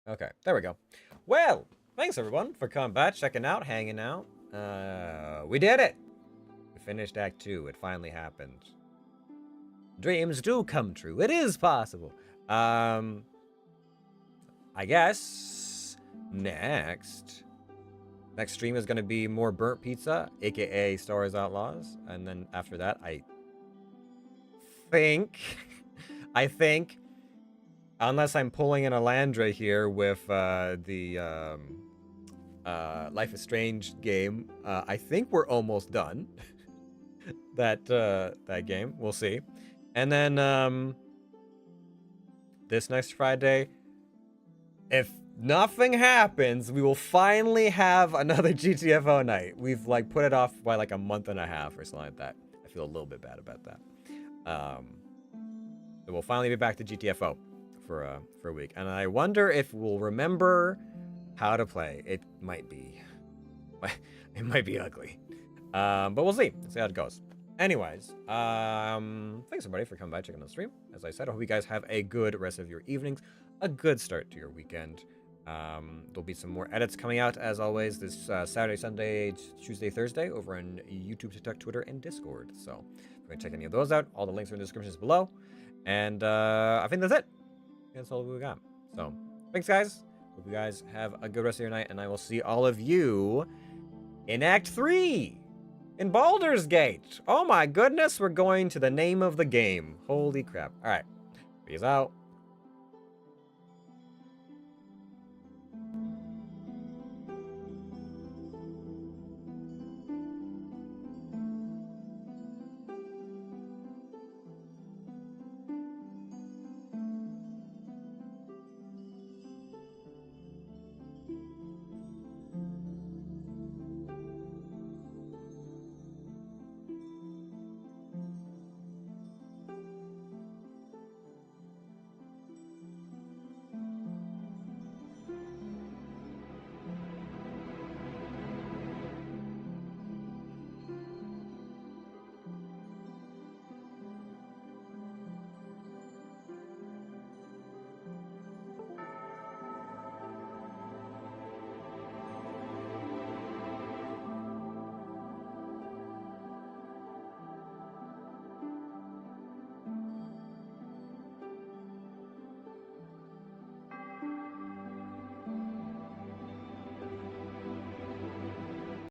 Okay, there we go. Well, thanks everyone for coming back, checking out, hanging out. We did it! We finished Act 2. It finally happened. Dreams do come true. It is possible. I guess next stream is going to be more burnt pizza, aka Star Wars Outlaws, and then after that, I think, unless I'm pulling an Alandra here with the Life is Strange game, I think we're almost done. that game, we'll see. And then this next Friday, if nothing happens, we will finally have another GTFO night. We've like put it off by like a month and a half or something like that. I feel a little bit bad about that. So we'll finally be back to GTFO for a week, and I wonder if we'll remember how to play. It might be ugly. But we'll see. Let's see how it goes. Anyways, thanks everybody for coming by, checking the stream. As I said, I hope you guys have a good rest of your evenings, a good start to your weekend. There'll be some more edits coming out, as always, this Saturday, Sunday, Tuesday, Thursday, over on YouTube, TikTok, Twitter, and Discord. So if you want to check any of those out, all the links are in the descriptions below. And I think that's it. That's all we got. So thanks, guys. Hope you guys have a good rest of your night, and I will see all of you in Act 3 in Baldur's Gate. Oh my goodness, we're going to the name of the game. Holy crap. All right. Peace out.